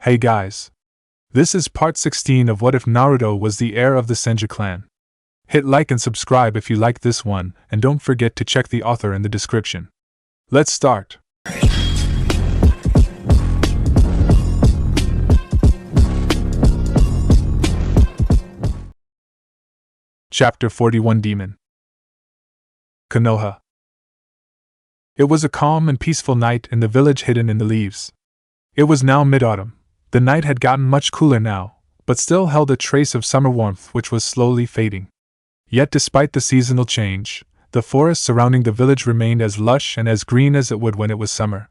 Hey guys! This is part 16 of What If Naruto Was the Heir of the Senju clan. Hit like and subscribe if you like this one, and don't forget to check the author in the description. Let's start! Chapter 41 Demon Konoha. It was a calm and peaceful night in the village hidden in the leaves. It was now mid-autumn. The night had gotten much cooler now, but still held a trace of summer warmth which was slowly fading. Yet despite the seasonal change, the forest surrounding the village remained as lush and as green as it would when it was summer.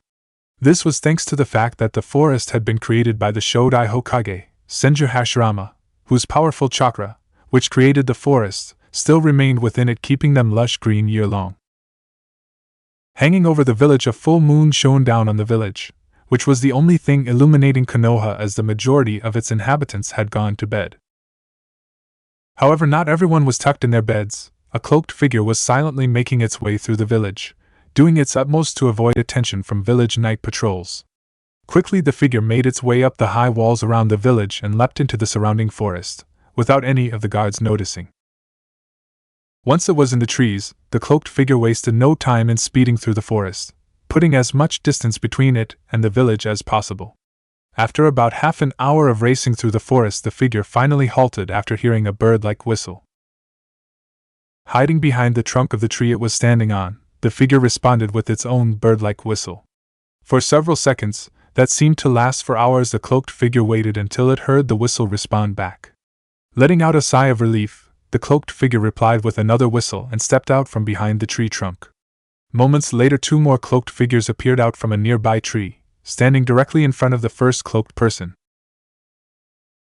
This was thanks to the fact that the forest had been created by the Shodai Hokage, Senju Hashirama, whose powerful chakra, which created the forest, still remained within it, keeping them lush green year-long. Hanging over the village, a full moon shone down on the village, which was the only thing illuminating Konoha as the majority of its inhabitants had gone to bed. However, not everyone was tucked in their beds. A cloaked figure was silently making its way through the village, doing its utmost to avoid attention from village night patrols. Quickly the figure made its way up the high walls around the village and leapt into the surrounding forest, without any of the guards noticing. Once it was in the trees, the cloaked figure wasted no time in speeding through the forest, putting as much distance between it and the village as possible. After about half an hour of racing through the forest, the figure finally halted after hearing a bird-like whistle. Hiding behind the trunk of the tree it was standing on, the figure responded with its own bird-like whistle. For several seconds, that seemed to last for hours, the cloaked figure waited until it heard the whistle respond back. Letting out a sigh of relief, the cloaked figure replied with another whistle and stepped out from behind the tree trunk. Moments later, two more cloaked figures appeared out from a nearby tree, standing directly in front of the first cloaked person.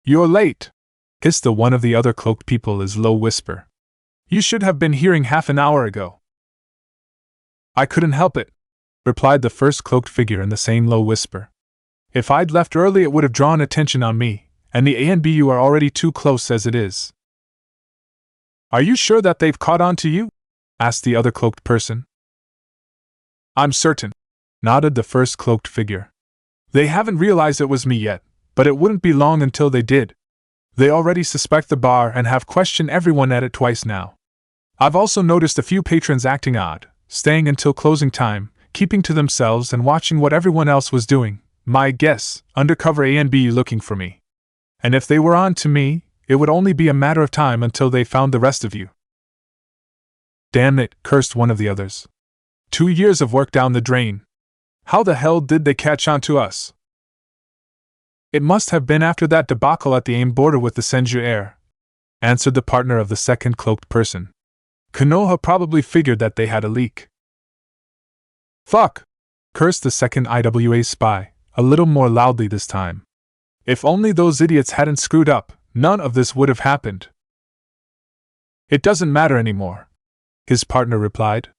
"You're late," hissed the one of the other cloaked people in a low whisper. "You should have been hearing half an hour ago." "I couldn't help it," replied the first cloaked figure in the same low whisper. "If I'd left early it would have drawn attention on me, and the A and B are already too close as it is." "Are you sure that they've caught on to you?" asked the other cloaked person. "I'm certain," nodded the first cloaked figure. "They haven't realized it was me yet, but it wouldn't be long until they did. They already suspect the bar and have questioned everyone at it twice now. I've also noticed a few patrons acting odd, staying until closing time, keeping to themselves and watching what everyone else was doing. My guess, undercover A and B looking for me. And if they were on to me, it would only be a matter of time until they found the rest of you." "Damn it," cursed one of the others. 2 years of work down the drain. How the hell did they catch on to us?" "It must have been after that debacle at the AIM border with the Senju heir," answered the partner of the second cloaked person. "Konoha probably figured that they had a leak." "Fuck!" cursed the second IWA spy, a little more loudly this time. "If only those idiots hadn't screwed up, none of this would have happened." "It doesn't matter anymore," his partner replied.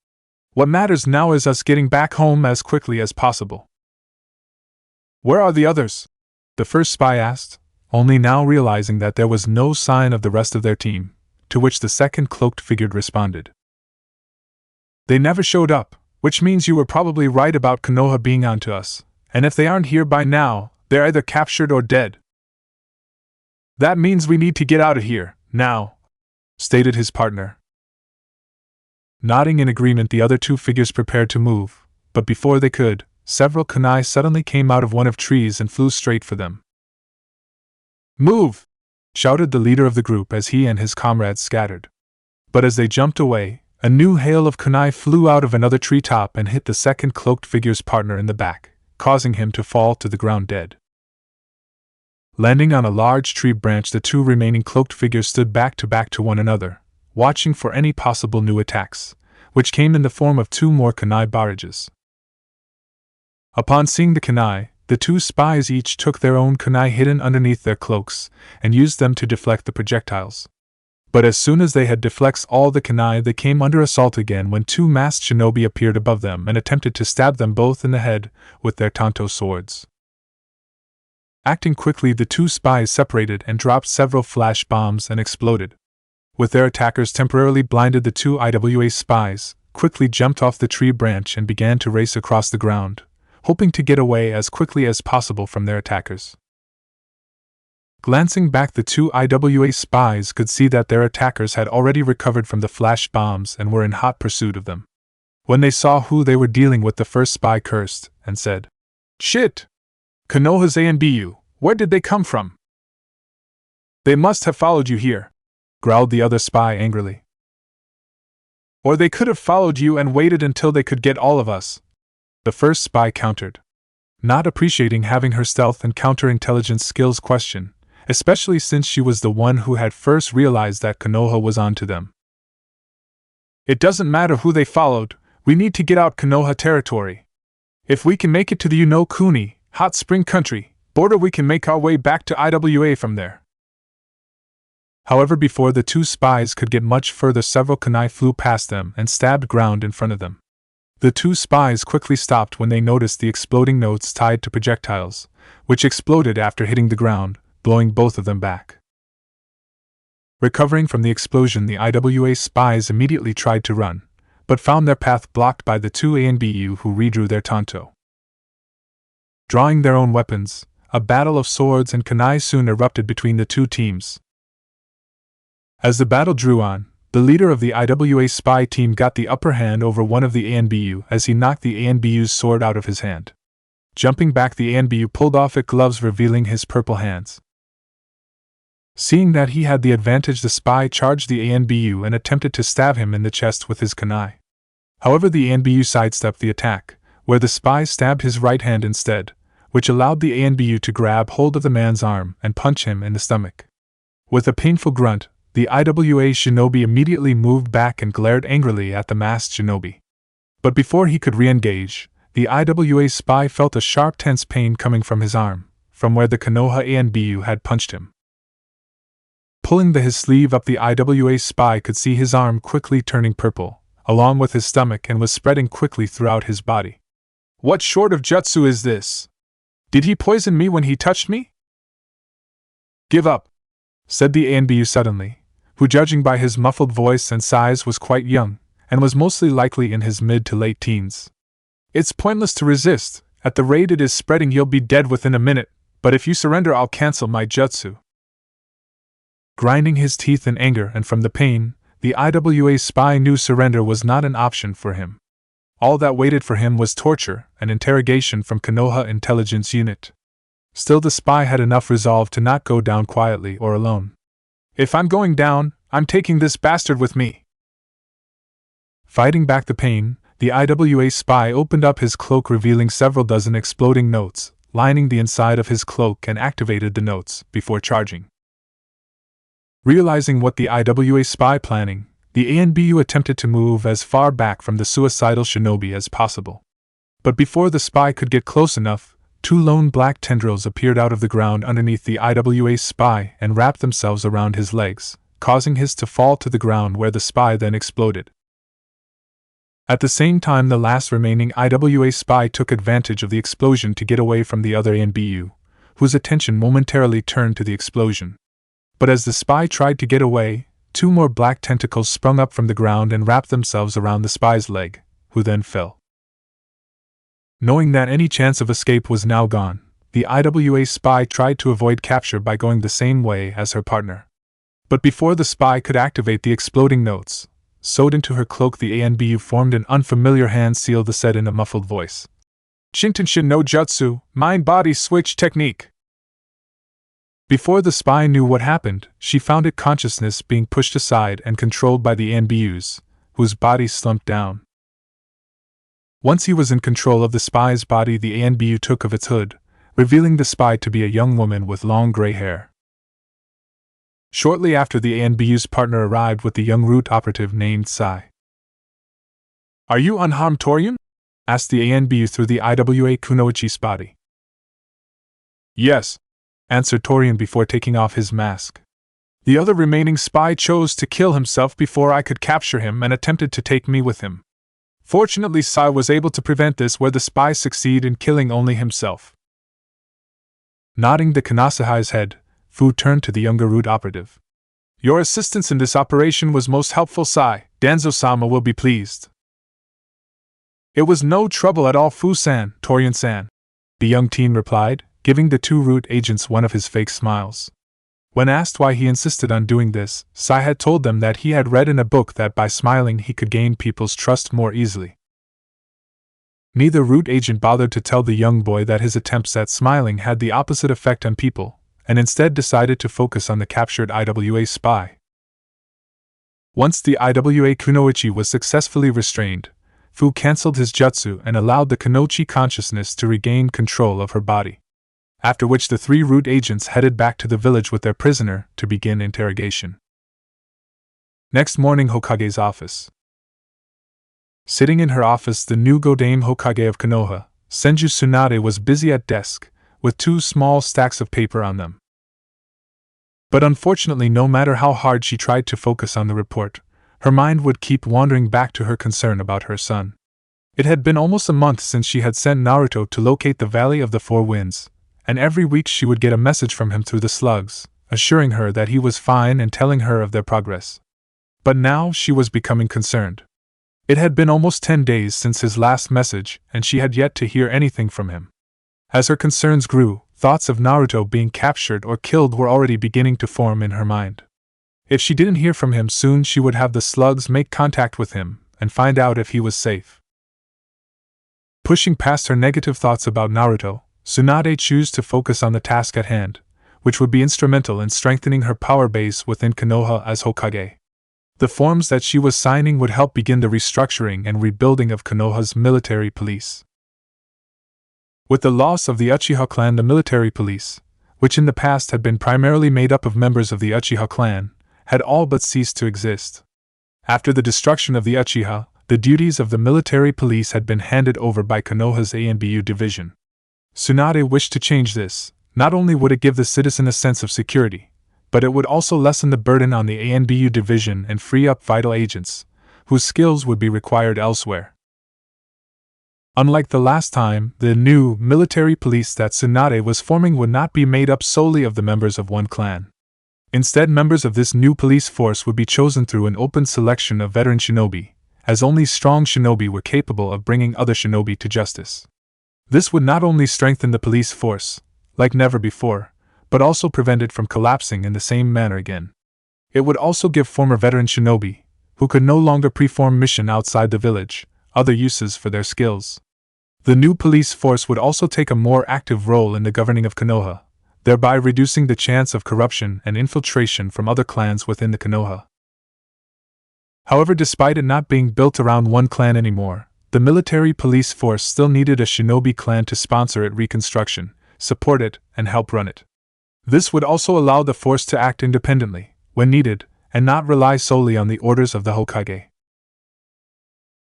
"What matters now is us getting back home as quickly as possible." "Where are the others?" the first spy asked, only now realizing that there was no sign of the rest of their team, to which the second cloaked figure responded. "They never showed up, which means you were probably right about Konoha being on to us, and if they aren't here by now, they're either captured or dead." "That means we need to get out of here, now," stated his partner. Nodding in agreement, the other two figures prepared to move, but before they could, several kunai suddenly came out of one of the trees and flew straight for them. "Move!" shouted the leader of the group as he and his comrades scattered. But as they jumped away, a new hail of kunai flew out of another treetop and hit the second cloaked figure's partner in the back, causing him to fall to the ground dead. Landing on a large tree branch, the two remaining cloaked figures stood back to one another, watching for any possible new attacks, which came in the form of two more kunai barrages. Upon seeing the kunai, the two spies each took their own kunai hidden underneath their cloaks and used them to deflect the projectiles. But as soon as they had deflected all the kunai, they came under assault again when two masked shinobi appeared above them and attempted to stab them both in the head with their tanto swords. Acting quickly, the two spies separated and dropped several flash bombs and exploded. With their attackers temporarily blinded, the two IWA spies quickly jumped off the tree branch and began to race across the ground, hoping to get away as quickly as possible from their attackers. Glancing back, the two IWA spies could see that their attackers had already recovered from the flash bombs and were in hot pursuit of them. When they saw who they were dealing with, the first spy cursed and said, "Shit! Konoha's ANBU, where did they come from?" "They must have followed you here," growled the other spy angrily. "Or they could have followed you and waited until they could get all of us," the first spy countered, not appreciating having her stealth and counterintelligence skills questioned, especially since she was the one who had first realized that Konoha was onto them. "It doesn't matter who they followed, we need to get out Konoha territory. If we can make it to the Kuni, Hot Spring Country, border, we can make our way back to IWA from there." However, before the two spies could get much further, several kunai flew past them and stabbed ground in front of them. The two spies quickly stopped when they noticed the exploding notes tied to projectiles, which exploded after hitting the ground, blowing both of them back. Recovering from the explosion, the IWA spies immediately tried to run, but found their path blocked by the two ANBU, who redrew their tanto. Drawing their own weapons, a battle of swords and kunai soon erupted between the two teams. As the battle drew on, the leader of the IWA spy team got the upper hand over one of the ANBU as he knocked the ANBU's sword out of his hand. Jumping back, the ANBU pulled off its gloves, revealing his purple hands. Seeing that he had the advantage, the spy charged the ANBU and attempted to stab him in the chest with his kunai. However, the ANBU sidestepped the attack, where the spy stabbed his right hand instead, which allowed the ANBU to grab hold of the man's arm and punch him in the stomach. With a painful grunt, the IWA shinobi immediately moved back and glared angrily at the masked shinobi. But before he could re-engage, the IWA spy felt a sharp, tense pain coming from his arm, from where the Konoha ANBU had punched him. Pulling his sleeve up, the IWA spy could see his arm quickly turning purple, along with his stomach, and was spreading quickly throughout his body. "What sort of jutsu is this? Did he poison me when he touched me?" "Give up," said the ANBU suddenly, who, judging by his muffled voice and size, was quite young, and was mostly likely in his mid to late teens. "It's pointless to resist. At the rate it is spreading, you'll be dead within a minute, but if you surrender, I'll cancel my jutsu." Grinding his teeth in anger and from the pain, the IWA spy knew surrender was not an option for him. All that waited for him was torture and interrogation from Konoha Intelligence Unit. Still, the spy had enough resolve to not go down quietly or alone. "If I'm going down, I'm taking this bastard with me." Fighting back the pain, the IWA spy opened up his cloak, revealing several dozen exploding notes lining the inside of his cloak, and activated the notes before charging. Realizing what the IWA spy planning, the ANBU attempted to move as far back from the suicidal shinobi as possible. But before the spy could get close enough, two lone black tendrils appeared out of the ground underneath the IWA spy and wrapped themselves around his legs, causing his to fall to the ground, where the spy then exploded. At the same time, the last remaining IWA spy took advantage of the explosion to get away from the other ANBU, whose attention momentarily turned to the explosion. But as the spy tried to get away, two more black tentacles sprung up from the ground and wrapped themselves around the spy's leg, who then fell. Knowing that any chance of escape was now gone, the IWA spy tried to avoid capture by going the same way as her partner. But before the spy could activate the exploding notes, sewed into her cloak, the ANBU formed an unfamiliar hand seal that said in a muffled voice, "Shintenshin no Jutsu, mind-body switch technique." Before the spy knew what happened, she found it consciousness being pushed aside and controlled by the ANBUs, whose bodies slumped down. Once he was in control of the spy's body, the ANBU took of its hood, revealing the spy to be a young woman with long gray hair. Shortly after, the ANBU's partner arrived with the young root operative named Sai. "Are you unharmed, Torian?" asked the ANBU through the IWA Kunoichi's body. "Yes," answered Torian before taking off his mask. "The other remaining spy chose to kill himself before I could capture him and attempted to take me with him. Fortunately, Sai was able to prevent this, where the spy succeeded in killing only himself." Nodding the Kanasahai's head, Fu turned to the younger root operative. "Your assistance in this operation was most helpful, Sai. Danzo-sama will be pleased." "It was no trouble at all, Fu-san, Torian-san," the young teen replied, giving the two root agents one of his fake smiles. When asked why he insisted on doing this, Sai had told them that he had read in a book that by smiling he could gain people's trust more easily. Neither root agent bothered to tell the young boy that his attempts at smiling had the opposite effect on people, and instead decided to focus on the captured IWA spy. Once the IWA kunoichi was successfully restrained, Fu cancelled his jutsu and allowed the kunoichi consciousness to regain control of her body. After which the 3 root agents headed back to the village with their prisoner to begin interrogation. Next morning, Hokage's office. Sitting in her office, the new Godame Hokage of Konoha, Senju Tsunade, was busy at desk, with 2 small stacks of paper on them. But unfortunately, no matter how hard she tried to focus on the report, her mind would keep wandering back to her concern about her son. It had been almost a month since she had sent Naruto to locate the Valley of the Four Winds, and every week she would get a message from him through the slugs, assuring her that he was fine and telling her of their progress. But now she was becoming concerned. It had been almost 10 days since his last message, and she had yet to hear anything from him. As her concerns grew, thoughts of Naruto being captured or killed were already beginning to form in her mind. If she didn't hear from him soon, she would have the slugs make contact with him and find out if he was safe. Pushing past her negative thoughts about Naruto, Tsunade chose to focus on the task at hand, which would be instrumental in strengthening her power base within Konoha as Hokage. The forms that she was signing would help begin the restructuring and rebuilding of Konoha's military police. With the loss of the Uchiha clan, the military police, which in the past had been primarily made up of members of the Uchiha clan, had all but ceased to exist. After the destruction of the Uchiha, the duties of the military police had been handed over by Konoha's ANBU division. Tsunade wished to change this. Not only would it give the citizen a sense of security, but it would also lessen the burden on the ANBU division and free up vital agents, whose skills would be required elsewhere. Unlike the last time, the new military police that Tsunade was forming would not be made up solely of the members of one clan. Instead, members of this new police force would be chosen through an open selection of veteran shinobi, as only strong shinobi were capable of bringing other shinobi to justice. This would not only strengthen the police force, like never before, but also prevent it from collapsing in the same manner again. It would also give former veteran shinobi, who could no longer perform mission outside the village, other uses for their skills. The new police force would also take a more active role in the governing of Konoha, thereby reducing the chance of corruption and infiltration from other clans within the Konoha. However, despite it not being built around one clan anymore, the military police force still needed a shinobi clan to sponsor its reconstruction, support it, and help run it. This would also allow the force to act independently, when needed, and not rely solely on the orders of the Hokage.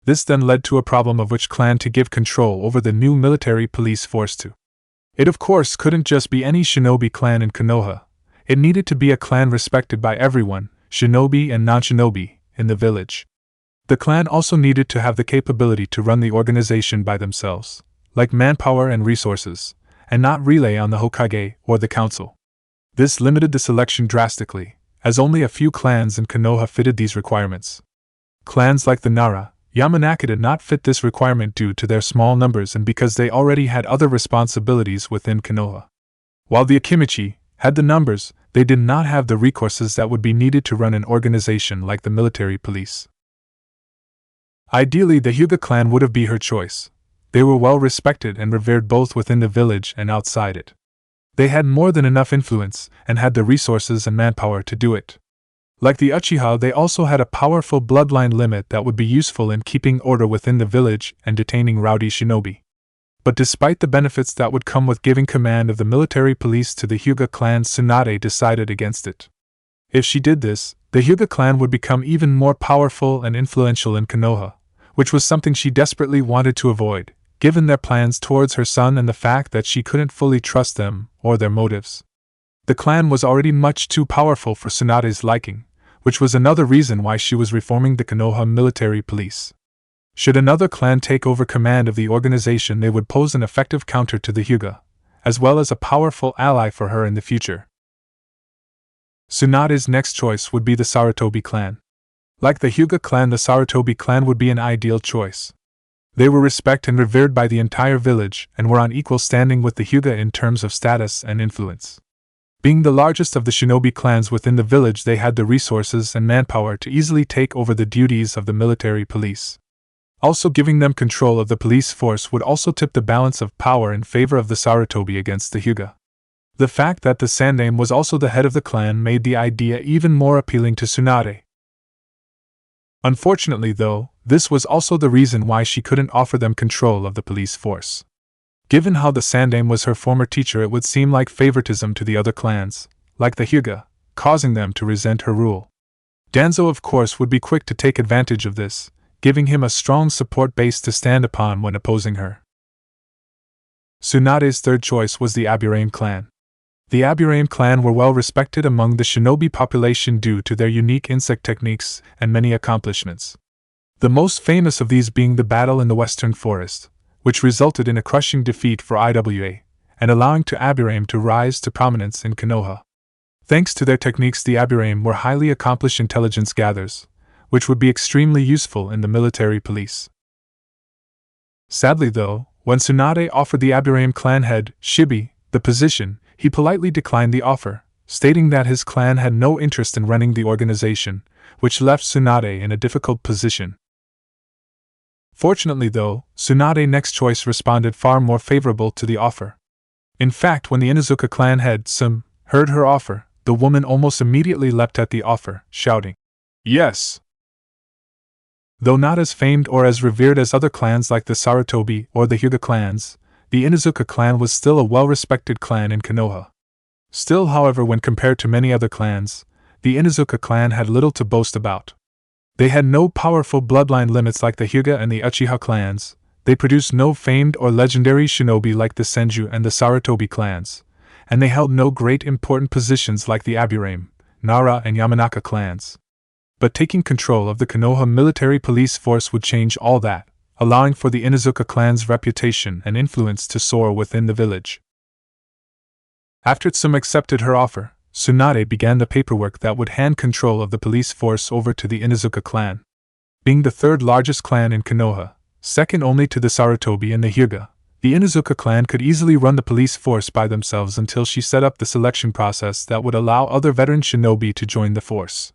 This then led to a problem of which clan to give control over the new military police force to. It of course couldn't just be any shinobi clan in Konoha. It needed to be a clan respected by everyone, shinobi and non-shinobi, in the village. The clan also needed to have the capability to run the organization by themselves, like manpower and resources, and not rely on the Hokage or the council. This limited the selection drastically, as only a few clans in Konoha fitted these requirements. Clans like the Nara, Yamanaka did not fit this requirement due to their small numbers and because they already had other responsibilities within Konoha. While the Akimichi had the numbers, they did not have the resources that would be needed to run an organization like the military police. Ideally, the Hyuga clan would have been her choice. They were well respected and revered both within the village and outside it. They had more than enough influence and had the resources and manpower to do it. Like the Uchiha, they also had a powerful bloodline limit that would be useful in keeping order within the village and detaining rowdy shinobi. But despite the benefits that would come with giving command of the military police to the Hyuga clan, Tsunade decided against it. If she did this, the Hyuga clan would become even more powerful and influential in Konoha, which was something she desperately wanted to avoid, given their plans towards her son and the fact that she couldn't fully trust them or their motives. The clan was already much too powerful for Tsunade's liking, which was another reason why she was reforming the Konoha military police. Should another clan take over command of the organization, they would pose an effective counter to the Hyuga, as well as a powerful ally for her in the future. Tsunade's next choice would be the Sarutobi clan. Like the Hyuga clan, the Sarutobi clan would be an ideal choice. They were respected and revered by the entire village and were on equal standing with the Hyuga in terms of status and influence. Being the largest of the shinobi clans within the village, they had the resources and manpower to easily take over the duties of the military police. Also, giving them control of the police force would also tip the balance of power in favor of the Sarutobi against the Hyuga. The fact that the Sandaime was also the head of the clan made the idea even more appealing to Tsunade. Unfortunately, though, this was also the reason why she couldn't offer them control of the police force. Given how the Sandaime was her former teacher, it would seem like favoritism to the other clans, like the Hyuga, causing them to resent her rule. Danzo, of course, would be quick to take advantage of this, giving him a strong support base to stand upon when opposing her. Tsunade's third choice was the Aburame clan. The Aburame clan were well respected among the shinobi population due to their unique insect techniques and many accomplishments. The most famous of these being the battle in the Western Forest, which resulted in a crushing defeat for IWA, and allowing to Aburame to rise to prominence in Konoha. Thanks to their techniques, the Aburame were highly accomplished intelligence gatherers, which would be extremely useful in the military police. Sadly, though, when Tsunade offered the Aburame clan head, Shibi, the position, he politely declined the offer, stating that his clan had no interest in running the organization, which left Tsunade in a difficult position. Fortunately, though, Tsunade's next choice responded far more favorable to the offer. In fact, when the Inuzuka clan head, Sum, heard her offer, the woman almost immediately leapt at the offer, shouting, "Yes!" Though not as famed or as revered as other clans like the Sarutobi or the Hyuga clans, the Inuzuka clan was still a well-respected clan in Konoha. Still, however, when compared to many other clans, the Inuzuka clan had little to boast about. They had no powerful bloodline limits like the Hyuga and the Uchiha clans, they produced no famed or legendary shinobi like the Senju and the Sarutobi clans, and they held no great important positions like the Aburame, Nara and Yamanaka clans. But taking control of the Konoha military police force would change all that, allowing for the Inuzuka clan's reputation and influence to soar within the village. After Tsum accepted her offer, Tsunade began the paperwork that would hand control of the police force over to the Inuzuka clan. Being the third largest clan in Konoha, second only to the Sarutobi and the Hyuga, the Inuzuka clan could easily run the police force by themselves until she set up the selection process that would allow other veteran shinobi to join the force.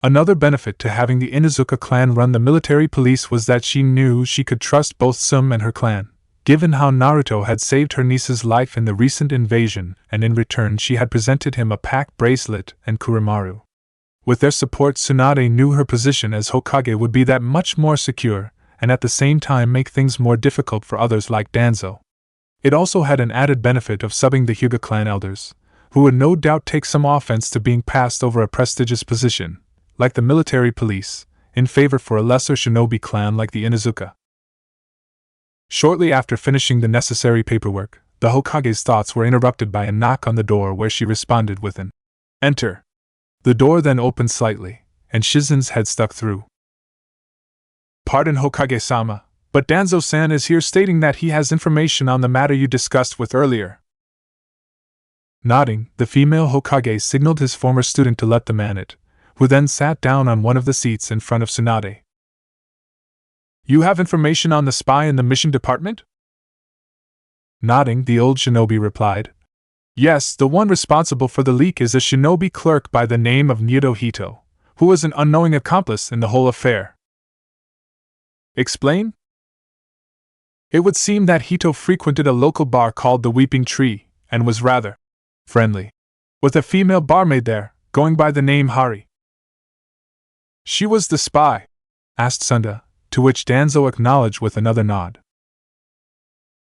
Another benefit to having the Inuzuka clan run the military police was that she knew she could trust both Sum and her clan, given how Naruto had saved her niece's life in the recent invasion, and in return she had presented him a pack bracelet and Kuramaru. With their support, Tsunade knew her position as Hokage would be that much more secure, and at the same time make things more difficult for others like Danzo. It also had an added benefit of subbing the Hyuga clan elders, who would no doubt take some offense to being passed over a prestigious position, like the military police, in favor for a lesser shinobi clan like the Inuzuka. Shortly after finishing the necessary paperwork, the Hokage's thoughts were interrupted by a knock on the door where she responded with an "Enter." The door then opened slightly, and Shizen's head stuck through. "Pardon, Hokage-sama, but Danzo-san is here stating that he has information on the matter you discussed with earlier." Nodding, the female Hokage signaled his former student to let the man in, who then sat down on one of the seats in front of Tsunade. "You have information on the spy in the mission department?" Nodding, the old shinobi replied, "Yes, the one responsible for the leak is a shinobi clerk by the name of Naruto Hito, who was an unknowing accomplice in the whole affair." "Explain?" "It would seem that Hito frequented a local bar called the Weeping Tree, and was rather friendly with a female barmaid there, going by the name Hari." "She was the spy?" asked Sunda, to which Danzo acknowledged with another nod.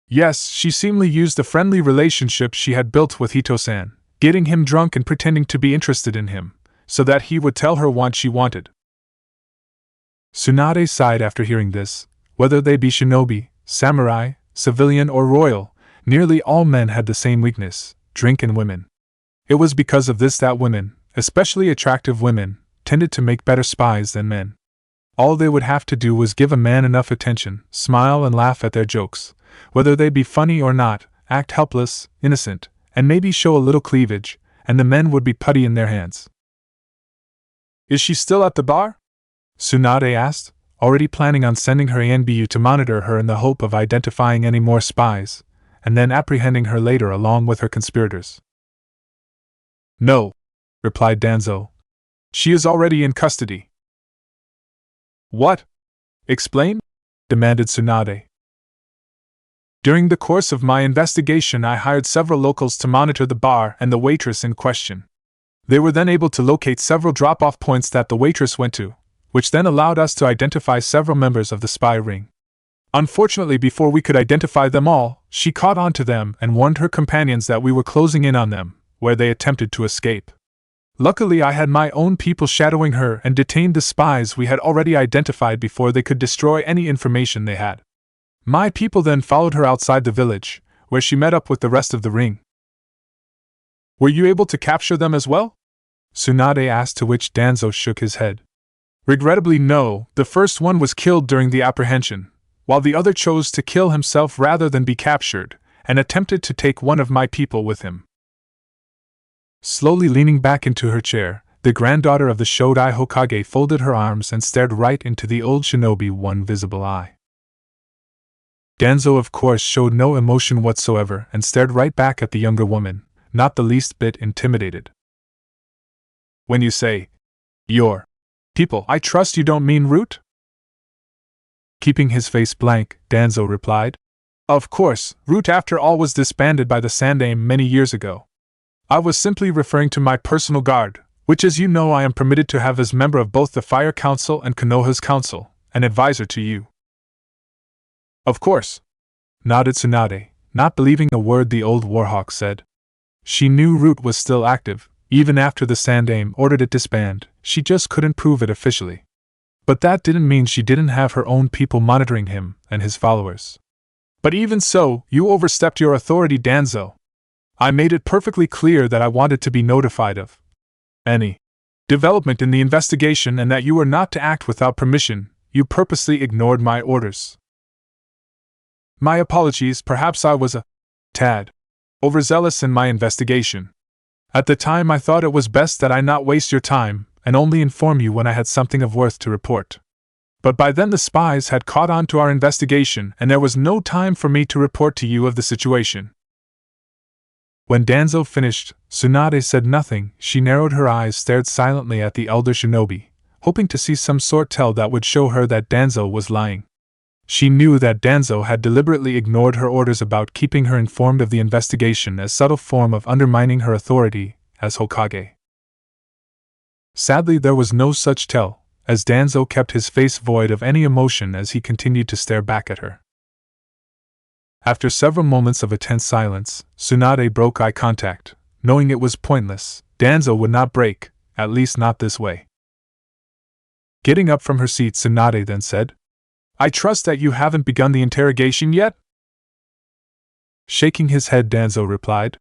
"Yes, she seemingly used the friendly relationship she had built with Hito-san, getting him drunk and pretending to be interested in him, so that he would tell her what she wanted." Tsunade sighed after hearing this. Whether they be shinobi, samurai, civilian or royal, nearly all men had the same weakness: drink and women. It was because of this that women, especially attractive women, tended to make better spies than men. All they would have to do was give a man enough attention, smile and laugh at their jokes, whether they be funny or not, act helpless, innocent, and maybe show a little cleavage, and the men would be putty in their hands. "Is she still at the bar?" Tsunade asked, already planning on sending her Anbu to monitor her in the hope of identifying any more spies, and then apprehending her later along with her conspirators. No, replied Danzo. She is already in custody. What? Explain? Demanded Tsunade. During the course of my investigation, I hired several locals to monitor the bar and the waitress in question. They were then able to locate several drop-off points that the waitress went to, which then allowed us to identify several members of the spy ring. Unfortunately, before we could identify them all, she caught on to them and warned her companions that we were closing in on them, where they attempted to escape. Luckily, I had my own people shadowing her and detained the spies we had already identified before they could destroy any information they had. My people then followed her outside the village, where she met up with the rest of the ring. Were you able to capture them as well? Tsunade asked, to which Danzo shook his head. Regrettably, no. The first one was killed during the apprehension, while the other chose to kill himself rather than be captured, and attempted to take one of my people with him. Slowly leaning back into her chair, the granddaughter of the Shodai Hokage folded her arms and stared right into the old shinobi one visible eye. Danzo, of course, showed no emotion whatsoever and stared right back at the younger woman, not the least bit intimidated. When you say, your people, I trust you don't mean Root? Keeping his face blank, Danzo replied. Of course, Root after all was disbanded by the Sandaime many years ago. I was simply referring to my personal guard, which as you know I am permitted to have as member of both the Fire Council and Konoha's Council, an advisor to you. Of course, nodded Tsunade, not believing a word the old warhawk said. She knew Root was still active, even after the Sandaime ordered it disband, she just couldn't prove it officially. But that didn't mean she didn't have her own people monitoring him and his followers. But even so, you overstepped your authority, Danzo. I made it perfectly clear that I wanted to be notified of any development in the investigation and that you were not to act without permission. You purposely ignored my orders. My apologies, perhaps I was a tad overzealous in my investigation. At the time I thought it was best that I not waste your time and only inform you when I had something of worth to report. But by then the spies had caught on to our investigation and there was no time for me to report to you of the situation. When Danzo finished, Tsunade said nothing. She narrowed her eyes, stared silently at the elder shinobi, hoping to see some sort tell that would show her that Danzo was lying. She knew that Danzo had deliberately ignored her orders about keeping her informed of the investigation, as subtle form of undermining her authority as Hokage. Sadly, there was no such tell, as Danzo kept his face void of any emotion as he continued to stare back at her. After several moments of a tense silence, Tsunade broke eye contact. Knowing it was pointless, Danzo would not break, at least not this way. Getting up from her seat, Tsunade then said, I trust that you haven't begun the interrogation yet? Shaking his head, Danzo replied,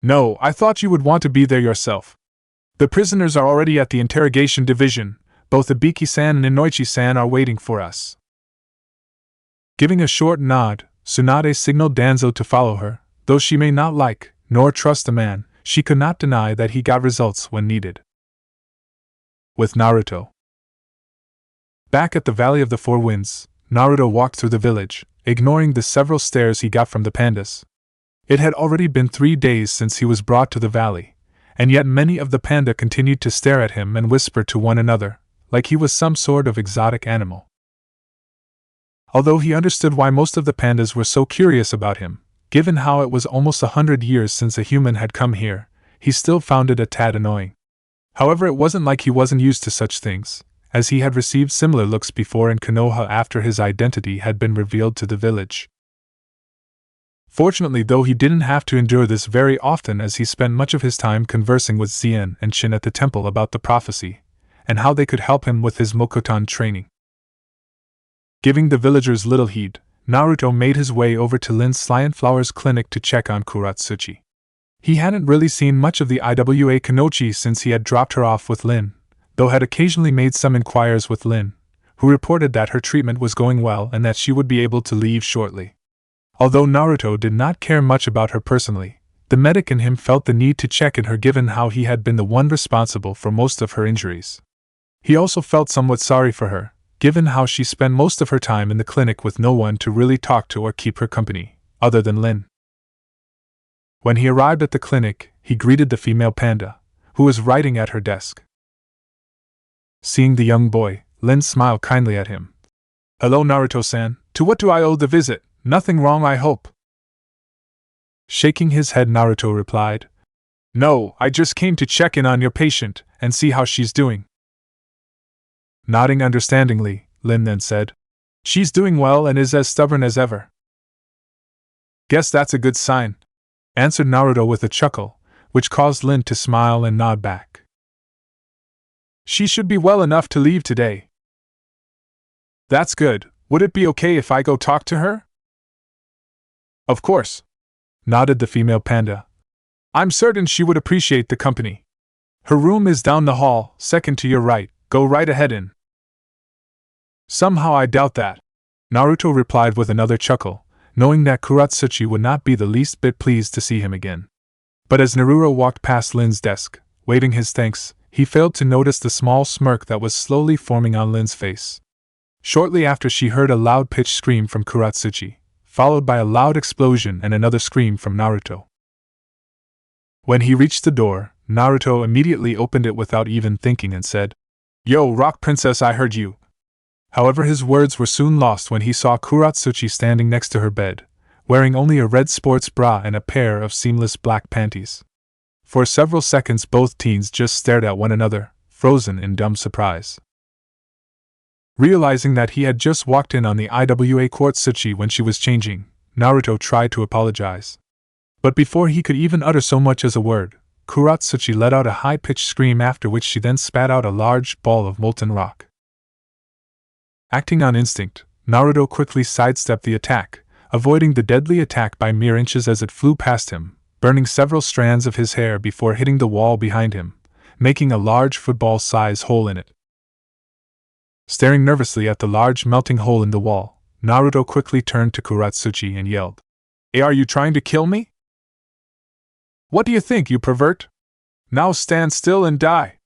No, I thought you would want to be there yourself. The prisoners are already at the interrogation division. Both Ibiki-san and Inoichi-san are waiting for us. Giving a short nod, Tsunade signaled Danzo to follow her. Though she may not like, nor trust the man, she could not deny that he got results when needed. With Naruto. Back at the Valley of the Four Winds, Naruto walked through the village, ignoring the several stares he got from the pandas. It had already been 3 days since he was brought to the valley, and yet many of the panda continued to stare at him and whisper to one another, like he was some sort of exotic animal. Although he understood why most of the pandas were so curious about him, given how it was almost 100 years since a human had come here, he still found it a tad annoying. However, it wasn't like he wasn't used to such things, as he had received similar looks before in Konoha after his identity had been revealed to the village. Fortunately, though, he didn't have to endure this very often, as he spent much of his time conversing with Zien and Shin at the temple about the prophecy, and how they could help him with his Mokotan training. Giving the villagers little heed, Naruto made his way over to Lin's Scienflower's clinic to check on Kuratsuchi. He hadn't really seen much of the Iwa Kanochi since he had dropped her off with Lin, though had occasionally made some inquiries with Lin, who reported that her treatment was going well and that she would be able to leave shortly. Although Naruto did not care much about her personally, the medic in him felt the need to check on her given how he had been the one responsible for most of her injuries. He also felt somewhat sorry for her, given how she spent most of her time in the clinic with no one to really talk to or keep her company, other than Lin. When he arrived at the clinic, he greeted the female panda, who was writing at her desk. Seeing the young boy, Lin smiled kindly at him. "Hello, Naruto-san. To what do I owe the visit? Nothing wrong, I hope?" Shaking his head, Naruto replied, "No, I just came to check in on your patient and see how she's doing." Nodding understandingly, Lin then said, "She's doing well and is as stubborn as ever." "Guess that's a good sign," answered Naruto with a chuckle, which caused Lin to smile and nod back. "She should be well enough to leave today." "That's good. Would it be okay if I go talk to her?" "Of course," nodded the female panda. "I'm certain she would appreciate the company. Her room is down the hall, second to your right. Go right ahead in." "Somehow I doubt that," Naruto replied with another chuckle, knowing that Kuratsuchi would not be the least bit pleased to see him again. But as Naruto walked past Lin's desk, waving his thanks, he failed to notice the small smirk that was slowly forming on Lin's face. Shortly after, she heard a loud-pitched scream from Kuratsuchi, followed by a loud explosion and another scream from Naruto. When he reached the door, Naruto immediately opened it without even thinking and said, "Yo, Rock Princess, I heard you." However, his words were soon lost when he saw Kuratsuchi standing next to her bed, wearing only a red sports bra and a pair of seamless black panties. For several seconds both teens just stared at one another, frozen in dumb surprise. Realizing that he had just walked in on the IWA Kuratsuchi when she was changing, Naruto tried to apologize. But before he could even utter so much as a word, Kuratsuchi let out a high-pitched scream, after which she then spat out a large ball of molten rock. Acting on instinct, Naruto quickly sidestepped the attack, avoiding the deadly attack by mere inches as it flew past him, burning several strands of his hair before hitting the wall behind him, making a large football-size hole in it. Staring nervously at the large melting hole in the wall, Naruto quickly turned to Kuratsuchi and yelled, "Hey, are you trying to kill me? What do you think, you pervert? Now stand still and die."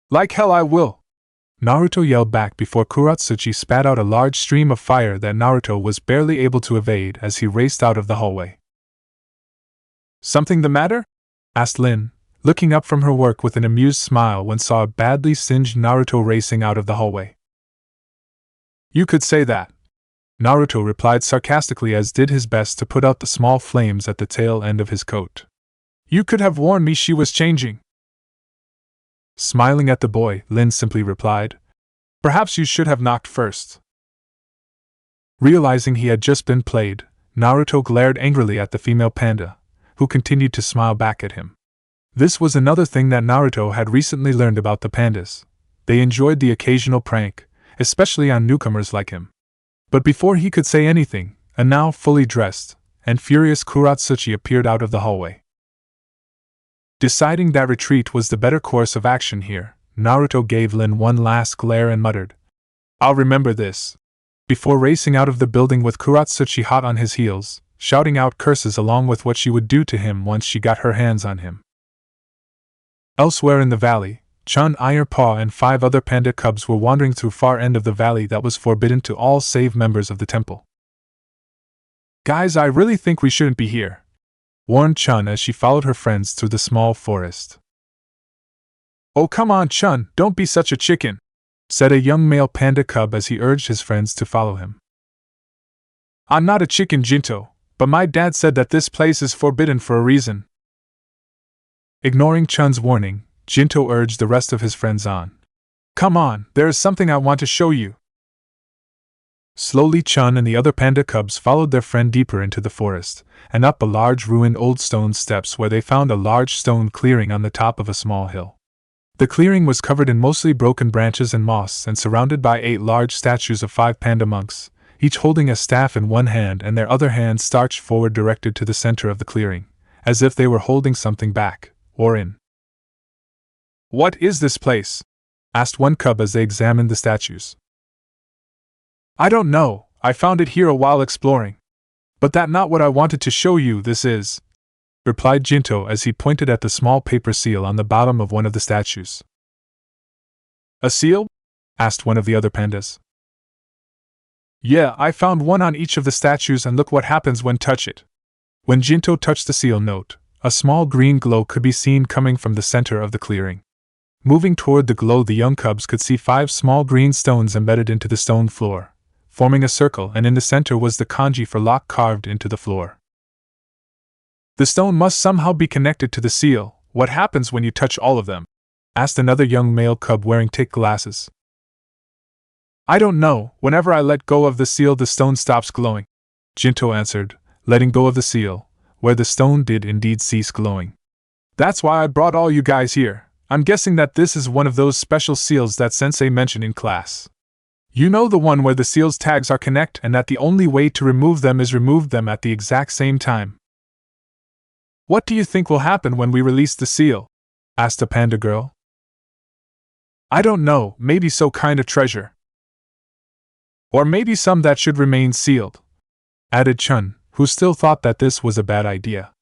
"Like hell I will," Naruto yelled back before Kuratsuchi spat out a large stream of fire that Naruto was barely able to evade as he raced out of the hallway. "Something the matter?" asked Lin, looking up from her work with an amused smile when saw a badly singed Naruto racing out of the hallway. "You could say that," Naruto replied sarcastically, as did his best to put out the small flames at the tail end of his coat. "You could have warned me she was changing." Smiling at the boy, Lin simply replied, "Perhaps you should have knocked first." Realizing he had just been played, Naruto glared angrily at the female panda, who continued to smile back at him. This was another thing that Naruto had recently learned about the pandas. They enjoyed the occasional prank, especially on newcomers like him. But before he could say anything, a now fully dressed and furious Kuratsuchi appeared out of the hallway. Deciding that retreat was the better course of action here, Naruto gave Lin one last glare and muttered, "I'll remember this," before racing out of the building with Kuratsuchi hot on his heels, shouting out curses along with what she would do to him once she got her hands on him. Elsewhere in the valley, Chun, Iron Paw and 5 other panda cubs were wandering through far end of the valley that was forbidden to all save members of the temple. "Guys, I really think we shouldn't be here," warned Chun as she followed her friends through the small forest. "Oh, come on, Chun, don't be such a chicken," said a young male panda cub as he urged his friends to follow him. "I'm not a chicken, Jinto, but my dad said that this place is forbidden for a reason." Ignoring Chun's warning, Jinto urged the rest of his friends on. "Come on, there is something I want to show you." Slowly Chun and the other panda cubs followed their friend deeper into the forest, and up a large ruined old stone steps where they found a large stone clearing on the top of a small hill. The clearing was covered in mostly broken branches and moss and surrounded by 8 large statues of 5 panda monks, each holding a staff in one hand and their other hand starched forward directed to the center of the clearing, as if they were holding something back, or in. "What is this place?" asked one cub as they examined the statues. "I don't know, I found it here a while exploring. But that's not what I wanted to show you, this is," replied Jinto as he pointed at the small paper seal on the bottom of one of the statues. "A seal?" asked one of the other pandas. "Yeah, I found one on each of the statues and look what happens when touch it." When Jinto touched the seal note, A small green glow could be seen coming from the center of the clearing. Moving toward the glow, the young cubs could see 5 small green stones embedded into the stone floor, forming a circle, and in the center was the kanji for lock carved into the floor. The stone must somehow be connected to the seal. What happens when you touch all of them? Asked another young male cub wearing thick glasses. I don't know. Whenever I let go of the seal, the stone stops glowing, Jinto answered, letting go of the seal, where the stone did indeed cease glowing. That's why I brought all you guys here. I'm guessing that this is one of those special seals that Sensei mentioned in class. You know, the one where the seal's tags are connect and that the only way to remove them is remove them at the exact same time. What do you think will happen when we release the seal? Asked a panda girl. I don't know, maybe some kind of treasure. Or maybe some that should remain sealed, added Chun, who still thought that this was a bad idea.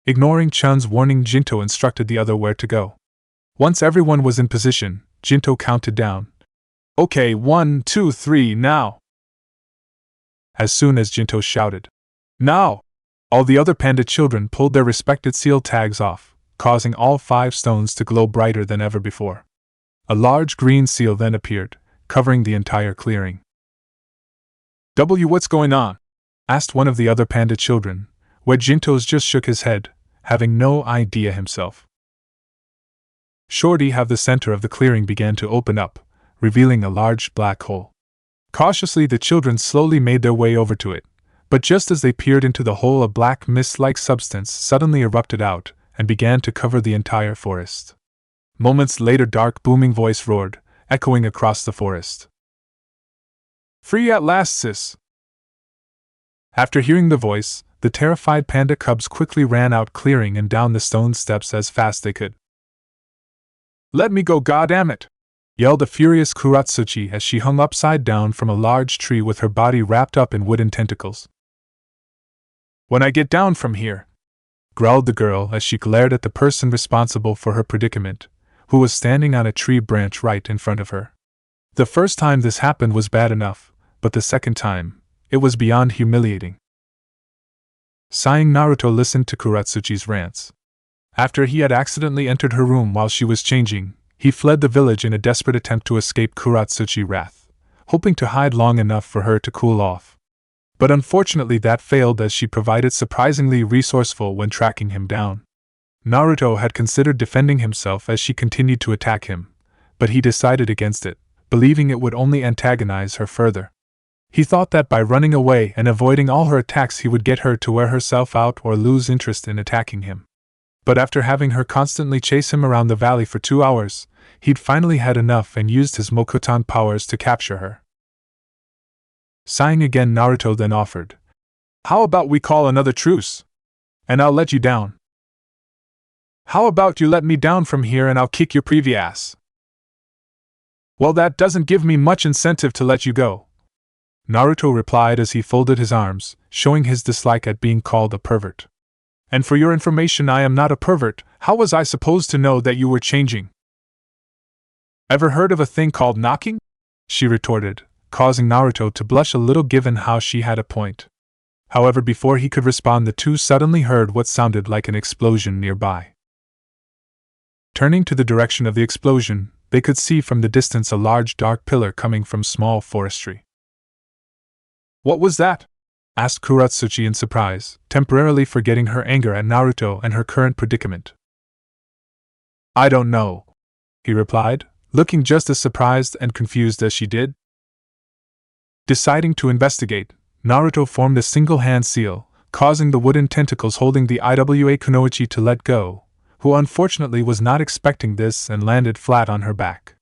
Ignoring Chun's warning, Jinto instructed the other where to go. Once everyone was in position, Jinto counted down. Okay, 1, 2, 3, now! As soon as Jinto shouted, now! All the other panda children pulled their respected seal tags off, causing all 5 stones to glow brighter than ever before. A large green seal then appeared, covering the entire clearing. What's going on? Asked one of the other panda children, where Jinto's just shook his head, having no idea himself. Shorty have the center of the clearing began to open up, revealing a large black hole. Cautiously the children slowly made their way over to it, but just as they peered into the hole, a black mist-like substance suddenly erupted out and began to cover the entire forest. Moments later, dark booming voice roared, echoing across the forest. Free at last, sis! After hearing the voice, the terrified panda cubs quickly ran out, clearing and down the stone steps as fast they could. Let me go, goddammit! Yelled a furious Kuratsuchi as she hung upside down from a large tree with her body wrapped up in wooden tentacles. When I get down from here, growled the girl as she glared at the person responsible for her predicament, who was standing on a tree branch right in front of her. The first time this happened was bad enough, but the second time, it was beyond humiliating. Sighing, Naruto listened to Kuratsuchi's rants. After he had accidentally entered her room while she was changing, he fled the village in a desperate attempt to escape Kuratsuchi's wrath, hoping to hide long enough for her to cool off. But unfortunately that failed, as she provided surprisingly resourceful when tracking him down. Naruto had considered defending himself as she continued to attack him, but he decided against it, believing it would only antagonize her further. He thought that by running away and avoiding all her attacks he would get her to wear herself out or lose interest in attacking him. But after having her constantly chase him around the valley for 2 hours, he'd finally had enough and used his Mokuton powers to capture her. Sighing again, Naruto then offered, "How about we call another truce? And I'll let you down. How about you let me down from here and I'll kick your privy ass?" Well, that doesn't give me much incentive to let you go, Naruto replied as he folded his arms, showing his dislike at being called a pervert. And for your information, I am not a pervert. How was I supposed to know that you were changing? Ever heard of a thing called knocking? She retorted, causing Naruto to blush a little given how she had a point. However, before he could respond, the two suddenly heard what sounded like an explosion nearby. Turning to the direction of the explosion, they could see from the distance a large dark pillar coming from small forestry. What was that? Asked Kuratsuchi in surprise, temporarily forgetting her anger at Naruto and her current predicament. I don't know, he replied, looking just as surprised and confused as she did. Deciding to investigate, Naruto formed a single hand seal, causing the wooden tentacles holding the Iwa Kunoichi to let go, who unfortunately was not expecting this and landed flat on her back.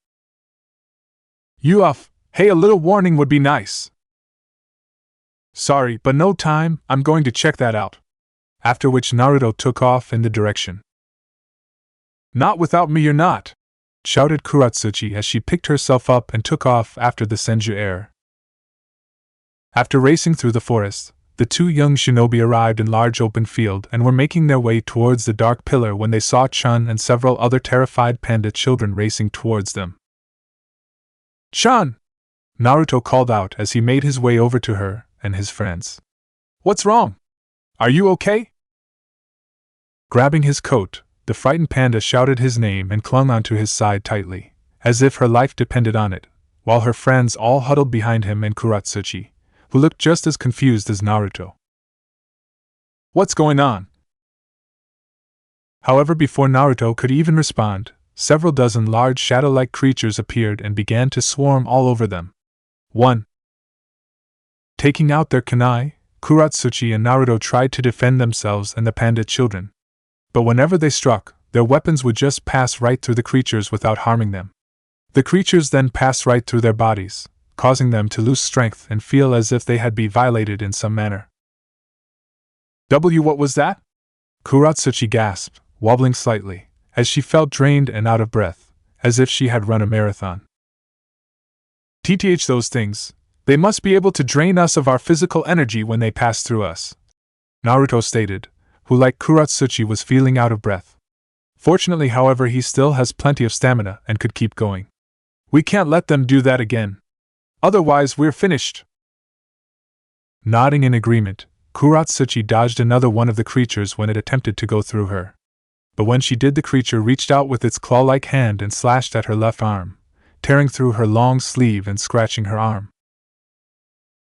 You off, hey, a little warning would be nice. Sorry, but no time, I'm going to check that out. After which Naruto took off in the direction. Not without me, you're not, shouted Kuratsuchi as she picked herself up and took off after the Senju heir. After racing through the forest, the two young shinobi arrived in large open field and were making their way towards the dark pillar when they saw Chun and several other terrified panda children racing towards them. Chun! Naruto called out as he made his way over to her and his friends. What's wrong? Are you okay? Grabbing his coat, the frightened panda shouted his name and clung onto his side tightly, as if her life depended on it, while her friends all huddled behind him and Kuratsuchi, who looked just as confused as Naruto. "What's going on?" However, before Naruto could even respond, several dozen large shadow-like creatures appeared and began to swarm all over them. 1. Taking out their kunai, Kuratsuchi and Naruto tried to defend themselves and the panda children. But whenever they struck, their weapons would just pass right through the creatures without harming them. The creatures then passed right through their bodies, causing them to lose strength and feel as if they had been violated in some manner. What was that?" Kuratsuchi gasped, wobbling slightly, as she felt drained and out of breath, as if she had run a marathon. "TTH, those things. They must be able to drain us of our physical energy when they pass through us," Naruto stated, who like Kuratsuchi was feeling out of breath. Fortunately, however, he still has plenty of stamina and could keep going. "We can't let them do that again. Otherwise we're finished." Nodding in agreement, Kuratsuchi dodged another one of the creatures when it attempted to go through her. But when she did, the creature reached out with its claw-like hand and slashed at her left arm, tearing through her long sleeve and scratching her arm.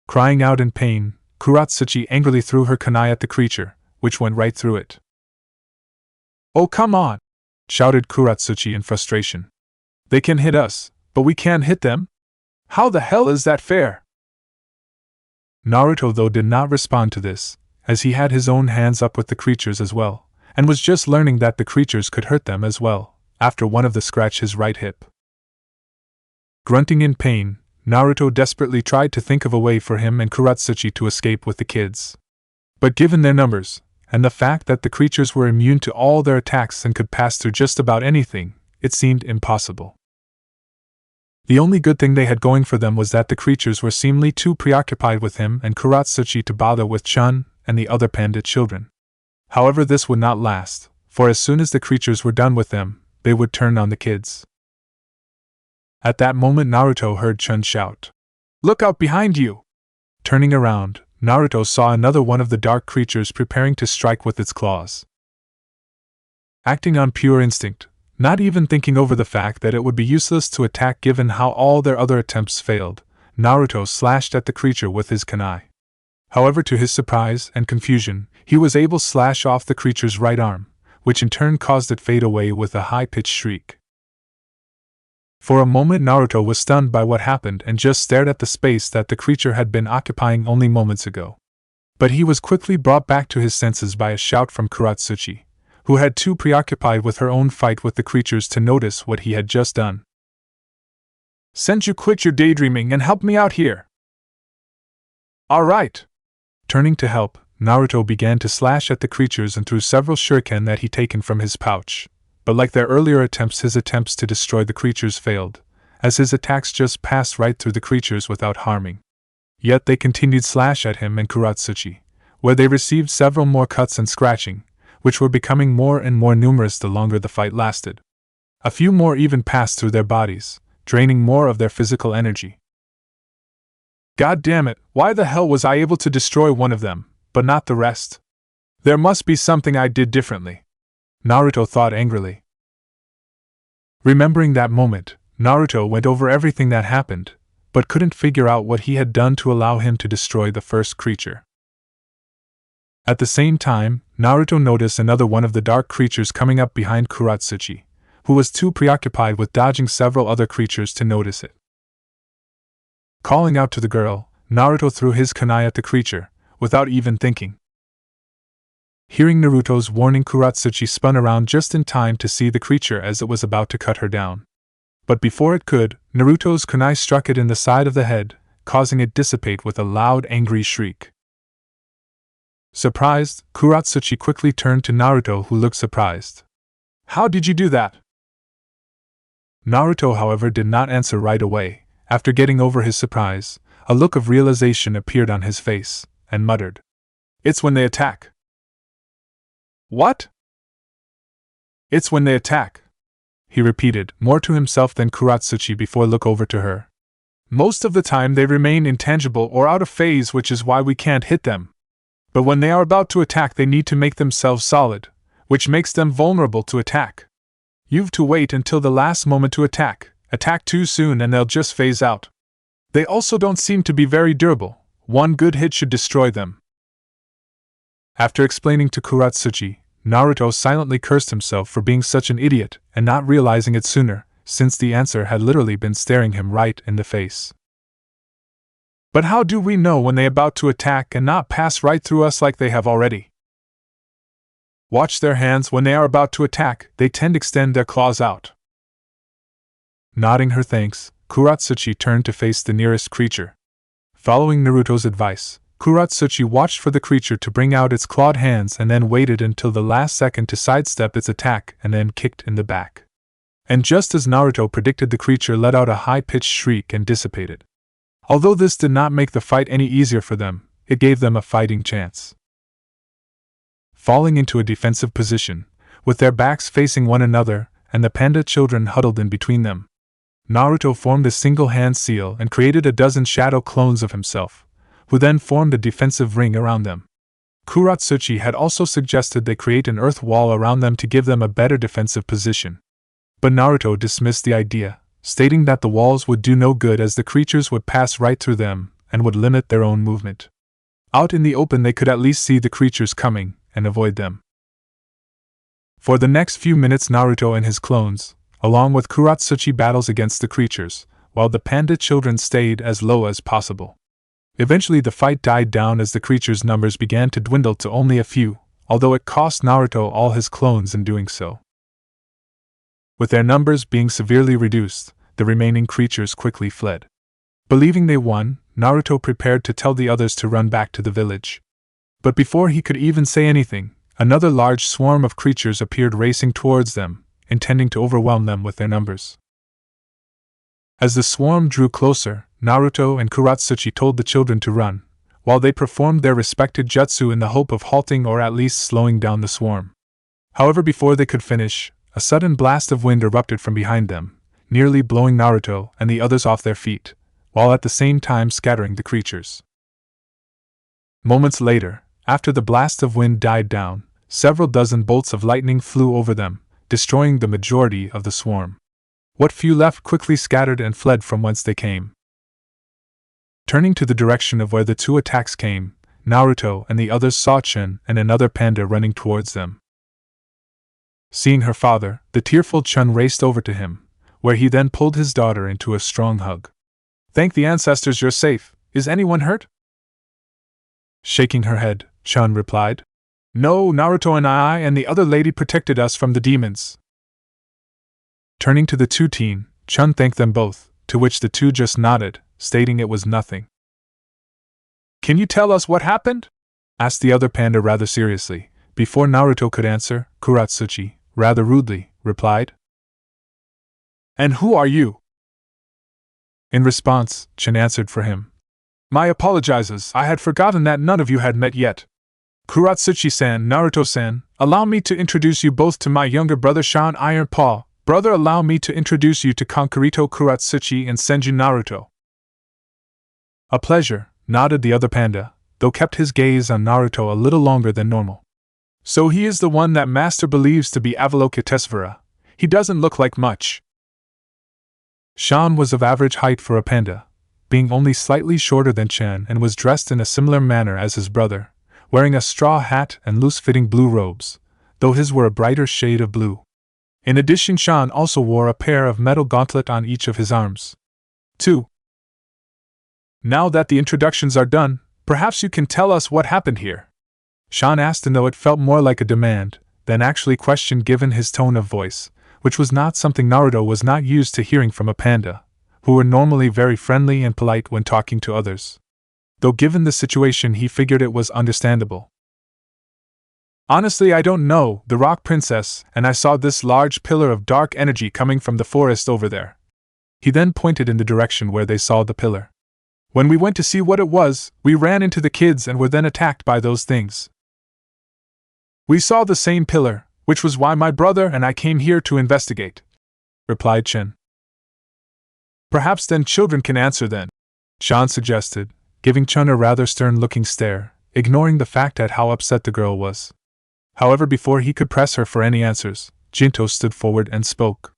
Crying out in pain, Kuratsuchi angrily threw her kunai at the creature, which went right through it. "Oh, come on!" shouted Kuratsuchi in frustration. "They can hit us, but we can't hit them? How the hell is that fair?" Naruto, though, did not respond to this, as he had his own hands up with the creatures as well, and was just learning that the creatures could hurt them as well, after one of the scratched his right hip. Grunting in pain, Naruto desperately tried to think of a way for him and Kuratsuchi to escape with the kids. But given their numbers, and the fact that the creatures were immune to all their attacks and could pass through just about anything, it seemed impossible. The only good thing they had going for them was that the creatures were seemingly too preoccupied with him and Kuratsuchi to bother with Chun and the other panda children. However, this would not last, for as soon as the creatures were done with them, they would turn on the kids. At that moment, Naruto heard Chun shout, "Look out behind you!" Turning around, Naruto saw another one of the dark creatures preparing to strike with its claws. Acting on pure instinct, not even thinking over the fact that it would be useless to attack given how all their other attempts failed, Naruto slashed at the creature with his kunai. However, to his surprise and confusion, he was able to slash off the creature's right arm, which in turn caused it fade away with a high-pitched shriek. For a moment, Naruto was stunned by what happened and just stared at the space that the creature had been occupying only moments ago. But he was quickly brought back to his senses by a shout from Kuratsuchi, who had too preoccupied with her own fight with the creatures to notice what he had just done. "Senju, quit your daydreaming and help me out here!" "All right!" Turning to help, Naruto began to slash at the creatures and threw several shuriken that he taken from his pouch. But like their earlier attempts, his attempts to destroy the creatures failed, as his attacks just passed right through the creatures without harming. Yet they continued slash at him and Kuratsuchi, where they received several more cuts and scratching, which were becoming more and more numerous the longer the fight lasted. A few more even passed through their bodies, draining more of their physical energy. "God damn it, why the hell was I able to destroy one of them, but not the rest? There must be something I did differently," Naruto thought angrily. Remembering that moment, Naruto went over everything that happened, but couldn't figure out what he had done to allow him to destroy the first creature. At the same time, Naruto noticed another one of the dark creatures coming up behind Kuratsuchi, who was too preoccupied with dodging several other creatures to notice it. Calling out to the girl, Naruto threw his kunai at the creature, without even thinking. Hearing Naruto's warning, Kuratsuchi spun around just in time to see the creature as it was about to cut her down. But before it could, Naruto's kunai struck it in the side of the head, causing it dissipate with a loud, angry shriek. Surprised, Kuratsuchi quickly turned to Naruto, who looked surprised. "How did you do that?" Naruto, however, did not answer right away. After getting over his surprise, a look of realization appeared on his face, and muttered, "It's when they attack." "What?" "It's when they attack," he repeated, more to himself than Kuratsuchi before look over to her. "Most of the time they remain intangible or out of phase, which is why we can't hit them. But when they are about to attack, they need to make themselves solid, which makes them vulnerable to attack. You've to wait until the last moment to attack. Attack too soon and they'll just phase out. They also don't seem to be very durable. One good hit should destroy them. After explaining to Kuratsuchi, Naruto silently cursed himself for being such an idiot and not realizing it sooner, since the answer had literally been staring him right in the face. But how do we know when they're about to attack and not pass right through us like they have already? Watch their hands when they are about to attack, they tend to extend their claws out. Nodding her thanks, Kuratsuchi turned to face the nearest creature. Following Naruto's advice, Kuratsuchi watched for the creature to bring out its clawed hands and then waited until the last second to sidestep its attack and then kicked in the back. And just as Naruto predicted, the creature let out a high-pitched shriek and dissipated. Although this did not make the fight any easier for them, it gave them a fighting chance. Falling into a defensive position, with their backs facing one another and the panda children huddled in between them, Naruto formed a single-hand seal and created a dozen shadow clones of himself, who then formed a defensive ring around them. Kuratsuchi had also suggested they create an earth wall around them to give them a better defensive position. But Naruto dismissed the idea, stating that the walls would do no good as the creatures would pass right through them and would limit their own movement. Out in the open they could at least see the creatures coming and avoid them. For the next few minutes Naruto and his clones, along with Kuratsuchi, battles against the creatures, while the panda children stayed as low as possible. Eventually the fight died down as the creatures' numbers began to dwindle to only a few, although it cost Naruto all his clones in doing so. With their numbers being severely reduced, the remaining creatures quickly fled. Believing they won, Naruto prepared to tell the others to run back to the village. But before he could even say anything, another large swarm of creatures appeared racing towards them, intending to overwhelm them with their numbers. As the swarm drew closer, Naruto and Kuratsuchi told the children to run, while they performed their respected jutsu in the hope of halting or at least slowing down the swarm. However, before they could finish, a sudden blast of wind erupted from behind them, nearly blowing Naruto and the others off their feet, while at the same time scattering the creatures. Moments later, after the blast of wind died down, several dozen bolts of lightning flew over them, destroying the majority of the swarm. What few left quickly scattered and fled from whence they came. Turning to the direction of where the two attacks came, Naruto and the others saw Chun and another panda running towards them. Seeing her father, the tearful Chun raced over to him, where he then pulled his daughter into a strong hug. "Thank the ancestors you're safe. Is anyone hurt?" Shaking her head, Chun replied, "No, Naruto and I and the other lady protected us from the demons." Turning to the two teen, Chun thanked them both, to which the two just nodded, stating it was nothing. "Can you tell us what happened?" asked the other panda rather seriously. Before Naruto could answer, Kuratsuchi, rather rudely, replied, "And who are you?" In response, Chun answered for him, "My apologizes, I had forgotten that none of you had met yet. Kuratsuchi-san, Naruto-san, allow me to introduce you both to my younger brother Shan Iron Paw. Brother, allow me to introduce you to Kankirito Kuratsuchi and Senju Naruto." "A pleasure," nodded the other panda, though kept his gaze on Naruto a little longer than normal. "So he is the one that Master believes to be Avalokitesvara. He doesn't look like much." Shan was of average height for a panda, being only slightly shorter than Chan, and was dressed in a similar manner as his brother, wearing a straw hat and loose-fitting blue robes, though his were a brighter shade of blue. In addition, Shan also wore a pair of metal gauntlets on each of his arms. 2. "Now that the introductions are done, perhaps you can tell us what happened here?" Shan asked, and though it felt more like a demand than actually question given his tone of voice, which was not something Naruto was not used to hearing from a panda, who were normally very friendly and polite when talking to others. Though given the situation he figured it was understandable. "Honestly, I don't know, the Rock Princess, and I saw this large pillar of dark energy coming from the forest over there." He then pointed in the direction where they saw the pillar. "When we went to see what it was, we ran into the kids and were then attacked by those things. We saw the same pillar, which was why my brother and I came here to investigate," replied Chen. "Perhaps then children can answer then," Shan suggested, giving Chun a rather stern-looking stare, ignoring the fact at how upset the girl was. However, before he could press her for any answers, Jinto stood forward and spoke.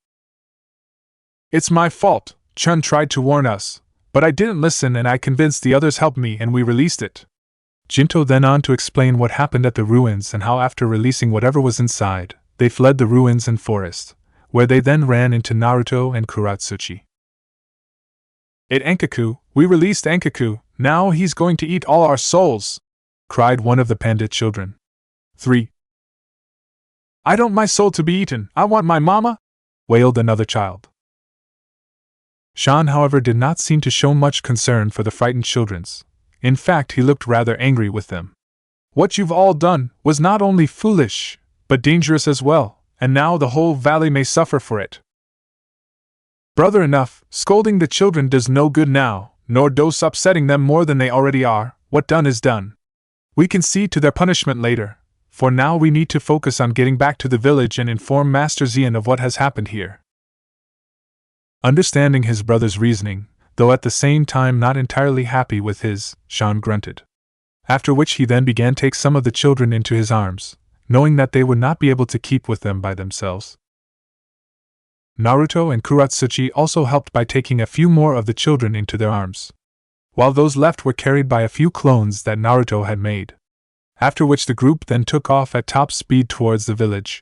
It's my fault. Chun tried to warn us, but I didn't listen and I convinced the others helped me and we released it. Jinto then on to explain what happened at the ruins and how after releasing whatever was inside, they fled the ruins and forest, where they then ran into Naruto and Kuratsuchi. Ankaku, we released Ankaku, now he's going to eat all our souls, cried one of the pandit children. 3. I don't my soul to be eaten, I want my mama, wailed another child. Shan, however, did not seem to show much concern for the frightened childrens. In fact, he looked rather angry with them. What you've all done was not only foolish, but dangerous as well, and now the whole valley may suffer for it. Brother, enough, scolding the children does no good now, nor dose upsetting them more than they already are. What done is done. We can see to their punishment later, for now we need to focus on getting back to the village and inform Master Xian of what has happened here. Understanding his brother's reasoning, though at the same time not entirely happy with his, Shan grunted. After which he then began to take some of the children into his arms, knowing that they would not be able to keep with them by themselves. Naruto and Kuratsuchi also helped by taking a few more of the children into their arms, while those left were carried by a few clones that Naruto had made. After which the group then took off at top speed towards the village.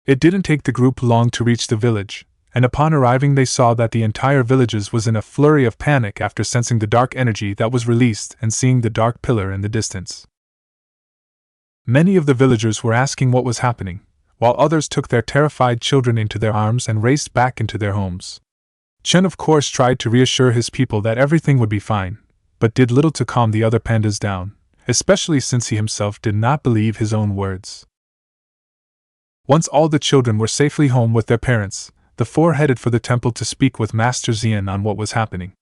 It didn't take the group long to reach the village, and upon arriving they saw that the entire village was in a flurry of panic after sensing the dark energy that was released and seeing the dark pillar in the distance. Many of the villagers were asking what was happening, while others took their terrified children into their arms and raced back into their homes. Chen of course tried to reassure his people that everything would be fine, but did little to calm the other pandas down, especially since he himself did not believe his own words. Once all the children were safely home with their parents, the four headed for the temple to speak with Master Xian on what was happening.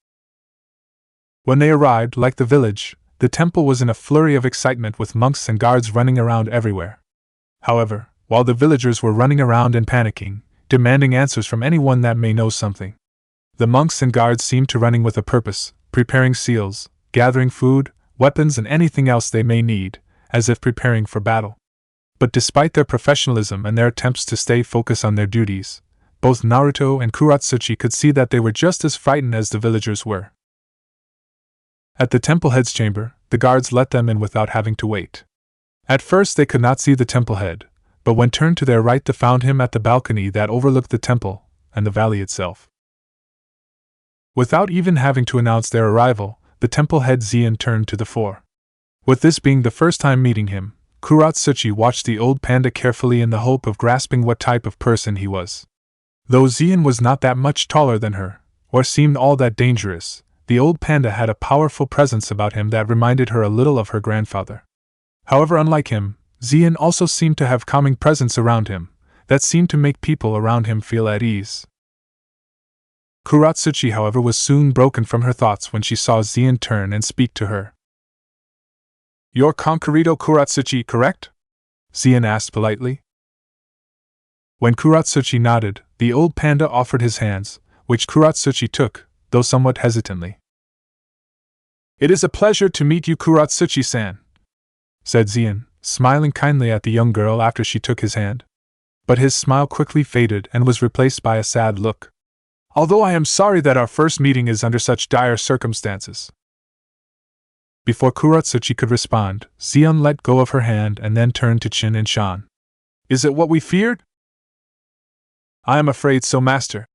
When they arrived, like the village, the temple was in a flurry of excitement with monks and guards running around everywhere. However, while the villagers were running around and panicking, demanding answers from anyone that may know something, the monks and guards seemed to running with a purpose, preparing seals, gathering food, weapons and anything else they may need, as if preparing for battle. But despite their professionalism and their attempts to stay focused on their duties, both Naruto and Kuratsuchi could see that they were just as frightened as the villagers were. At the temple head's chamber, the guards let them in without having to wait. At first they could not see the temple head, but when turned to their right they found him at the balcony that overlooked the temple and the valley itself. Without even having to announce their arrival, the temple head Xian turned to the four. With this being the first time meeting him, Kuratsuchi watched the old panda carefully in the hope of grasping what type of person he was. Though Xian was not that much taller than her, or seemed all that dangerous, the old panda had a powerful presence about him that reminded her a little of her grandfather. However, unlike him, Xian also seemed to have calming presence around him, that seemed to make people around him feel at ease. Kuratsuchi, however, was soon broken from her thoughts when she saw Xian turn and speak to her. You're Conquerito Kuratsuchi, correct? Xian asked politely. When Kuratsuchi nodded, the old panda offered his hands, which Kuratsuchi took, though somewhat hesitantly. It is a pleasure to meet you, Kuratsuchi-san, said Xian, smiling kindly at the young girl after she took his hand. But his smile quickly faded and was replaced by a sad look. Although I am sorry that our first meeting is under such dire circumstances. Before Kuratsuchi could respond, Xian let go of her hand and then turned to Chin and Shan. Is it what we feared? I am afraid so, master,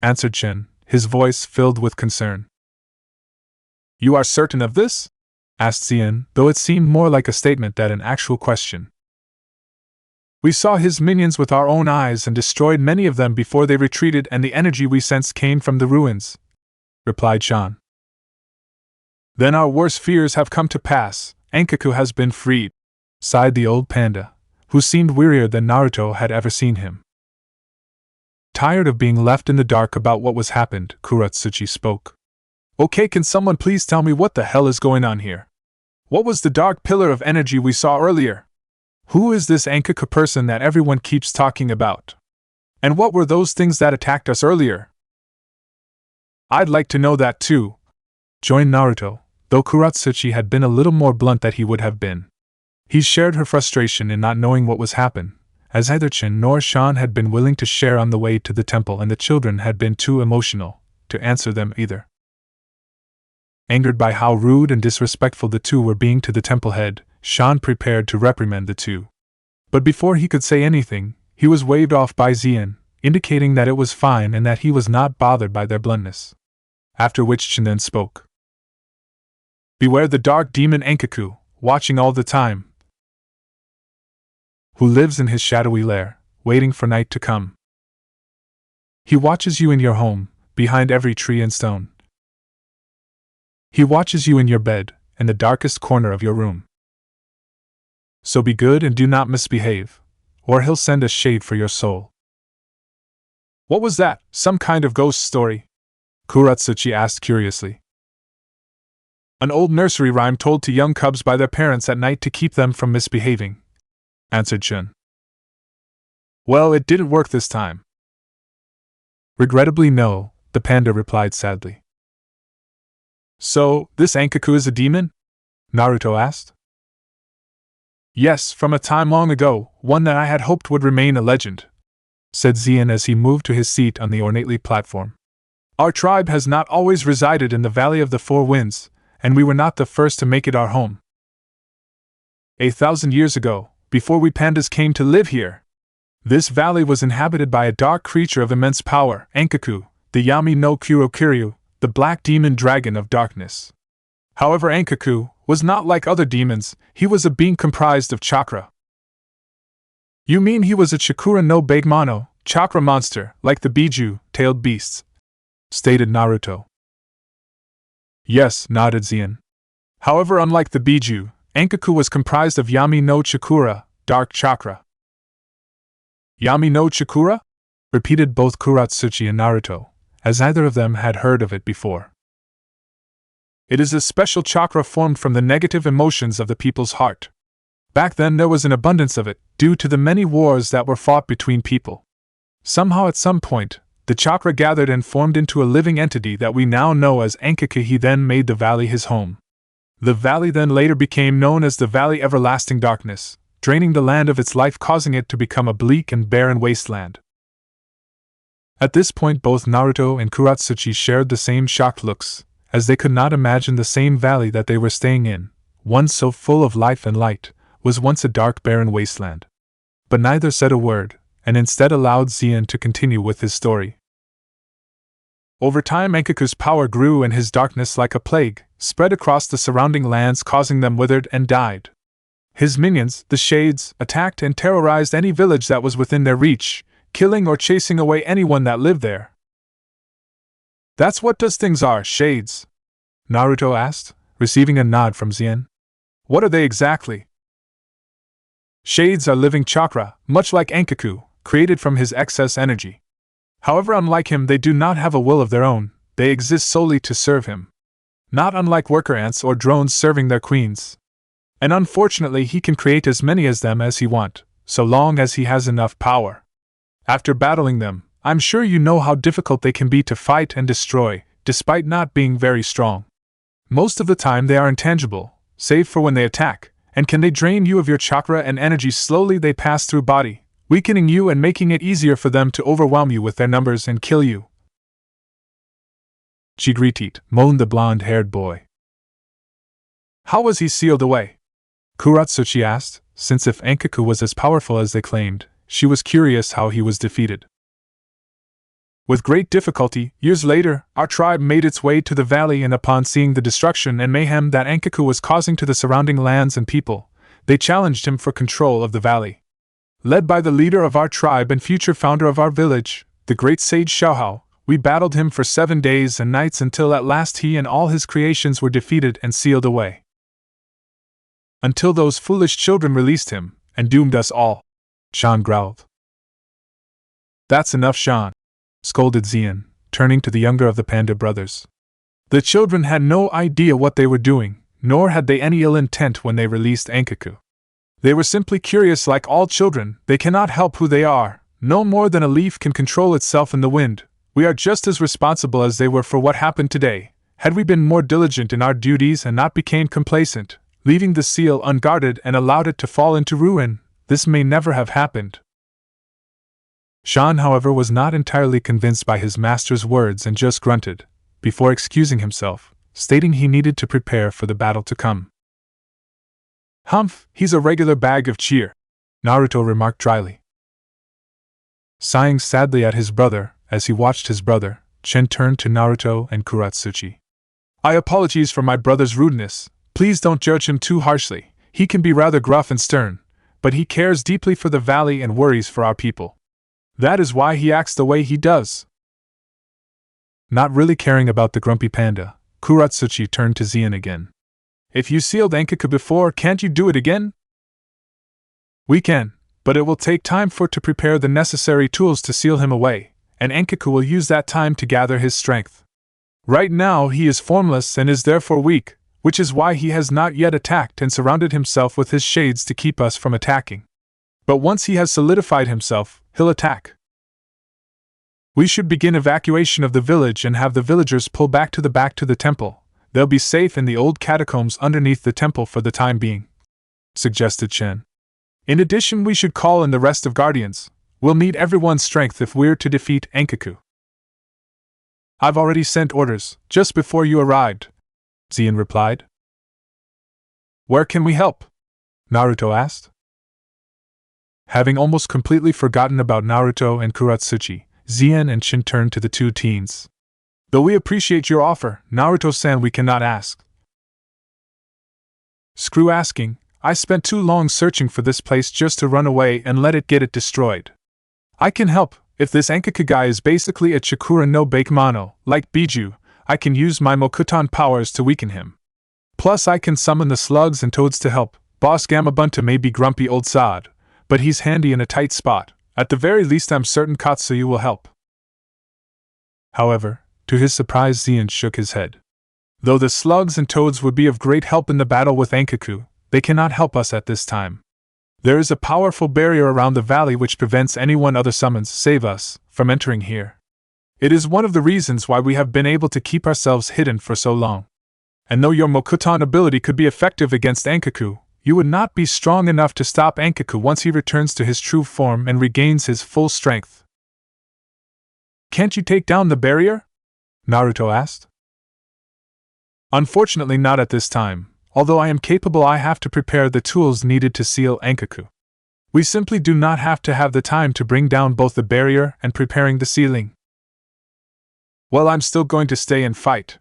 answered Chin, his voice filled with concern. You are certain of this? Asked Xian, though it seemed more like a statement than an actual question. We saw his minions with our own eyes and destroyed many of them before they retreated, and the energy we sensed came from the ruins, replied Shan. Then our worst fears have come to pass. Ankaku has been freed, sighed the old panda, who seemed wearier than Naruto had ever seen him. Tired of being left in the dark about what was happened, Kuratsuchi spoke. Okay, can someone please tell me what the hell is going on here? What was the dark pillar of energy we saw earlier? Who is this Ankaku person that everyone keeps talking about? And what were those things that attacked us earlier? I'd like to know that too, joined Naruto, though Kuratsuchi had been a little more blunt than he would have been. He shared her frustration in not knowing what was happening, as neither Chin nor Shan had been willing to share on the way to the temple, and the children had been too emotional to answer them either. Angered by how rude and disrespectful the two were being to the temple head, Shan prepared to reprimand the two. But before he could say anything, he was waved off by Xian, indicating that it was fine and that he was not bothered by their bluntness. After which Chin then spoke. Beware the dark demon Enkaku, watching all the time, who lives in his shadowy lair, waiting for night to come. He watches you in your home, behind every tree and stone. He watches you in your bed, in the darkest corner of your room. So be good and do not misbehave, or he'll send a shade for your soul. What was that, some kind of ghost story? Kuratsuchi asked curiously. An old nursery rhyme told to young cubs by their parents at night to keep them from misbehaving, answered Chun. Well, it didn't work this time. Regrettably no, the panda replied sadly. So, this Enkaku is a demon? Naruto asked. Yes, from a time long ago, one that I had hoped would remain a legend, said Xian as he moved to his seat on the ornately platform. Our tribe has not always resided in the Valley of the Four Winds, and we were not the first to make it our home. 8,000 years ago, before we pandas came to live here, this valley was inhabited by a dark creature of immense power, Enkaku, the Yami no Kurokiryu, the black demon dragon of darkness. However, Enkaku was not like other demons, he was a being comprised of chakra. You mean he was a Chakura no Bagemano, chakra monster, like the Biju-tailed beasts? Stated Naruto. Yes, nodded Xian. However, unlike the Biju, Enkaku was comprised of Yami no Chakura, dark chakra. Yami no Chakura? Repeated both Kuratsuchi and Naruto, as neither of them had heard of it before. It is a special chakra formed from the negative emotions of the people's heart. Back then there was an abundance of it, due to the many wars that were fought between people. Somehow at some point, the chakra gathered and formed into a living entity that we now know as Enkaku. He then made the valley his home. The valley then later became known as the Valley Everlasting Darkness, draining the land of its life, causing it to become a bleak and barren wasteland. At this point both Naruto and Kuratsuchi shared the same shocked looks, as they could not imagine the same valley that they were staying in, one so full of life and light, was once a dark barren wasteland. But neither said a word, and instead allowed Xian to continue with his story. Over time Enkaku's power grew and his darkness like a plague spread across the surrounding lands, causing them withered and died. His minions, the Shades, attacked and terrorized any village that was within their reach, killing or chasing away anyone that lived there. That's what those things are, Shades? Naruto asked, receiving a nod from Xian. What are they exactly? Shades are living chakra, much like Enkaku, created from his excess energy. However, unlike him, they do not have a will of their own, they exist solely to serve him. Not unlike worker ants or drones serving their queens. And unfortunately, he can create as many as them as he wants, so long as he has enough power. After battling them, I'm sure you know how difficult they can be to fight and destroy, despite not being very strong. Most of the time they are intangible, save for when they attack, and they drain you of your chakra and energy. Slowly they pass through body, weakening you and making it easier for them to overwhelm you with their numbers and kill you. Chigritit, moaned the blonde-haired boy. How was he sealed away? Kuratsuchi asked, since if Enkaku was as powerful as they claimed, she was curious how he was defeated. With great difficulty, years later, our tribe made its way to the valley, and upon seeing the destruction and mayhem that Enkaku was causing to the surrounding lands and people, they challenged him for control of the valley. Led by the leader of our tribe and future founder of our village, the great sage Xiaohao, we battled him for 7 days and nights until at last he and all his creations were defeated and sealed away. Until those foolish children released him, and doomed us all, Shan growled. That's enough, Shan, scolded Xian, turning to the younger of the panda brothers. The children had no idea what they were doing, nor had they any ill intent when they released Enkaku. They were simply curious. Like all children, they cannot help who they are, no more than a leaf can control itself in the wind. We are just as responsible as they were for what happened today. Had we been more diligent in our duties and not become complacent, leaving the seal unguarded and allowed it to fall into ruin. This may never have happened. Shan, however, was not entirely convinced by his master's words and just grunted, before excusing himself, stating he needed to prepare for the battle to come. Humph, he's a regular bag of cheer, Naruto remarked dryly. Sighing sadly at his brother, as he watched his brother, Chen turned to Naruto and Kuratsuchi. I apologize for my brother's rudeness. Please don't judge him too harshly. He can be rather gruff and stern, but he cares deeply for the valley and worries for our people. That is why he acts the way he does. Not really caring about the grumpy panda, Kuratsuchi turned to Zien again. If you sealed Enkaku before, can't you do it again? We can, but it will take time to prepare the necessary tools to seal him away, and Enkaku will use that time to gather his strength. Right now he is formless and is therefore weak, which is why he has not yet attacked and surrounded himself with his shades to keep us from attacking. But once he has solidified himself, he'll attack. We should begin evacuation of the village and have the villagers pull back to the temple. They'll be safe in the old catacombs underneath the temple for the time being, suggested Chen. In addition, we should call in the rest of guardians. We'll need everyone's strength if we're to defeat Enkaku. I've already sent orders, just before you arrived, Zien replied. Where can we help? Naruto asked. Having almost completely forgotten about Naruto and Kuratsuchi, Zien and Chen turned to the two teens. Though we appreciate your offer, Naruto-san, we cannot ask. Screw asking. I spent too long searching for this place just to run away and let it get it destroyed. I can help. If this Enkaku guy is basically a Chikura no Bakemono, like Biju, I can use my Mokuton powers to weaken him. Plus I can summon the slugs and toads to help. Boss Gamabunta may be grumpy old sod, but he's handy in a tight spot. At the very least I'm certain Katsuyu will help. However, to his surprise, Zien shook his head. Though the slugs and toads would be of great help in the battle with Enkaku, they cannot help us at this time. There is a powerful barrier around the valley which prevents anyone other summons save us from entering here. It is one of the reasons why we have been able to keep ourselves hidden for so long. And though your Mokuton ability could be effective against Enkaku, you would not be strong enough to stop Enkaku once he returns to his true form and regains his full strength. Can't you take down the barrier? Naruto asked. Unfortunately not at this time. Although I am capable, I have to prepare the tools needed to seal Enkaku. We simply do not have to have the time to bring down both the barrier and preparing the sealing. Well, I'm still going to stay and fight,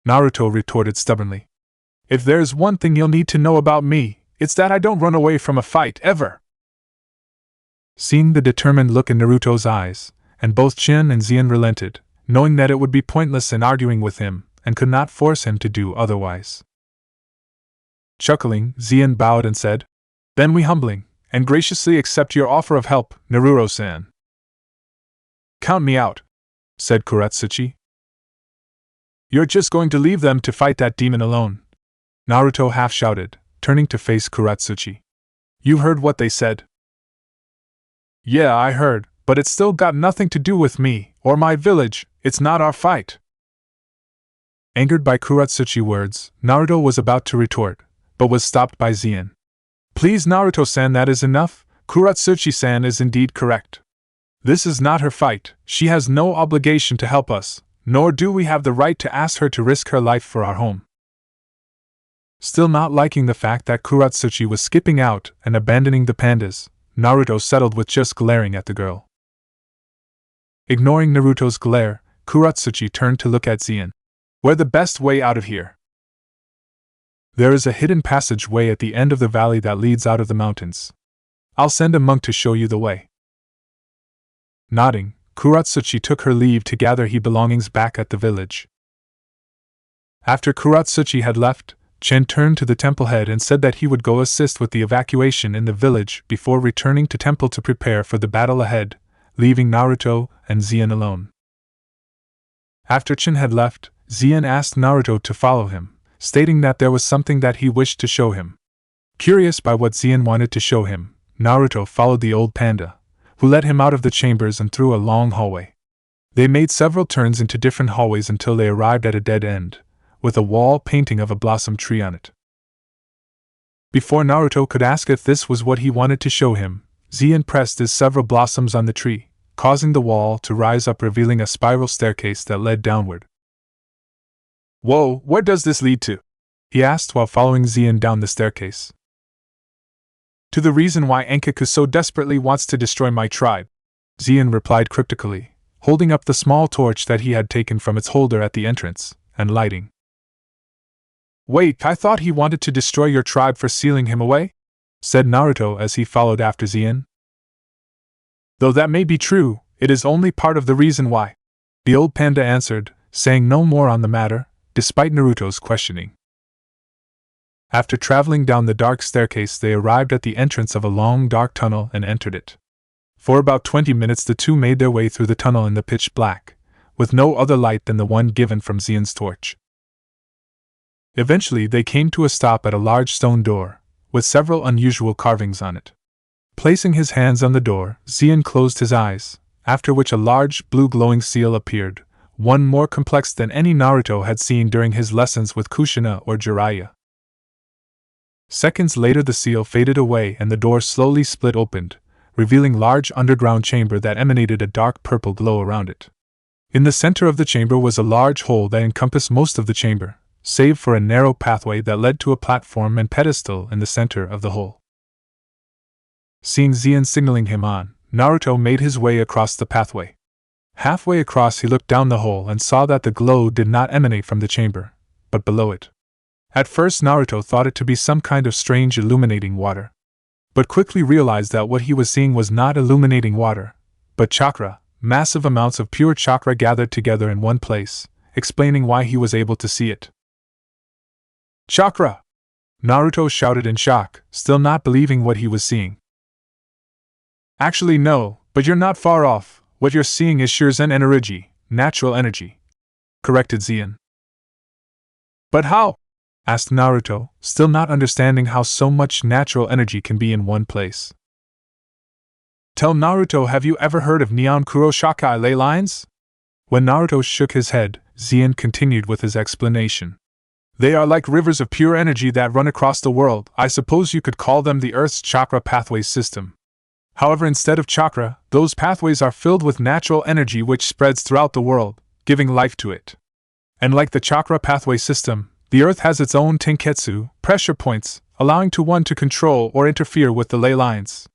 Naruto retorted stubbornly. If there's one thing you'll need to know about me, it's that I don't run away from a fight, ever. Seeing the determined look in Naruto's eyes, and both Chen and Zien relented, knowing that it would be pointless in arguing with him, and could not force him to do otherwise. Chuckling, Zien bowed and said, Then we humbling and graciously accept your offer of help, Naruto-san. Count me out, said Kuratsuchi. You're just going to leave them to fight that demon alone? Naruto half shouted, turning to face Kuratsuchi. You heard what they said? Yeah, I heard, but it's still got nothing to do with me, or my village. It's not our fight. Angered by Kuratsuchi's words, Naruto was about to retort, but was stopped by Zien. Please, Naruto-san, that is enough. Kuratsuchi-san is indeed correct. This is not her fight. She has no obligation to help us, nor do we have the right to ask her to risk her life for our home. Still not liking the fact that Kuratsuchi was skipping out and abandoning the pandas, Naruto settled with just glaring at the girl. Ignoring Naruto's glare, Kuratsuchi turned to look at Zien. We're the best way out of here. There is a hidden passageway at the end of the valley that leads out of the mountains. I'll send a monk to show you the way. Nodding, Kuratsuchi took her leave to gather his belongings back at the village. After Kuratsuchi had left, Chen turned to the temple head and said that he would go assist with the evacuation in the village before returning to temple to prepare for the battle ahead, leaving Naruto and Zien alone. After Chen had left, Zien asked Naruto to follow him, stating that there was something that he wished to show him. Curious by what Zien wanted to show him, Naruto followed the old panda, who led him out of the chambers and through a long hallway. They made several turns into different hallways until they arrived at a dead end, with a wall painting of a blossom tree on it. Before Naruto could ask if this was what he wanted to show him, Zien pressed his several blossoms on the tree, causing the wall to rise up, revealing a spiral staircase that led downward. "Whoa, where does this lead to?" he asked while following Zien down the staircase. "To the reason why Enkaku so desperately wants to destroy my tribe," Zien replied cryptically, holding up the small torch that he had taken from its holder at the entrance, and lighting. "Wait, I thought he wanted to destroy your tribe for sealing him away?" said Naruto as he followed after Zien. "Though that may be true, it is only part of the reason why," the old panda answered, saying no more on the matter, despite Naruto's questioning. After traveling down the dark staircase, they arrived at the entrance of a long dark tunnel and entered it. For about 20 minutes the two made their way through the tunnel in the pitch black, with no other light than the one given from Zien's torch. Eventually they came to a stop at a large stone door, with several unusual carvings on it. Placing his hands on the door, Zien closed his eyes, after which a large blue glowing seal appeared, one more complex than any Naruto had seen during his lessons with Kushina or Jiraiya. Seconds later the seal faded away and the door slowly split opened, revealing a large underground chamber that emanated a dark purple glow around it. In the center of the chamber was a large hole that encompassed most of the chamber, save for a narrow pathway that led to a platform and pedestal in the center of the hole. Seeing Zien signaling him on, Naruto made his way across the pathway. Halfway across he looked down the hole and saw that the glow did not emanate from the chamber, but below it. At first Naruto thought it to be some kind of strange illuminating water, but quickly realized that what he was seeing was not illuminating water, but chakra, massive amounts of pure chakra gathered together in one place, explaining why he was able to see it. "Chakra!" Naruto shouted in shock, still not believing what he was seeing. "Actually no, but you're not far off. What you're seeing is Shirzhen energy, natural energy," corrected Zien. "But how?" asked Naruto, still not understanding how so much natural energy can be in one place. "Tell Naruto, have you ever heard of Neon Kuroshakai ley lines?" When Naruto shook his head, Zien continued with his explanation. "They are like rivers of pure energy that run across the world. I suppose you could call them the Earth's chakra pathway system. However, instead of chakra, those pathways are filled with natural energy which spreads throughout the world, giving life to it. And like the chakra pathway system, the Earth has its own tenketsu, pressure points, allowing one to control or interfere with the ley lines.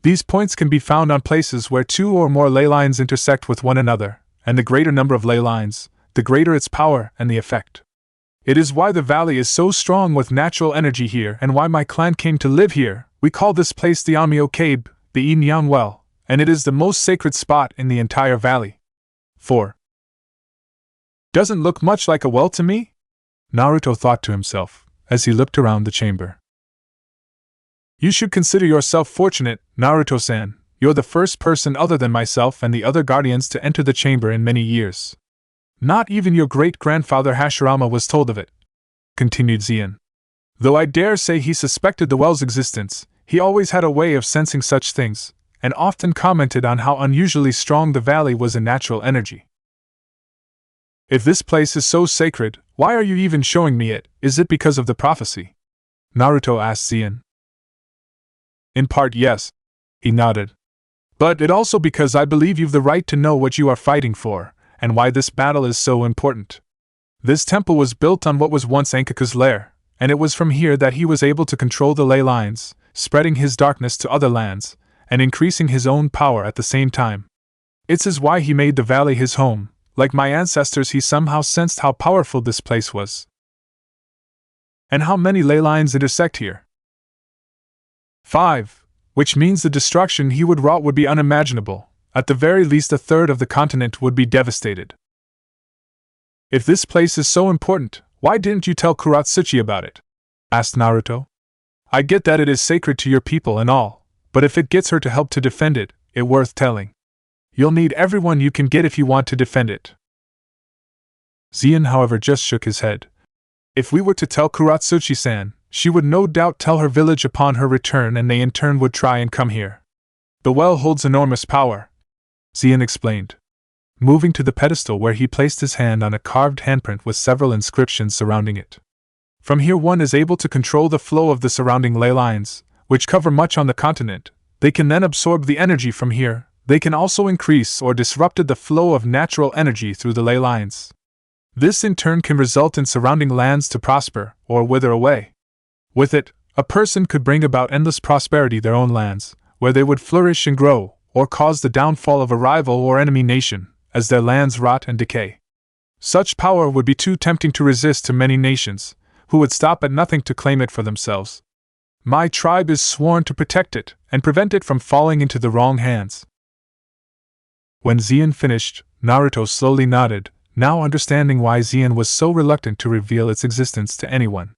These points can be found on places where two or more ley lines intersect with one another, and the greater number of ley lines, the greater its power and the effect. It is why the valley is so strong with natural energy here and why my clan came to live here. We call this place the Amio Cave, the Inyan Well, and it is the most sacred spot in the entire valley. 4. Doesn't look much like a well to me? Naruto thought to himself, as he looked around the chamber. You should consider yourself fortunate, Naruto-san. You're the first person other than myself and the other guardians to enter the chamber in many years. Not even your great-grandfather Hashirama was told of it, continued Zien. Though I dare say he suspected the well's existence, he always had a way of sensing such things, and often commented on how unusually strong the valley was in natural energy. If this place is so sacred, why are you even showing me it? Is it because of the prophecy? Naruto asked Zien. In part, yes, he nodded. But it also because I believe you've the right to know what you are fighting for, and why this battle is so important. This temple was built on what was once Enkaku's lair, and it was from here that he was able to control the ley lines, spreading his darkness to other lands, and increasing his own power at the same time. It's is why he made the valley his home. Like my ancestors, he somehow sensed how powerful this place was. And how many ley lines intersect here? 5, which means the destruction he would wrought would be unimaginable. At the very least, a third of the continent would be devastated. If this place is so important, why didn't you tell Kuratsuchi about it? Asked Naruto. I get that it is sacred to your people and all, but if it gets her to help to defend it, it's worth telling. You'll need everyone you can get if you want to defend it. Zien, however, just shook his head. If we were to tell Kuratsuchi-san, she would no doubt tell her village upon her return, and they in turn would try and come here. The well holds enormous power, Zien explained, moving to the pedestal where he placed his hand on a carved handprint with several inscriptions surrounding it. From here one is able to control the flow of the surrounding ley lines, which cover much on the continent. They can then absorb the energy from here. They can also increase or disrupt the flow of natural energy through the ley lines. This in turn can result in surrounding lands to prosper or wither away. With it, a person could bring about endless prosperity their own lands, where they would flourish and grow, or cause the downfall of a rival or enemy nation, as their lands rot and decay. Such power would be too tempting to resist to many nations, who would stop at nothing to claim it for themselves. My tribe is sworn to protect it and prevent it from falling into the wrong hands. When Xian finished, Naruto slowly nodded, now understanding why Xian was so reluctant to reveal its existence to anyone.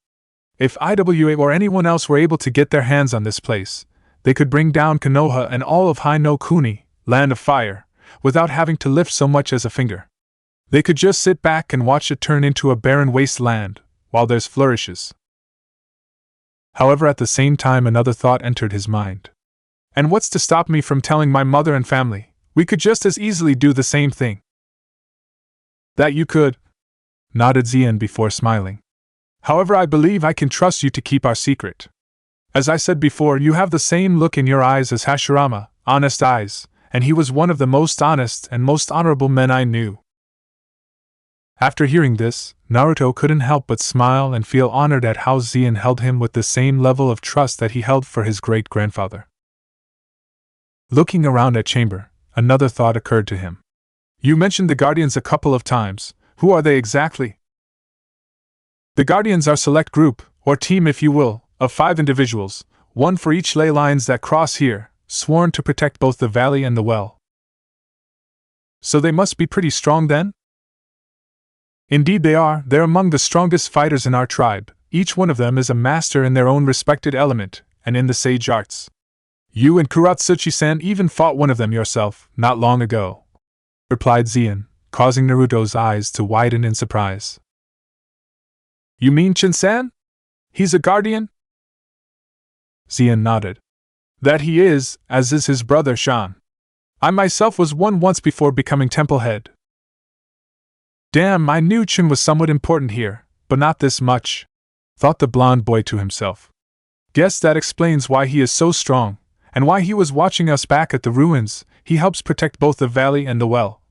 If Iwa or anyone else were able to get their hands on this place, they could bring down Konoha and all of Hai no Kuni, Land of Fire, without having to lift so much as a finger. They could just sit back and watch it turn into a barren wasteland, while theirs flourishes. However, at the same time another thought entered his mind. And what's to stop me from telling my mother and family? We could just as easily do the same thing. That you could, nodded Xian before smiling. However, I believe I can trust you to keep our secret. As I said before, you have the same look in your eyes as Hashirama, honest eyes, and he was one of the most honest and most honorable men I knew. After hearing this, Naruto couldn't help but smile and feel honored at how Xian held him with the same level of trust that he held for his great-grandfather. Looking around at chamber, another thought occurred to him. You mentioned the Guardians a couple of times. Who are they exactly? The Guardians are a select group, or team if you will, of 5 individuals, one for each ley lines that cross here, sworn to protect both the valley and the well. So they must be pretty strong then? Indeed they are. They're among the strongest fighters in our tribe. Each one of them is a master in their own respected element, and in the sage arts. You and Kuratsuchi-san even fought one of them yourself, not long ago, replied Xian, causing Naruto's eyes to widen in surprise. You mean Shin-san? He's a guardian? Xian nodded. That he is, as is his brother Shan. I myself was one once before becoming temple head. Damn, I knew Chun was somewhat important here, but not this much, thought the blonde boy to himself. Guess that explains why he is so strong, and why he was watching us back at the ruins. He helps protect both the valley and the well.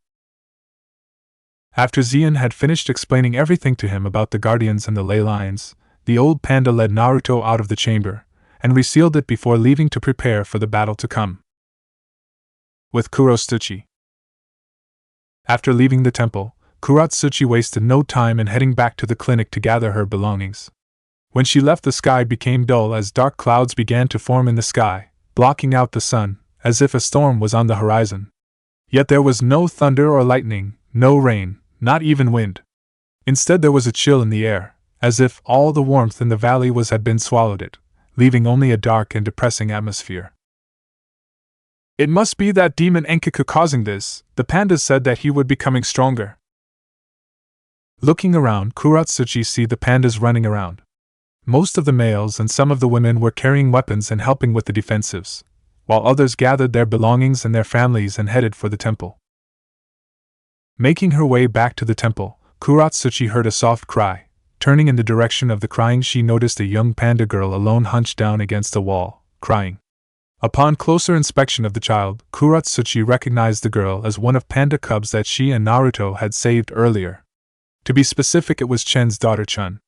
After Xian had finished explaining everything to him about the guardians and the ley lines, the old panda led Naruto out of the chamber, and resealed it before leaving to prepare for the battle to come. With Kuratsuchi. After leaving the temple, Kuratsuchi wasted no time in heading back to the clinic to gather her belongings. When she left, the sky became dull as dark clouds began to form in the sky, blocking out the sun, as if a storm was on the horizon. Yet there was no thunder or lightning, no rain, not even wind. Instead there was a chill in the air, as if all the warmth in the valley had been swallowed it, leaving only a dark and depressing atmosphere. It must be that demon Enkiku causing this. The pandas said that he would be coming stronger. Looking around, Kuratsuchi saw the pandas running around. Most of the males and some of the women were carrying weapons and helping with the defensives, while others gathered their belongings and their families and headed for the temple. Making her way back to the temple, Kuratsuchi heard a soft cry. Turning in the direction of the crying, she noticed a young panda girl alone hunched down against a wall, crying. Upon closer inspection of the child, Kuratsuchi recognized the girl as one of panda cubs that she and Naruto had saved earlier. To be specific, it was Chen's daughter Chun.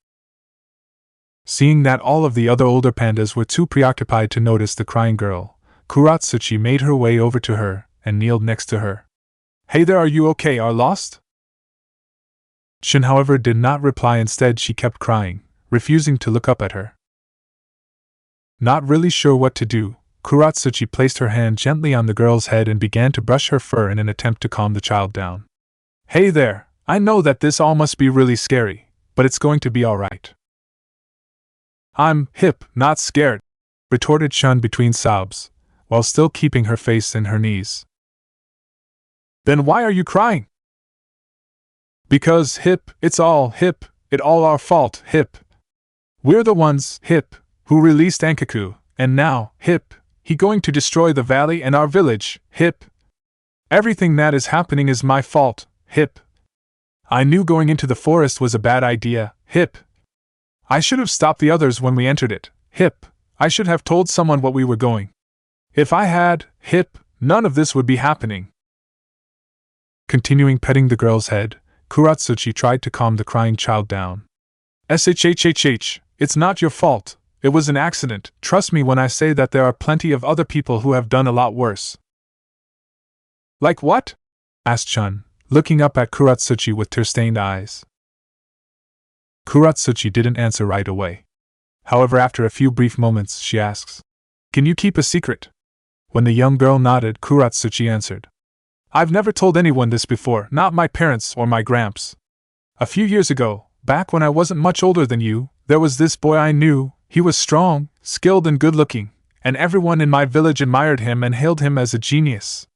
Seeing that all of the other older pandas were too preoccupied to notice the crying girl, Kuratsuchi made her way over to her and kneeled next to her. Hey there, are you okay? Are lost? Chun, however, did not reply. Instead, she kept crying, refusing to look up at her. Not really sure what to do, Kuratsuchi placed her hand gently on the girl's head and began to brush her fur in an attempt to calm the child down. Hey there, I know that this all must be really scary, but it's going to be alright. I'm hip, not scared, retorted Chun between sobs, while still keeping her face in her knees. Then why are you crying? Because, hip, it's all our fault, hip. We're the ones, hip, who released Enkiku, and now, hip, he going to destroy the valley and our village, hip. Everything that is happening is my fault, hip. I knew going into the forest was a bad idea, hip. I should have stopped the others when we entered it. Hip, I should have told someone what we were going. If I had, Hip, none of this would be happening. Continuing petting the girl's head, Kuratsuchi tried to calm the crying child down. Shhhhh, it's not your fault. It was an accident. Trust me when I say that there are plenty of other people who have done a lot worse. Like what? Asked Chun, looking up at Kuratsuchi with tear-stained eyes. Kuratsuchi didn't answer right away. However, after a few brief moments, she asks, "Can you keep a secret?" When the young girl nodded, Kuratsuchi answered, "I've never told anyone this before, not my parents or my gramps. A few years ago, back when I wasn't much older than you, there was this boy I knew. He was strong, skilled and good-looking, and everyone in my village admired him and hailed him as a genius.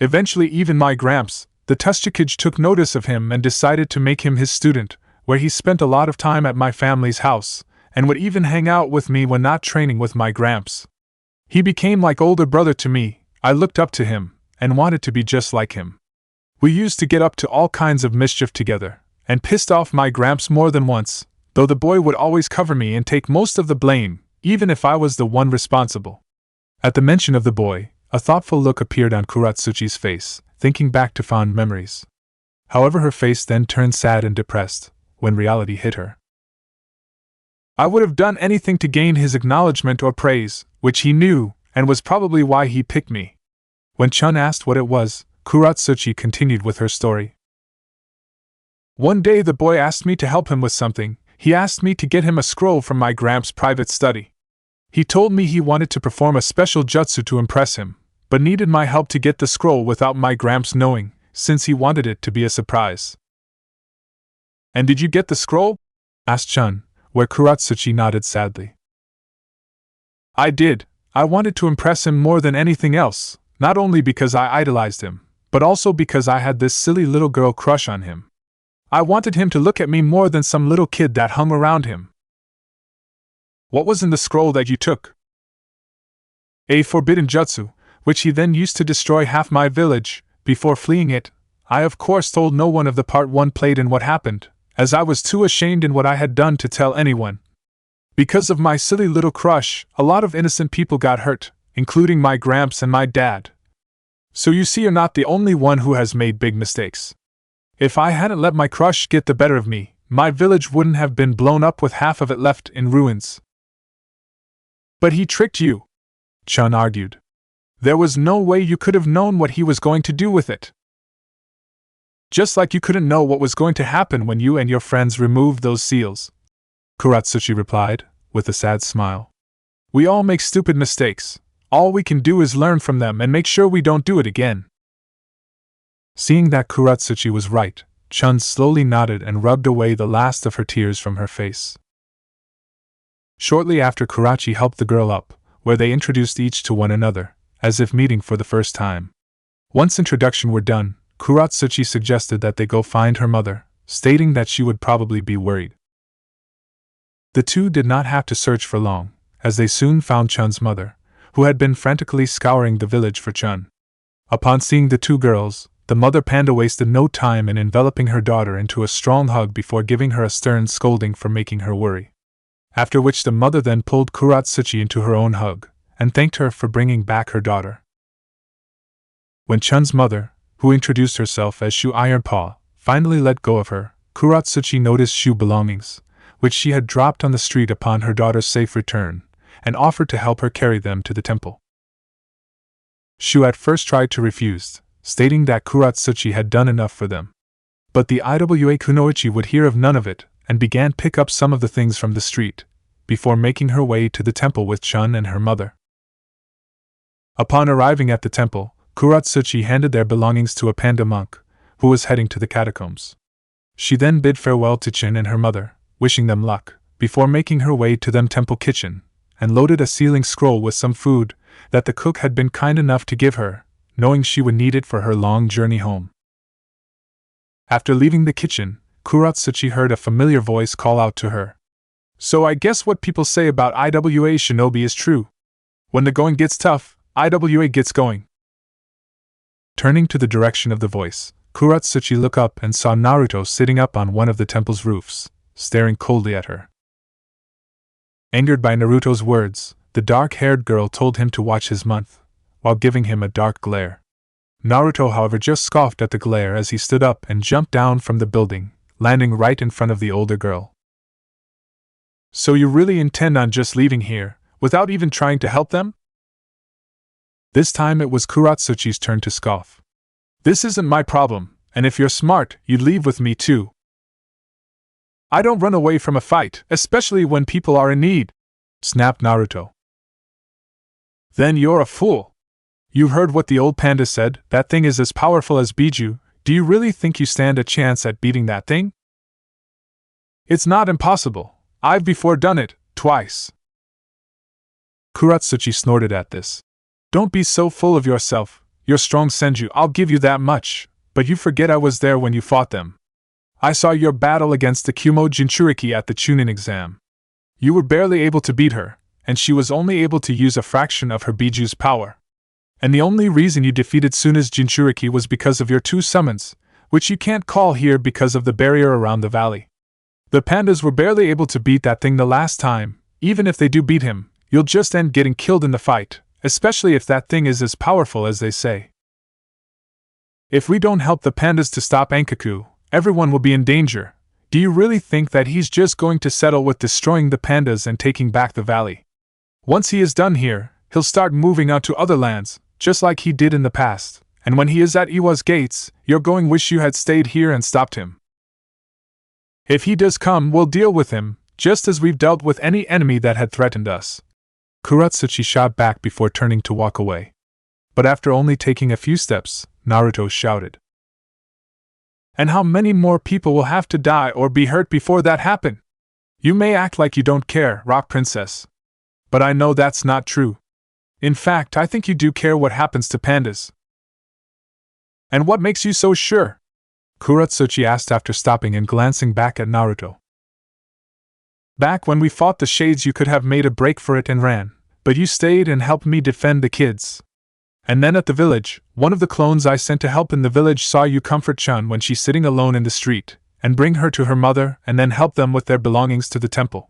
Eventually even my gramps, the Tsunade, took notice of him and decided to make him his student, where he spent a lot of time at my family's house, and would even hang out with me when not training with my gramps. He became like older brother to me. I looked up to him, and wanted to be just like him. We used to get up to all kinds of mischief together, and pissed off my gramps more than once, though the boy would always cover me and take most of the blame, even if I was the one responsible." At the mention of the boy, a thoughtful look appeared on Kuratsuchi's face, thinking back to fond memories. However, her face then turned sad and depressed, when reality hit her. "I would have done anything to gain his acknowledgement or praise, which he knew, and was probably why he picked me." When Chun asked what it was, Kuratsuchi continued with her story. "One day the boy asked me to help him with something. He asked me to get him a scroll from my gramps' private study. He told me he wanted to perform a special jutsu to impress him, but needed my help to get the scroll without my gramps knowing, since he wanted it to be a surprise." "And did you get the scroll?" asked Chun, where Kuratsuchi nodded sadly. "I did. I wanted to impress him more than anything else, not only because I idolized him, but also because I had this silly little girl crush on him. I wanted him to look at me more than some little kid that hung around him." "What was in the scroll that you took?" "A forbidden jutsu, which he then used to destroy half my village. Before fleeing it, I of course told no one of the part one played in what happened, as I was too ashamed in what I had done to tell anyone. Because of my silly little crush, a lot of innocent people got hurt, including my gramps and my dad. So you see, you're not the only one who has made big mistakes. If I hadn't let my crush get the better of me, my village wouldn't have been blown up with half of it left in ruins." "But he tricked you," Chun argued. "There was no way you could have known what he was going to do with it. Just like you couldn't know what was going to happen when you and your friends removed those seals," Kuratsuchi replied, with a sad smile. "We all make stupid mistakes. All we can do is learn from them and make sure we don't do it again." Seeing that Kuratsuchi was right, Chun slowly nodded and rubbed away the last of her tears from her face. Shortly after, Kurachi helped the girl up, where they introduced each to one another, as if meeting for the first time. Once introduction were done, Kuratsuchi suggested that they go find her mother, stating that she would probably be worried. The two did not have to search for long, as they soon found Chun's mother, who had been frantically scouring the village for Chun. Upon seeing the two girls, the mother panda wasted no time in enveloping her daughter into a strong hug before giving her a stern scolding for making her worry. After which the mother then pulled Kuratsuchi into her own hug, and thanked her for bringing back her daughter. When Chun's mother, who introduced herself as Shu Ironpaw, finally let go of her, Kuratsuchi noticed Shu belongings, which she had dropped on the street upon her daughter's safe return, and offered to help her carry them to the temple. Shu at first tried to refuse, stating that Kuratsuchi had done enough for them. But the Iwa Kunoichi would hear of none of it, and began pick up some of the things from the street, before making her way to the temple with Chun and her mother. Upon arriving at the temple, Kuratsuchi handed their belongings to a panda monk, who was heading to the catacombs. She then bid farewell to Chun and her mother, wishing them luck, before making her way to the temple kitchen, and loaded a sealing scroll with some food that the cook had been kind enough to give her, knowing she would need it for her long journey home. After leaving the kitchen, Kuratsuchi heard a familiar voice call out to her. "So I guess what people say about Iwa shinobi is true. When the going gets tough, Iwa gets going." Turning to the direction of the voice, Kuratsuchi looked up and saw Naruto sitting up on one of the temple's roofs, staring coldly at her. Angered by Naruto's words, the dark-haired girl told him to watch his month, while giving him a dark glare. Naruto, however, just scoffed at the glare as he stood up and jumped down from the building, landing right in front of the older girl. So you really intend on just leaving here, without even trying to help them? This time it was Kuratsuchi's turn to scoff. This isn't my problem, and if you're smart, you'd leave with me too. I don't run away from a fight, especially when people are in need, snapped Naruto. Then you're a fool. You heard what the old panda said, that thing is as powerful as Biju. Do you really think you stand a chance at beating that thing? It's not impossible. I've before done it, twice. Kuratsuchi snorted at this. Don't be so full of yourself. You're strong, Senju, I'll give you that much, but you forget I was there when you fought them. I saw your battle against the Kumo Jinchuriki at the Chunin exam. You were barely able to beat her, and she was only able to use a fraction of her Biju's power. And the only reason you defeated Tsunade's Jinchuriki was because of your 2 summons, which you can't call here because of the barrier around the valley. The pandas were barely able to beat that thing the last time. Even if they do beat him, you'll just end getting killed in the fight, especially if that thing is as powerful as they say. If we don't help the pandas to stop Ankaku, everyone will be in danger. Do you really think that he's just going to settle with destroying the pandas and taking back the valley? Once he is done here, he'll start moving out to other lands, just like he did in the past, and when he is at Iwa's gates, you're going to wish you had stayed here and stopped him. If he does come, we'll deal with him, just as we've dealt with any enemy that had threatened us. Kuratsuchi shot back before turning to walk away. But after only taking a few steps, Naruto shouted. And how many more people will have to die or be hurt before that happen? You may act like you don't care, Rock Princess. But I know that's not true. In fact, I think you do care what happens to pandas. And what makes you so sure? Kuratsuchi asked after stopping and glancing back at Naruto. Back when we fought the Shades, you could have made a break for it and ran, but you stayed and helped me defend the kids. And then at the village, one of the clones I sent to help in the village saw you comfort Chun when she's sitting alone in the street, and bring her to her mother and then help them with their belongings to the temple.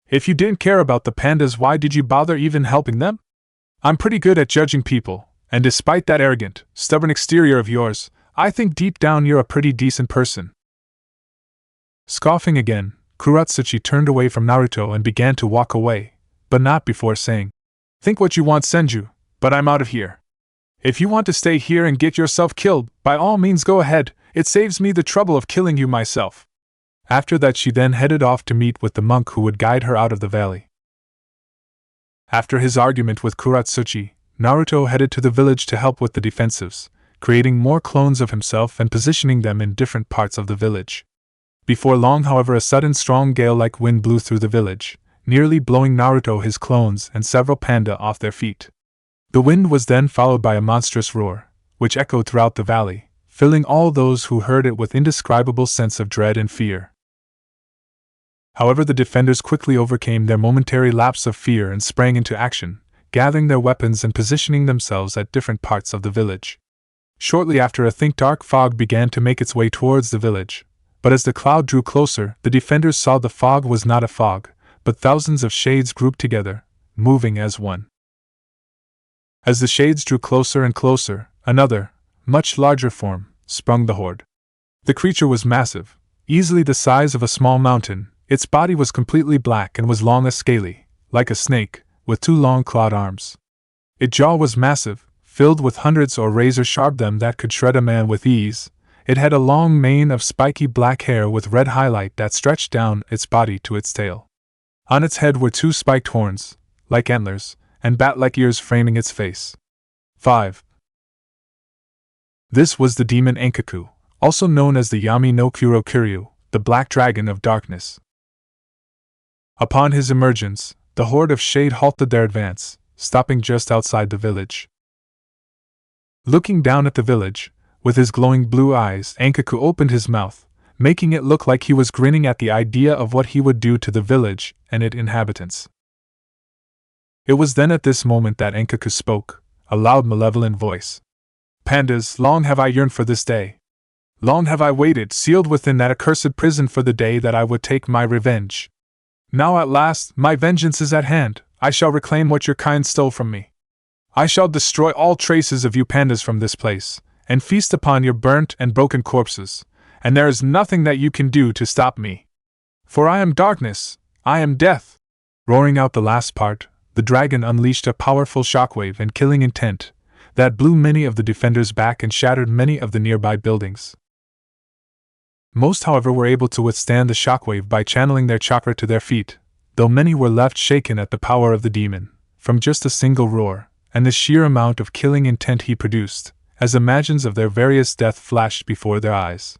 If you didn't care about the pandas, why did you bother even helping them? I'm pretty good at judging people, and despite that arrogant, stubborn exterior of yours, I think deep down you're a pretty decent person. Scoffing again, Kuratsuchi turned away from Naruto and began to walk away, but not before saying, Think what you want, Senju, but I'm out of here. If you want to stay here and get yourself killed, by all means go ahead, it saves me the trouble of killing you myself. After that she then headed off to meet with the monk who would guide her out of the valley. After his argument with Kuratsuchi, Naruto headed to the village to help with the defensives, creating more clones of himself and positioning them in different parts of the village. Before long, however, a sudden strong gale-like wind blew through the village, nearly blowing Naruto, his clones, and several panda off their feet. The wind was then followed by a monstrous roar, which echoed throughout the valley, filling all those who heard it with indescribable sense of dread and fear. However, the defenders quickly overcame their momentary lapse of fear and sprang into action, gathering their weapons and positioning themselves at different parts of the village. Shortly after, a thick dark fog began to make its way towards the village, but as the cloud drew closer, the defenders saw the fog was not a fog, but thousands of shades grouped together, moving as one. As the shades drew closer and closer, another, much larger form, sprung the horde. The creature was massive, easily the size of a small mountain. Its body was completely black and was long and scaly, like a snake, with 2 long clawed arms. Its jaw was massive, filled with hundreds or razor-sharp them that could shred a man with ease. It had a long mane of spiky black hair with red highlight that stretched down its body to its tail. On its head were 2 spiked horns, like antlers, and bat-like ears framing its face. 5. This was the demon Ankaku, also known as the Yami no Kuro Kiryu, the Black Dragon of Darkness. Upon his emergence, the horde of shade halted their advance, stopping just outside the village. Looking down at the village, with his glowing blue eyes, Ankaku opened his mouth, making it look like he was grinning at the idea of what he would do to the village and its inhabitants. It was then at this moment that Ankaku spoke, a loud malevolent voice. Pandas, long have I yearned for this day. Long have I waited, sealed within that accursed prison, for the day that I would take my revenge. Now at last, my vengeance is at hand. I shall reclaim what your kind stole from me. I shall destroy all traces of you pandas from this place, and feast upon your burnt and broken corpses, and there is nothing that you can do to stop me. For I am darkness, I am death. Roaring out the last part, the dragon unleashed a powerful shockwave and killing intent that blew many of the defenders back and shattered many of the nearby buildings. Most, however, were able to withstand the shockwave by channeling their chakra to their feet, though many were left shaken at the power of the demon, from just a single roar, and the sheer amount of killing intent he produced, as images of their various death flashed before their eyes.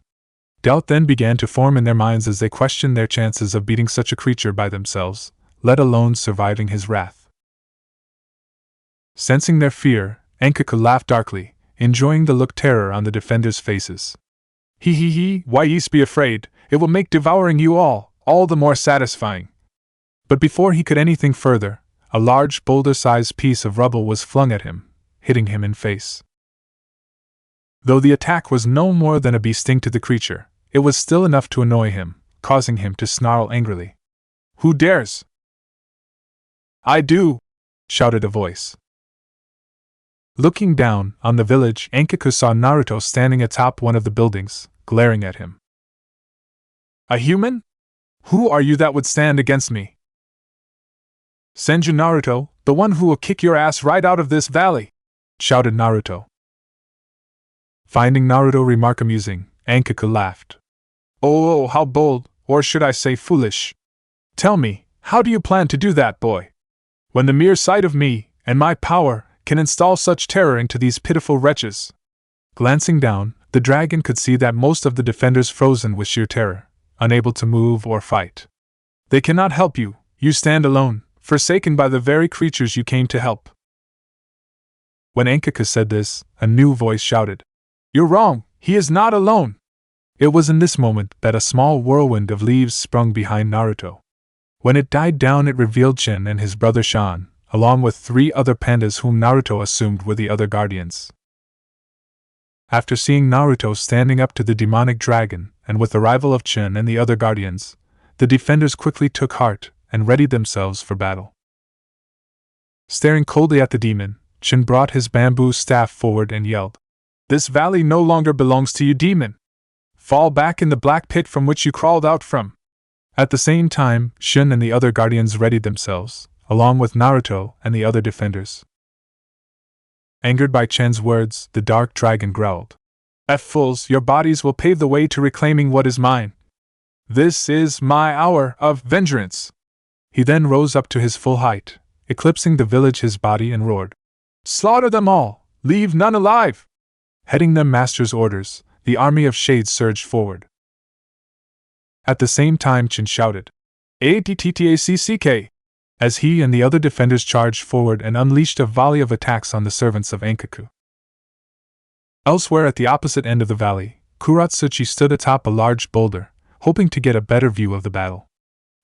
Doubt then began to form in their minds as they questioned their chances of beating such a creature by themselves, let alone surviving his wrath. Sensing their fear, Enkaku laughed darkly, enjoying the look terror on the defenders' faces. He, why yeast be afraid, it will make devouring you all the more satisfying. But before he could anything further, a large boulder-sized piece of rubble was flung at him, hitting him in face. Though the attack was no more than a bee sting to the creature, it was still enough to annoy him, causing him to snarl angrily. Who dares? I do! Shouted a voice. Looking down on the village, Enkaku saw Naruto standing atop one of the buildings, glaring at him. A human? Who are you that would stand against me? Senju Naruto, the one who will kick your ass right out of this valley! Shouted Naruto. Finding Naruto's remark amusing, Enkaku laughed. Oh, how bold, or should I say foolish. Tell me, how do you plan to do that, boy? When the mere sight of me, and my power, can install such terror into these pitiful wretches. Glancing down, the dragon could see that most of the defenders frozen with sheer terror, unable to move or fight. They cannot help you, you stand alone, forsaken by the very creatures you came to help. When Enkaku said this, a new voice shouted, You're wrong, he is not alone! It was in this moment that a small whirlwind of leaves sprung behind Naruto. When it died down, it revealed Chen and his brother Shan, along with 3 other pandas whom Naruto assumed were the other guardians. After seeing Naruto standing up to the demonic dragon, and with the arrival of Chen and the other guardians, the defenders quickly took heart and readied themselves for battle. Staring coldly at the demon, Chen brought his bamboo staff forward and yelled, This valley no longer belongs to you, demon! Fall back in the black pit from which you crawled out from! At the same time, Shin and the other guardians readied themselves, along with Naruto and the other defenders. Angered by Chen's words, the dark dragon growled, Fools, your bodies will pave the way to reclaiming what is mine. This is my hour of vengeance. He then rose up to his full height, eclipsing the village his body, and roared, Slaughter them all! Leave none alive! Heading their master's orders, the army of shades surged forward. At the same time, Chen shouted, Attacck! As he and the other defenders charged forward and unleashed a volley of attacks on the servants of Enkaku. Elsewhere at the opposite end of the valley, Kuratsuchi stood atop a large boulder, hoping to get a better view of the battle.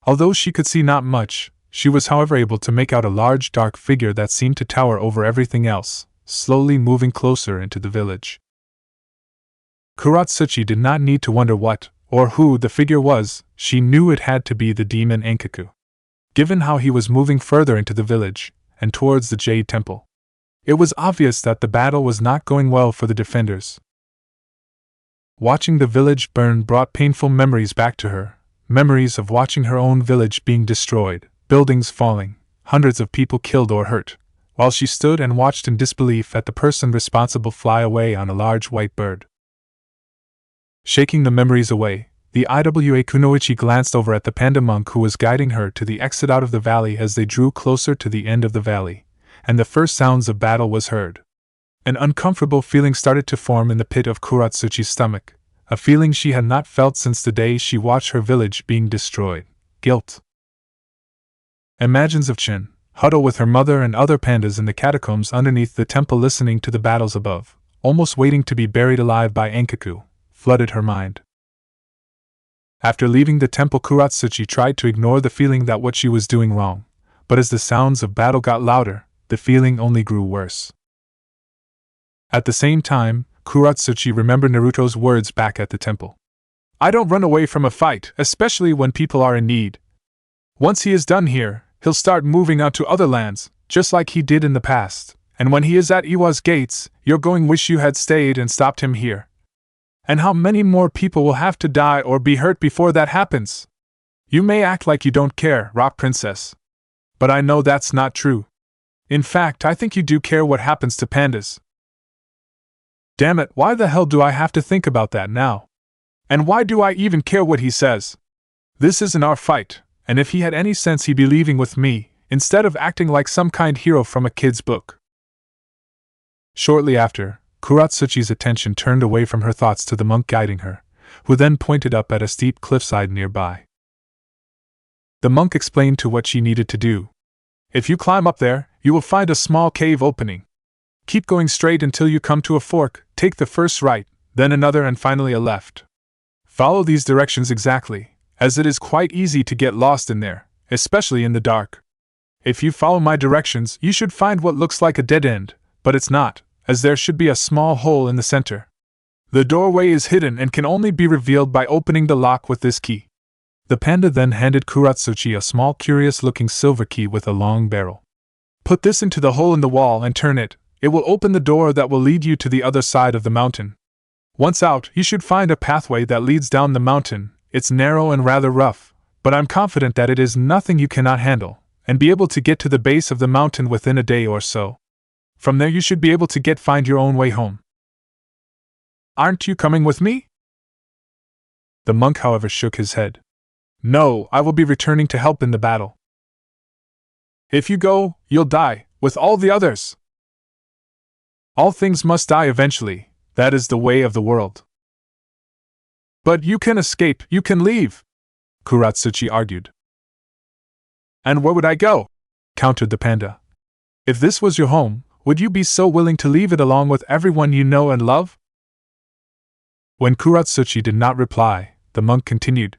Although she could see not much, she was however able to make out a large dark figure that seemed to tower over everything else, slowly moving closer into the village. Kuratsuchi did not need to wonder what, or who the figure was, she knew it had to be the demon Enkaku. Given how he was moving further into the village, and towards the Jade Temple, it was obvious that the battle was not going well for the defenders. Watching the village burn brought painful memories back to her, memories of watching her own village being destroyed, buildings falling, hundreds of people killed or hurt, while she stood and watched in disbelief at the person responsible fly away on a large white bird. Shaking the memories away, the Iwa Kunoichi glanced over at the panda monk who was guiding her to the exit out of the valley as they drew closer to the end of the valley, and the first sounds of battle was heard. An uncomfortable feeling started to form in the pit of Kuratsuchi's stomach, a feeling she had not felt since the day she watched her village being destroyed. Guilt. Imagines of Chin, huddled with her mother and other pandas in the catacombs underneath the temple listening to the battles above, almost waiting to be buried alive by Enkaku, flooded her mind. After leaving the temple, Kuratsuchi tried to ignore the feeling that what she was doing wrong, but as the sounds of battle got louder, the feeling only grew worse. At the same time, Kuratsuchi remembered Naruto's words back at the temple. I don't run away from a fight, especially when people are in need. Once he is done here, he'll start moving out to other lands, just like he did in the past, and when he is at Iwa's gates, you're going wish you had stayed and stopped him here. And how many more people will have to die or be hurt before that happens? You may act like you don't care, Rock Princess. But I know that's not true. In fact, I think you do care what happens to pandas. Damn it, why the hell do I have to think about that now? And why do I even care what he says? This isn't our fight, and if he had any sense he'd be leaving with me, instead of acting like some kind hero from a kid's book. Shortly after, Kuratsuchi's attention turned away from her thoughts to the monk guiding her, who then pointed up at a steep cliffside nearby. The monk explained to what she needed to do. If you climb up there, you will find a small cave opening. Keep going straight until you come to a fork, take the first right, then another and finally a left. Follow these directions exactly, as it is quite easy to get lost in there, especially in the dark. If you follow my directions, you should find what looks like a dead end, but it's not, as there should be a small hole in the center. The doorway is hidden and can only be revealed by opening the lock with this key. The panda then handed Kuratsuchi a small curious-looking silver key with a long barrel. Put this into the hole in the wall and turn it. It will open the door that will lead you to the other side of the mountain. Once out, you should find a pathway that leads down the mountain. It's narrow and rather rough, but I'm confident that it is nothing you cannot handle, and be able to get to the base of the mountain within a day or so. From there you should be able to find your own way home. Aren't you coming with me? The monk, however, shook his head. No, I will be returning to help in the battle. If you go, you'll die, with all the others. All things must die eventually, that is the way of the world. But you can escape, you can leave, Kuratsuchi argued. And where would I go? Countered the panda. If this was your home, would you be so willing to leave it along with everyone you know and love? When Kuratsuchi did not reply, the monk continued.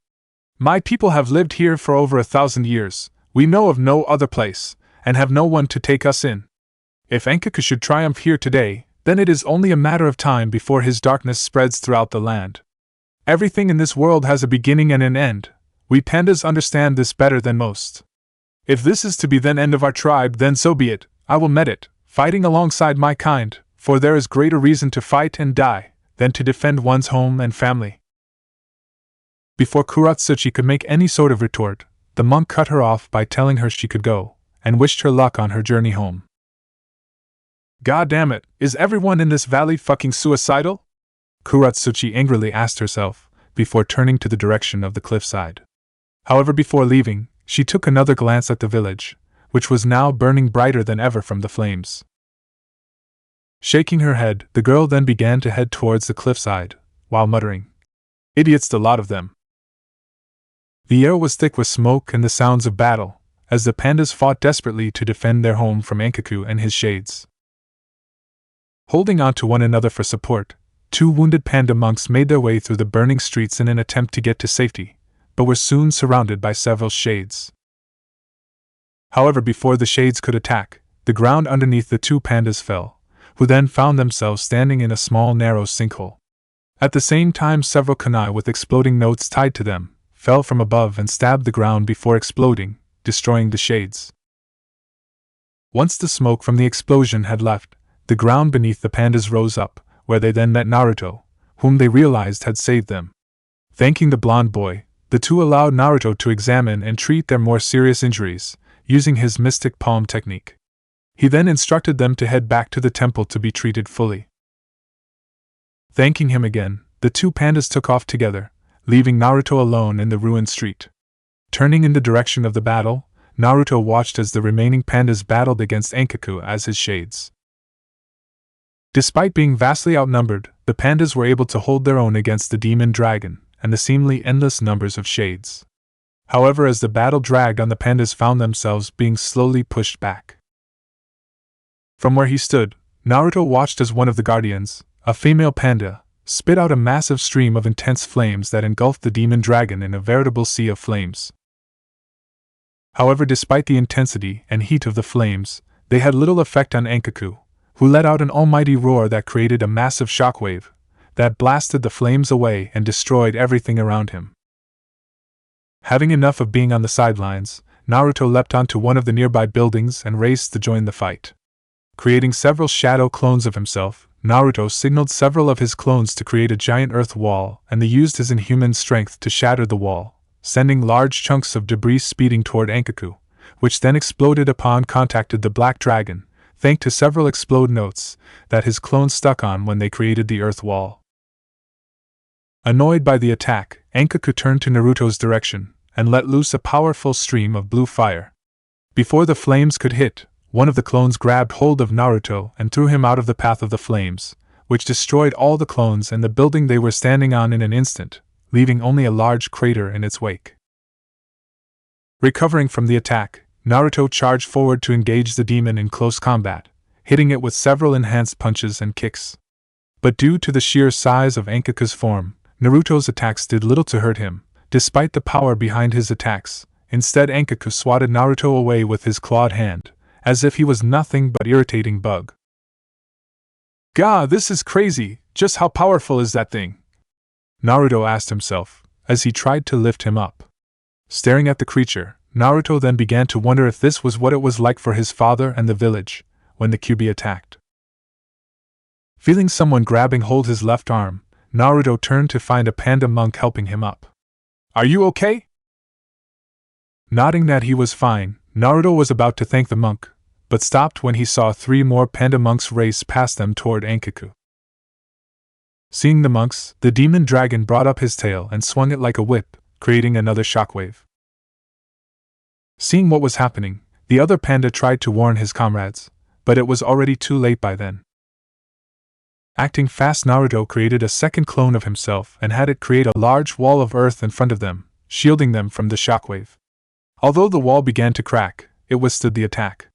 My people have lived here for over 1,000 years, we know of no other place, and have no one to take us in. If Enkaku should triumph here today, then it is only a matter of time before his darkness spreads throughout the land. Everything in this world has a beginning and an end. We pandas understand this better than most. If this is to be the end of our tribe, then so be it. I will meet it, fighting alongside my kind, for there is greater reason to fight and die than to defend one's home and family. Before Kuratsuchi could make any sort of retort, the monk cut her off by telling her she could go, and wished her luck on her journey home. God damn it, is everyone in this valley fucking suicidal? Kuratsuchi angrily asked herself, before turning to the direction of the cliffside. However, before leaving, she took another glance at the village, which was now burning brighter than ever from the flames. Shaking her head, the girl then began to head towards the cliffside, while muttering, "Idiots, the lot of them." The air was thick with smoke and the sounds of battle, as the pandas fought desperately to defend their home from Enkaku and his shades. Holding on to one another for support, two wounded panda monks made their way through the burning streets in an attempt to get to safety, but were soon surrounded by several shades. However, before the shades could attack, the ground underneath the two pandas fell, who then found themselves standing in a small narrow sinkhole. At the same time, several kunai with exploding notes tied to them fell from above and stabbed the ground before exploding, destroying the shades. Once the smoke from the explosion had left, the ground beneath the pandas rose up, where they then met Naruto, whom they realized had saved them. Thanking the blonde boy, the two allowed Naruto to examine and treat their more serious injuries, using his mystic palm technique. He then instructed them to head back to the temple to be treated fully. Thanking him again, the two pandas took off together, leaving Naruto alone in the ruined street. Turning in the direction of the battle, Naruto watched as the remaining pandas battled against Enkaku as his shades. Despite being vastly outnumbered, the pandas were able to hold their own against the demon dragon and the seemingly endless numbers of shades. However, as the battle dragged on, the pandas found themselves being slowly pushed back. From where he stood, Naruto watched as one of the guardians, a female panda, spit out a massive stream of intense flames that engulfed the demon dragon in a veritable sea of flames. However, despite the intensity and heat of the flames, they had little effect on Enkaku, who let out an almighty roar that created a massive shockwave that blasted the flames away and destroyed everything around him. Having enough of being on the sidelines, Naruto leapt onto one of the nearby buildings and raced to join the fight. Creating several shadow clones of himself, Naruto signaled several of his clones to create a giant earth wall, and they used his inhuman strength to shatter the wall, sending large chunks of debris speeding toward Enkaku, which then exploded upon contacted the black dragon, thanks to several explode notes that his clones stuck on when they created the earth wall. Annoyed by the attack, Enkaku turned to Naruto's direction and let loose a powerful stream of blue fire. Before the flames could hit, one of the clones grabbed hold of Naruto and threw him out of the path of the flames, which destroyed all the clones and the building they were standing on in an instant, leaving only a large crater in its wake. Recovering from the attack, Naruto charged forward to engage the demon in close combat, hitting it with several enhanced punches and kicks. But due to the sheer size of Enkaku's form, Naruto's attacks did little to hurt him, despite the power behind his attacks. Instead, Enkaku swatted Naruto away with his clawed hand, as if he was nothing but irritating bug. "Gah, this is crazy, just how powerful is that thing?" Naruto asked himself, as he tried to lift him up. Staring at the creature, Naruto then began to wonder if this was what it was like for his father and the village, when the Kyuubi attacked. Feeling someone grabbing hold his left arm, Naruto turned to find a panda monk helping him up. "Are you okay?" Nodding that he was fine, Naruto was about to thank the monk, but stopped when he saw 3 more panda monks race past them toward Enkaku. Seeing the monks, the demon dragon brought up his tail and swung it like a whip, creating another shockwave. Seeing what was happening, the other panda tried to warn his comrades, but it was already too late by then. Acting fast, Naruto created a second clone of himself and had it create a large wall of earth in front of them, shielding them from the shockwave. Although the wall began to crack, it withstood the attack.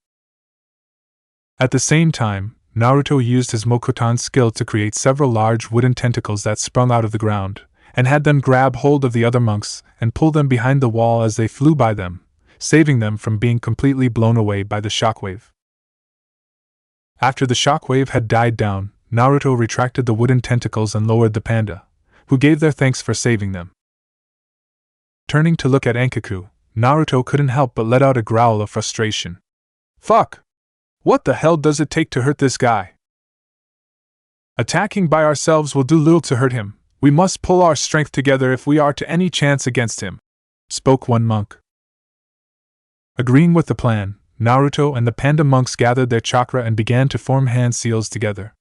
At the same time, Naruto used his Mokutan skill to create several large wooden tentacles that sprung out of the ground, and had them grab hold of the other monks and pull them behind the wall as they flew by them, saving them from being completely blown away by the shockwave. After the shockwave had died down, Naruto retracted the wooden tentacles and lowered the panda, who gave their thanks for saving them. Turning to look at Enkaku, Naruto couldn't help but let out a growl of frustration. "Fuck! What the hell does it take to hurt this guy? Attacking by ourselves will do little to hurt him. We must pull our strength together if we are to any chance against him," spoke one monk. Agreeing with the plan, Naruto and the panda monks gathered their chakra and began to form hand seals together.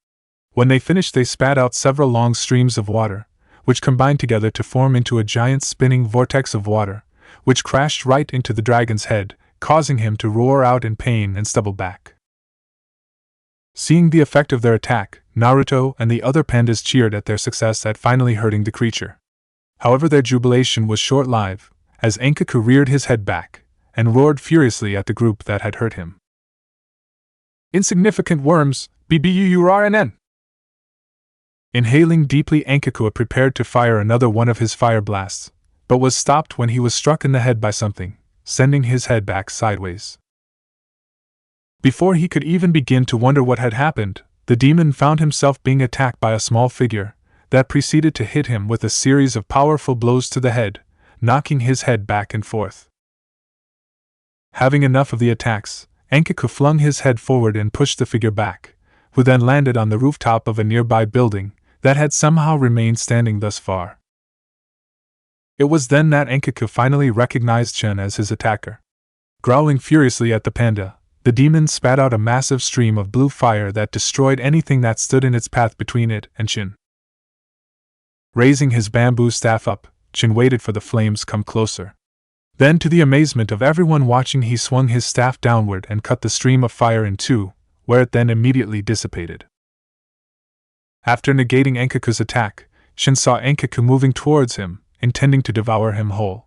When they finished, they spat out several long streams of water, which combined together to form into a giant spinning vortex of water, which crashed right into the dragon's head, causing him to roar out in pain and stumble back. Seeing the effect of their attack, Naruto and the other pandas cheered at their success at finally hurting the creature. However, their jubilation was short-lived, as Enkaku reared his head back and roared furiously at the group that had hurt him. "Insignificant worms, BBUURNN!" Inhaling deeply, Enkaku prepared to fire another one of his fire blasts, but was stopped when he was struck in the head by something, sending his head back sideways. Before he could even begin to wonder what had happened, the demon found himself being attacked by a small figure that proceeded to hit him with a series of powerful blows to the head, knocking his head back and forth. Having enough of the attacks, Enkaku flung his head forward and pushed the figure back, who then landed on the rooftop of a nearby building that had somehow remained standing thus far. It was then that Enkaku finally recognized Shin as his attacker. Growling furiously at the panda, the demon spat out a massive stream of blue fire that destroyed anything that stood in its path between it and Shin. Raising his bamboo staff up, Shin waited for the flames come closer. Then, to the amazement of everyone watching, he swung his staff downward and cut the stream of fire in two, where it then immediately dissipated. After negating Enkaku's attack, Shin saw Enkaku moving towards him, intending to devour him whole.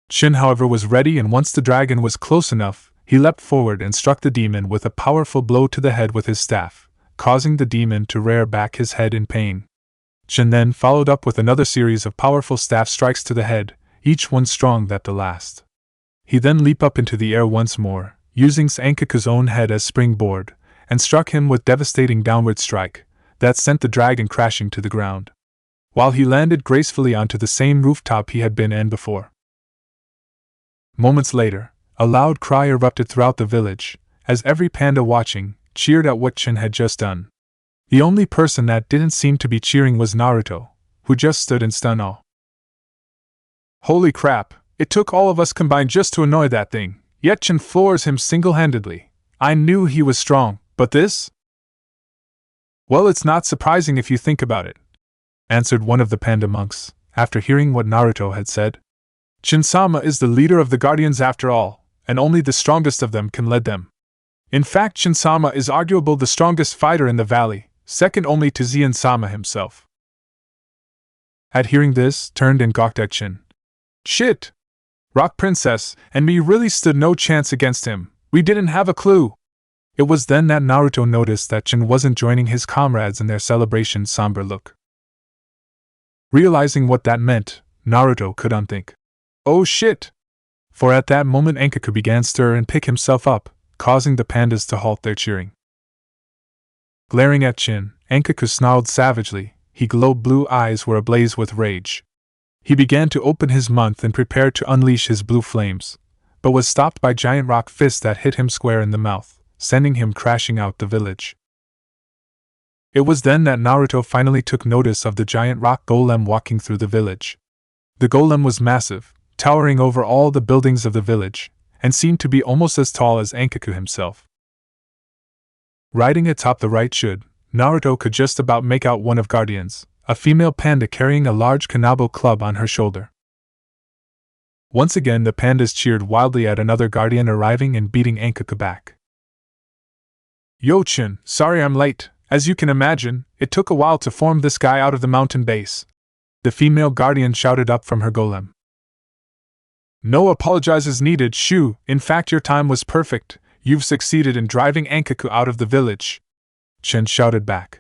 Shin, however, was ready, and once the dragon was close enough, he leapt forward and struck the demon with a powerful blow to the head with his staff, causing the demon to rear back his head in pain. Shin then followed up with another series of powerful staff strikes to the head, each one strong than the last. He then leaped up into the air once more, using Enkaku's own head as springboard, and struck him with devastating downward strike that sent the dragon crashing to the ground, while he landed gracefully onto the same rooftop he had been on before. Moments later, a loud cry erupted throughout the village, as every panda watching cheered at what Chin had just done. The only person that didn't seem to be cheering was Naruto, who just stood in stun awe. Holy crap, it took all of us combined just to annoy that thing, yet Chin floors him single-handedly. I knew he was strong, but this? Well, it's not surprising if you think about it, answered one of the panda monks, after hearing what Naruto had said. Chin-sama is the leader of the Guardians after all, and only the strongest of them can lead them. In fact, Chin-sama is arguably the strongest fighter in the valley, second only to Zien-sama himself. At hearing this, turned and gawked at Chin. Shit! Rock Princess and me really stood no chance against him. We didn't have a clue. It was then that Naruto noticed that Chin wasn't joining his comrades in their celebration's somber look. Realizing what that meant, Naruto could unthink. Oh shit! For at that moment Enkaku began stir and pick himself up, causing the pandas to halt their cheering. Glaring at Chin, Enkaku snarled savagely. His glow-blue eyes were ablaze with rage. He began to open his mouth and prepared to unleash his blue flames, but was stopped by giant rock fists that hit him square in the mouth, sending him crashing out the village. It was then that Naruto finally took notice of the giant rock golem walking through the village. The golem was massive, towering over all the buildings of the village, and seemed to be almost as tall as Enkaku himself. Riding atop the right should, Naruto could just about make out one of Guardians, a female panda carrying a large kanabo club on her shoulder. Once again the pandas cheered wildly at another Guardian arriving and beating Enkaku back. Yo Chin, sorry I'm late. As you can imagine, it took a while to form this guy out of the mountain base. The female Guardian shouted up from her golem. No apologizes needed, Shu. In fact your time was perfect. You've succeeded in driving Enkaku out of the village. Chin shouted back.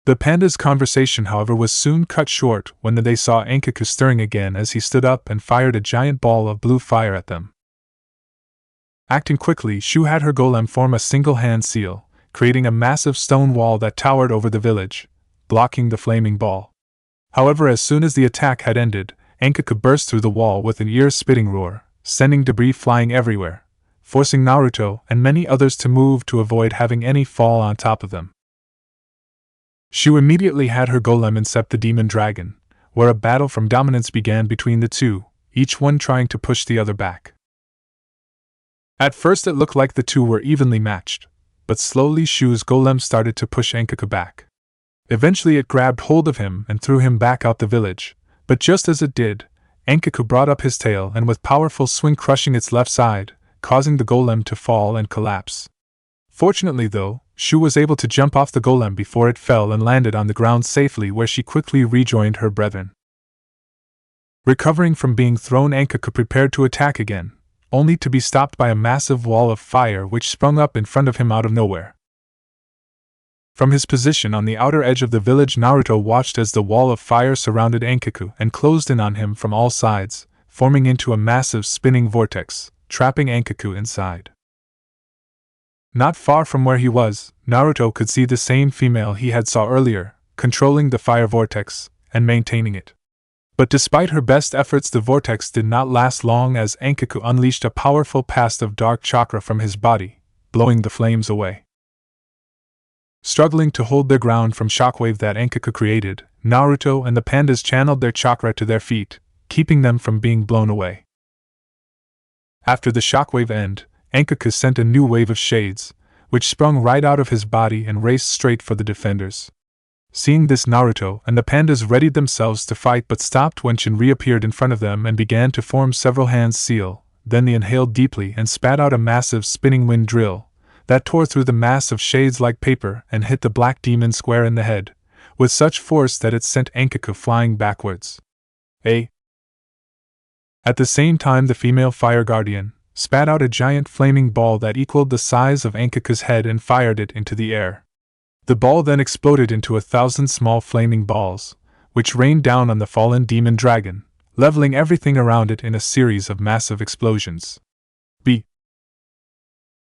The panda's conversation, however, was soon cut short when they saw Enkaku stirring again as he stood up and fired a giant ball of blue fire at them. Acting quickly, Shu had her golem form a single-hand seal, creating a massive stone wall that towered over the village, blocking the flaming ball. However, as soon as the attack had ended, Enkaku burst through the wall with an ear-splitting roar, sending debris flying everywhere, forcing Naruto and many others to move to avoid having any fall on top of them. Shu immediately had her golem incept the demon dragon, where a battle from dominance began between the two, each one trying to push the other back. At first it looked like the two were evenly matched, but slowly Shu's golem started to push Enkaku back. Eventually it grabbed hold of him and threw him back out the village, but just as it did, Enkaku brought up his tail and with powerful swing crushing its left side, causing the golem to fall and collapse. Fortunately though, Shu was able to jump off the golem before it fell and landed on the ground safely, where she quickly rejoined her brethren. Recovering from being thrown, Enkaku prepared to attack again, only to be stopped by a massive wall of fire which sprung up in front of him out of nowhere. From his position on the outer edge of the village, Naruto watched as the wall of fire surrounded Enkaku and closed in on him from all sides, forming into a massive spinning vortex, trapping Enkaku inside. Not far from where he was, Naruto could see the same female he had saw earlier, controlling the fire vortex and maintaining it. But despite her best efforts, the vortex did not last long as Enkaku unleashed a powerful blast of dark chakra from his body, blowing the flames away. Struggling to hold their ground from shockwave that Enkaku created, Naruto and the pandas channeled their chakra to their feet, keeping them from being blown away. After the shockwave ended, Enkaku sent a new wave of shades, which sprung right out of his body and raced straight for the defenders. Seeing this, Naruto and the pandas readied themselves to fight but stopped when Chin reappeared in front of them and began to form several hands seal. Then they inhaled deeply and spat out a massive spinning wind drill that tore through the mass of shades like paper and hit the black demon square in the head, with such force that it sent Enkaku flying backwards. At the same time, the female fire guardian spat out a giant flaming ball that equaled the size of Enkaku's head and fired it into the air. The ball then exploded into 1,000 small flaming balls, which rained down on the fallen demon dragon, leveling everything around it in a series of massive explosions.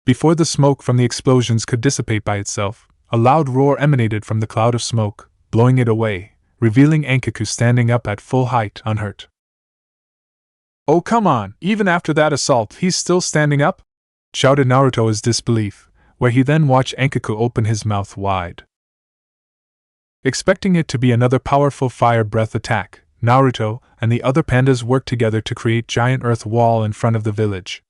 Before the smoke from the explosions could dissipate by itself, a loud roar emanated from the cloud of smoke, blowing it away, revealing Enkaku standing up at full height, unhurt. "Oh come on, even after that assault he's still standing up?" shouted Naruto his disbelief, where he then watched Enkaku open his mouth wide. Expecting it to be another powerful fire breath attack, Naruto and the other pandas worked together to create giant earth wall in front of the village.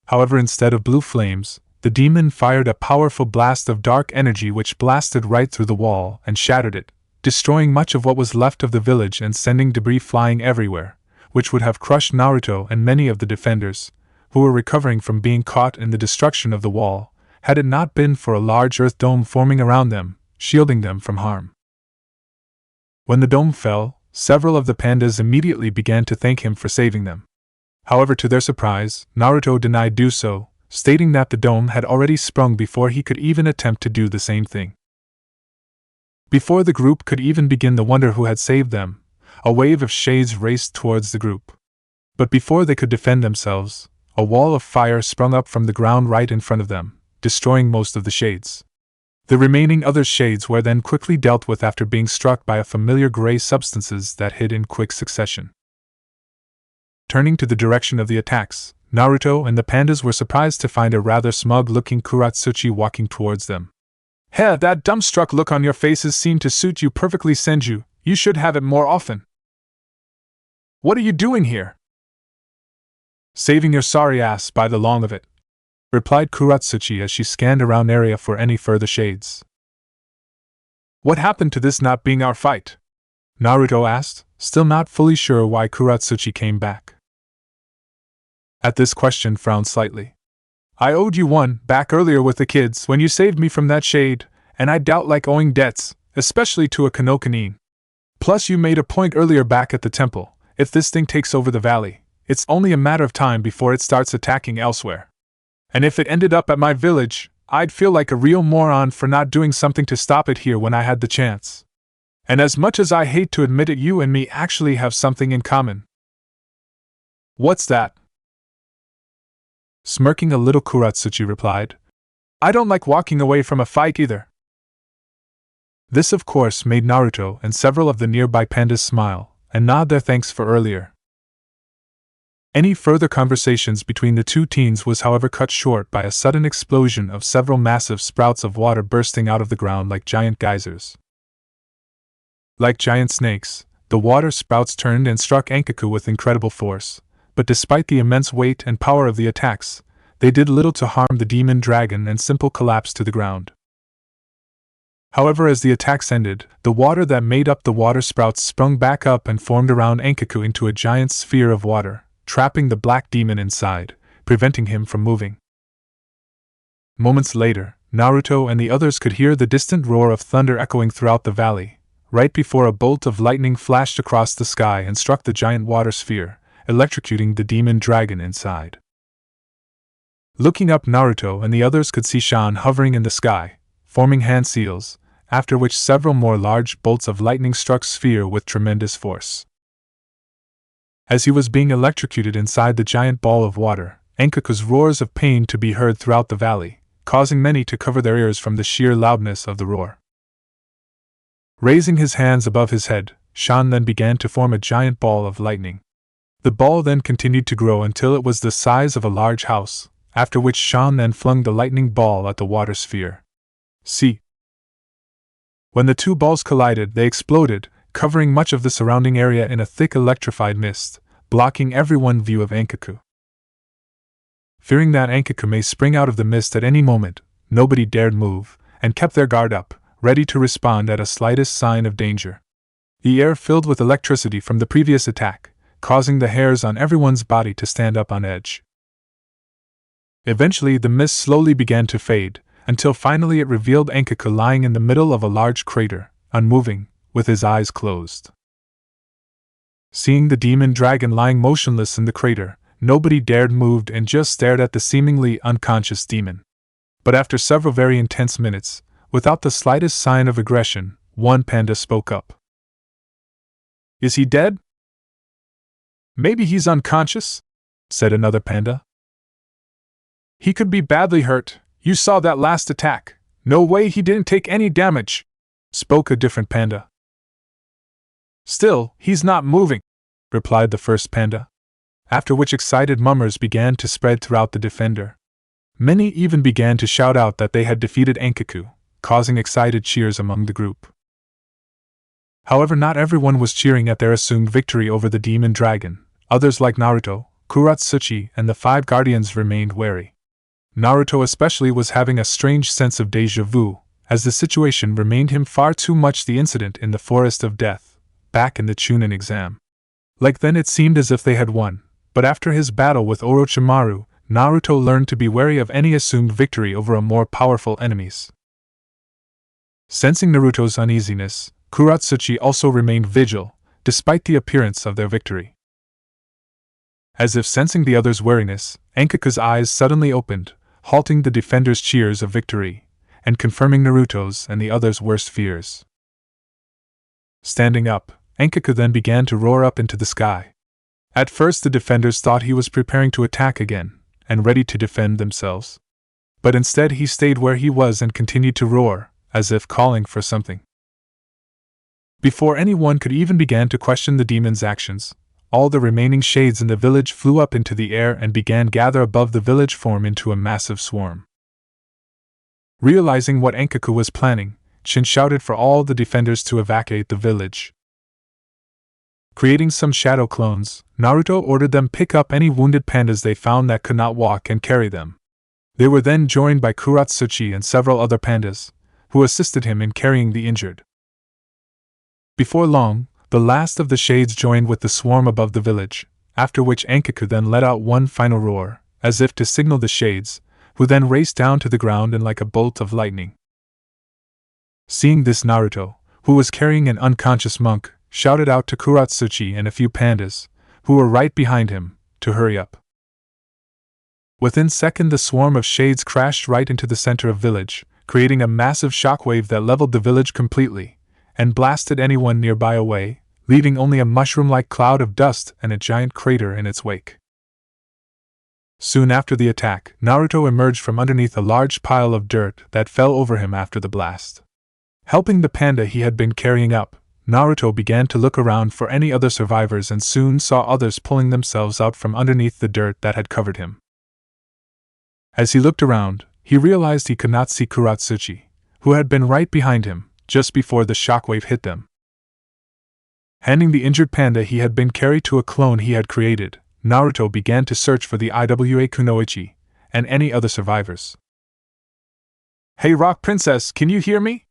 However, instead of blue flames, the demon fired a powerful blast of dark energy which blasted right through the wall and shattered it, destroying much of what was left of the village and sending debris flying everywhere, which would have crushed Naruto and many of the defenders, who were recovering from being caught in the destruction of the wall, had it not been for a large earth dome forming around them, shielding them from harm. When the dome fell, several of the pandas immediately began to thank him for saving them. However, to their surprise, Naruto denied do so, stating that the dome had already sprung before he could even attempt to do the same thing. Before the group could even begin to wonder who had saved them, a wave of shades raced towards the group. But before they could defend themselves, a wall of fire sprung up from the ground right in front of them, destroying most of the shades. The remaining other shades were then quickly dealt with after being struck by a familiar gray substances that hit in quick succession. Turning to the direction of the attacks, Naruto and the pandas were surprised to find a rather smug-looking Kuratsuchi walking towards them. "Heh, that dumbstruck look on your faces seemed to suit you perfectly, Senju. You should have it more often." "What are you doing here?" "Saving your sorry ass by the long of it," replied Kuratsuchi as she scanned around area for any further shades. "What happened to this not being our fight?" Naruto asked, still not fully sure why Kuratsuchi came back. At this question frowned slightly. "I owed you one back earlier with the kids when you saved me from that shade, and I doubt like owing debts, especially to a Konokanin. Plus you made a point earlier back at the temple, if this thing takes over the valley, it's only a matter of time before it starts attacking elsewhere. And if it ended up at my village, I'd feel like a real moron for not doing something to stop it here when I had the chance. And as much as I hate to admit it, you and me actually have something in common." "What's that?" Smirking a little, Kuratsuchi replied, "I don't like walking away from a fight either." This of course made Naruto and several of the nearby pandas smile and nod their thanks for earlier. Any further conversations between the two teens was however cut short by a sudden explosion of several massive sprouts of water bursting out of the ground like giant geysers. Like giant snakes, the water sprouts turned and struck Enkaku with incredible force, but despite the immense weight and power of the attacks, they did little to harm the demon dragon and simple collapse to the ground. However, as the attacks ended, the water that made up the water sprouts sprung back up and formed around Enkaku into a giant sphere of water, trapping the black demon inside, preventing him from moving. Moments later, Naruto and the others could hear the distant roar of thunder echoing throughout the valley, right before a bolt of lightning flashed across the sky and struck the giant water sphere, electrocuting the demon dragon inside. Looking up, Naruto and the others could see Shan hovering in the sky, forming hand seals, after which several more large bolts of lightning struck sphere with tremendous force. As he was being electrocuted inside the giant ball of water, Enkaku's roars of pain to be heard throughout the valley, causing many to cover their ears from the sheer loudness of the roar. Raising his hands above his head, Shan then began to form a giant ball of lightning. The ball then continued to grow until it was the size of a large house, after which Shan then flung the lightning ball at the water sphere. See. When the two balls collided, they exploded, covering much of the surrounding area in a thick electrified mist, blocking everyone's view of Enkaku. Fearing that Enkaku may spring out of the mist at any moment, nobody dared move, and kept their guard up, ready to respond at a slightest sign of danger. The air filled with electricity from the previous attack, causing the hairs on everyone's body to stand up on edge. Eventually the mist slowly began to fade, until finally it revealed Enkaku lying in the middle of a large crater, unmoving, with his eyes closed. Seeing the demon dragon lying motionless in the crater, nobody dared move and just stared at the seemingly unconscious demon. But after several very intense minutes, without the slightest sign of aggression, one panda spoke up. "Is he dead?" "Maybe he's unconscious," said another panda. "He could be badly hurt. You saw that last attack. No way he didn't take any damage," spoke a different panda. "Still, he's not moving," replied the first panda. after which excited murmurs began to spread throughout the defender. Many even began to shout out that they had defeated Ankaku, causing excited cheers among the group. However, not everyone was cheering at their assumed victory over the demon dragon. Others like Naruto, Kuratsuchi, and the 5 guardians remained wary. Naruto especially was having a strange sense of déjà vu, as the situation reminded him far too much the incident in the Forest of Death, back in the Chunin exam. Like then it seemed as if they had won, but after his battle with Orochimaru, Naruto learned to be wary of any assumed victory over a more powerful enemies. Sensing Naruto's uneasiness, Kuratsuchi also remained vigil, despite the appearance of their victory. As if sensing the other's wariness, Ankaku's eyes suddenly opened, halting the defenders' cheers of victory, and confirming Naruto's and the others' worst fears. Standing up, Ankaku then began to roar up into the sky. At first the defenders thought he was preparing to attack again, and ready to defend themselves. But instead he stayed where he was and continued to roar, as if calling for something. Before anyone could even begin to question the demon's actions, all the remaining shades in the village flew up into the air and began gather above the village, form into a massive swarm. Realizing what Ankaku was planning, Shin shouted for all the defenders to evacuate the village. Creating some shadow clones, Naruto ordered them pick up any wounded pandas they found that could not walk and carry them. They were then joined by Kuratsuchi and several other pandas, who assisted him in carrying the injured. Before long, the last of the shades joined with the swarm above the village, after which Ankaku then let out one final roar, as if to signal the shades, who then raced down to the ground in like a bolt of lightning. Seeing this, Naruto, who was carrying an unconscious monk, shouted out to Kuratsuchi and a few pandas, who were right behind him, to hurry up. Within seconds the swarm of shades crashed right into the center of village, creating a massive shockwave that leveled the village completely, and blasted anyone nearby away, leaving only a mushroom-like cloud of dust and a giant crater in its wake. Soon after the attack, Naruto emerged from underneath a large pile of dirt that fell over him after the blast. Helping the panda he had been carrying up, Naruto began to look around for any other survivors and soon saw others pulling themselves out from underneath the dirt that had covered him. As he looked around, he realized he could not see Kuratsuchi, who had been right behind him, just before the shockwave hit them. Handing the injured panda he had been carried to a clone he had created, Naruto began to search for the Iwa Kunoichi and any other survivors. "Hey Rock Princess, can you hear me?"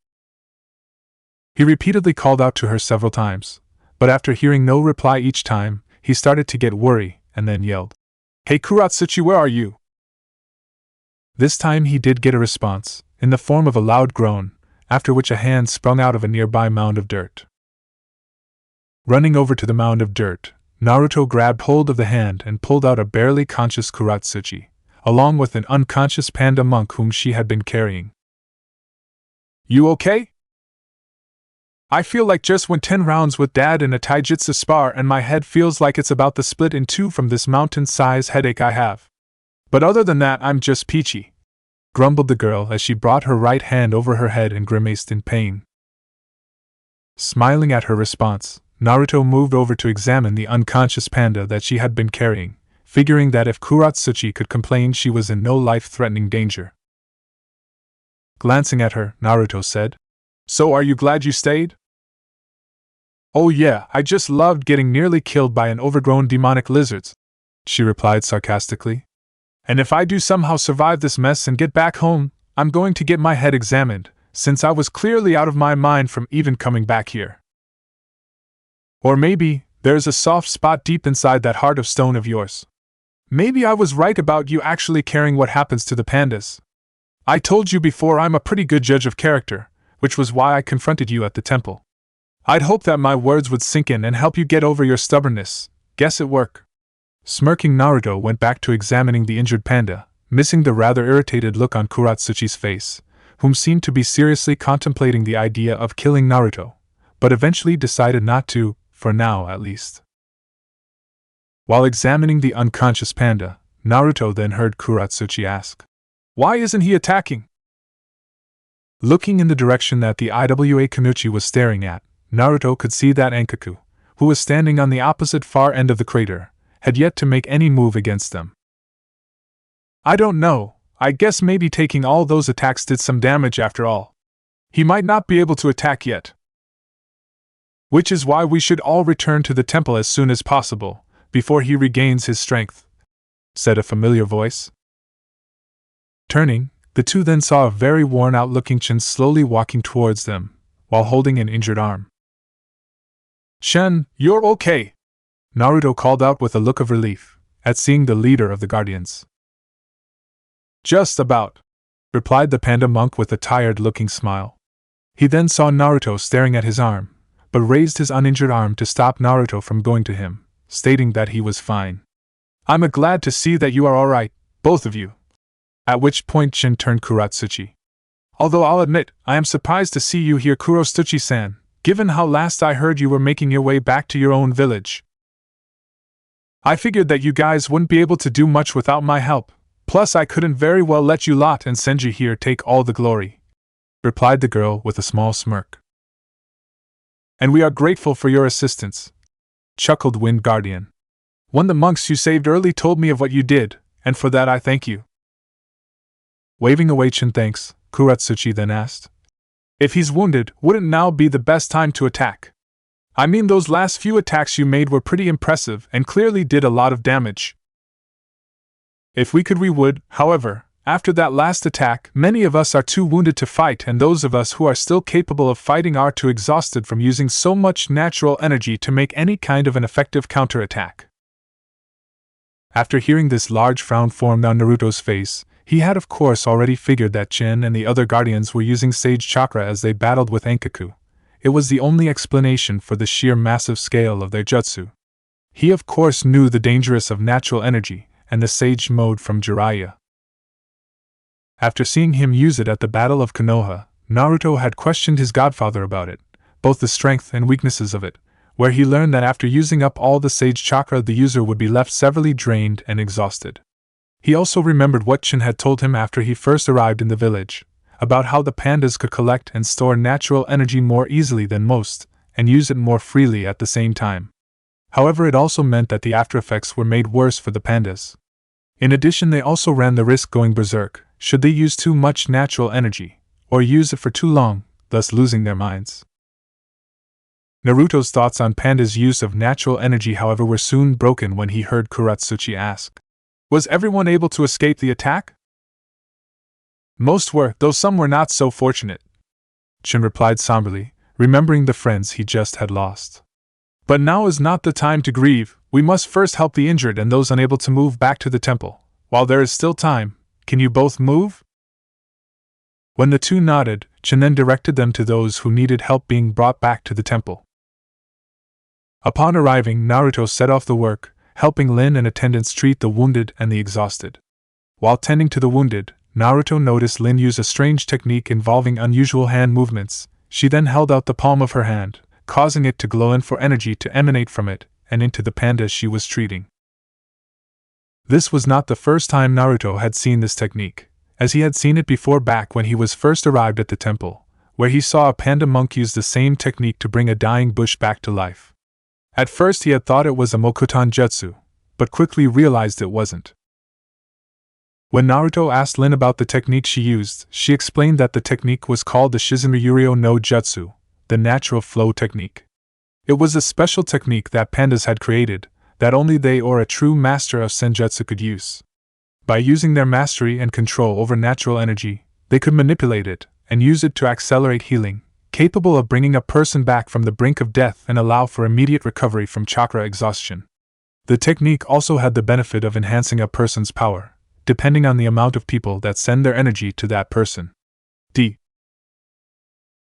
He repeatedly called out to her several times, but after hearing no reply each time, he started to get worried and then yelled, "Hey Kuratsuchi, where are you?" This time he did get a response, in the form of a loud groan, after which a hand sprung out of a nearby mound of dirt. Running over to the mound of dirt, Naruto grabbed hold of the hand and pulled out a barely conscious Kuratsuchi, along with an unconscious panda monk whom she had been carrying. "You okay?" "I feel like just went 10 rounds with Dad in a taijutsu spar and my head feels like it's about to split in two from this mountain-size headache I have. But other than that, I'm just peachy," grumbled the girl as she brought her right hand over her head and grimaced in pain. Smiling at her response, Naruto moved over to examine the unconscious panda that she had been carrying, figuring that if Kuratsuchi could complain she was in no life-threatening danger. Glancing at her, Naruto said, "So are you glad you stayed?" "Oh yeah, I just loved getting nearly killed by an overgrown demonic lizards," she replied sarcastically. "And if I do somehow survive this mess and get back home, I'm going to get my head examined, since I was clearly out of my mind from even coming back here. Or maybe, there's a soft spot deep inside that heart of stone of yours. Maybe I was right about you actually caring what happens to the pandas. I told you before I'm a pretty good judge of character, which was why I confronted you at the temple. I'd hoped that my words would sink in and help you get over your stubbornness. Guess it worked." Smirking, Naruto went back to examining the injured panda, missing the rather irritated look on Kuratsuchi's face, whom seemed to be seriously contemplating the idea of killing Naruto, but eventually decided not to, for now at least. While examining the unconscious panda, Naruto then heard Kuratsuchi ask, "Why isn't he attacking?" Looking in the direction that the Iwa Kunoichi was staring at, Naruto could see that Ankaku, who was standing on the opposite far end of the crater, had yet to make any move against them. I don't know, I guess maybe taking all those attacks did some damage after all. He might not be able to attack yet. Which is why we should all return to the temple as soon as possible, before he regains his strength, said a familiar voice. Turning, the two then saw a very worn-out-looking Chen slowly walking towards them, while holding an injured arm. Chen, you're okay! Naruto called out with a look of relief, at seeing the leader of the Guardians. Just about, replied the panda monk with a tired-looking smile. He then saw Naruto staring at his arm, but raised his uninjured arm to stop Naruto from going to him, stating that he was fine. I'm glad to see that you are alright, both of you. At which point Chen turned Kuratsuchi. Although I'll admit, I am surprised to see you here, Kuratsuchi-san, given how last I heard you were making your way back to your own village. I figured that you guys wouldn't be able to do much without my help, plus I couldn't very well let you lot and Senju here take all the glory, replied the girl with a small smirk. And we are grateful for your assistance, chuckled Wind Guardian. When the monks you saved early told me of what you did, and for that I thank you. Waving away Chen thanks, Kuratsuchi then asked, if he's wounded, wouldn't now be the best time to attack? I mean, those last few attacks you made were pretty impressive and clearly did a lot of damage. If we could, we would. However, after that last attack, many of us are too wounded to fight, and those of us who are still capable of fighting are too exhausted from using so much natural energy to make any kind of an effective counterattack. After hearing this, large frown formed on Naruto's face. He had of course already figured that Chen and the other guardians were using Sage Chakra as they battled with Enkaku. It was the only explanation for the sheer massive scale of their jutsu. He of course knew the dangerous of natural energy, and the Sage mode from Jiraiya. After seeing him use it at the Battle of Konoha, Naruto had questioned his godfather about it, both the strength and weaknesses of it, where he learned that after using up all the Sage Chakra the user would be left severely drained and exhausted. He also remembered what Chen had told him after he first arrived in the village, about how the pandas could collect and store natural energy more easily than most, and use it more freely at the same time. However, it also meant that the aftereffects were made worse for the pandas. In addition, they also ran the risk going berserk, should they use too much natural energy, or use it for too long, thus losing their minds. Naruto's thoughts on pandas' use of natural energy, however, were soon broken when he heard Kuratsuchi ask, was everyone able to escape the attack? Most were, though some were not so fortunate, Chen replied somberly, remembering the friends he just had lost. But now is not the time to grieve. We must first help the injured and those unable to move back to the temple. While there is still time, can you both move? When the two nodded, Chen then directed them to those who needed help being brought back to the temple. Upon arriving, Naruto set off the work, helping Lin and attendants treat the wounded and the exhausted. While tending to the wounded, Naruto noticed Lin use a strange technique involving unusual hand movements. She then held out the palm of her hand, causing it to glow and for energy to emanate from it and into the panda she was treating. This was not the first time Naruto had seen this technique, as he had seen it before back when he was first arrived at the temple, where he saw a panda monk use the same technique to bring a dying bush back to life. At first he had thought it was a Mokutan Jutsu, but quickly realized it wasn't. When Naruto asked Lin about the technique she used, she explained that the technique was called the Shizenryuryo no Jutsu, the natural flow technique. It was a special technique that pandas had created, that only they or a true master of senjutsu could use. By using their mastery and control over natural energy, they could manipulate it and use it to accelerate healing, capable of bringing a person back from the brink of death and allow for immediate recovery from chakra exhaustion. The technique also had the benefit of enhancing a person's power, depending on the amount of people that send their energy to that person.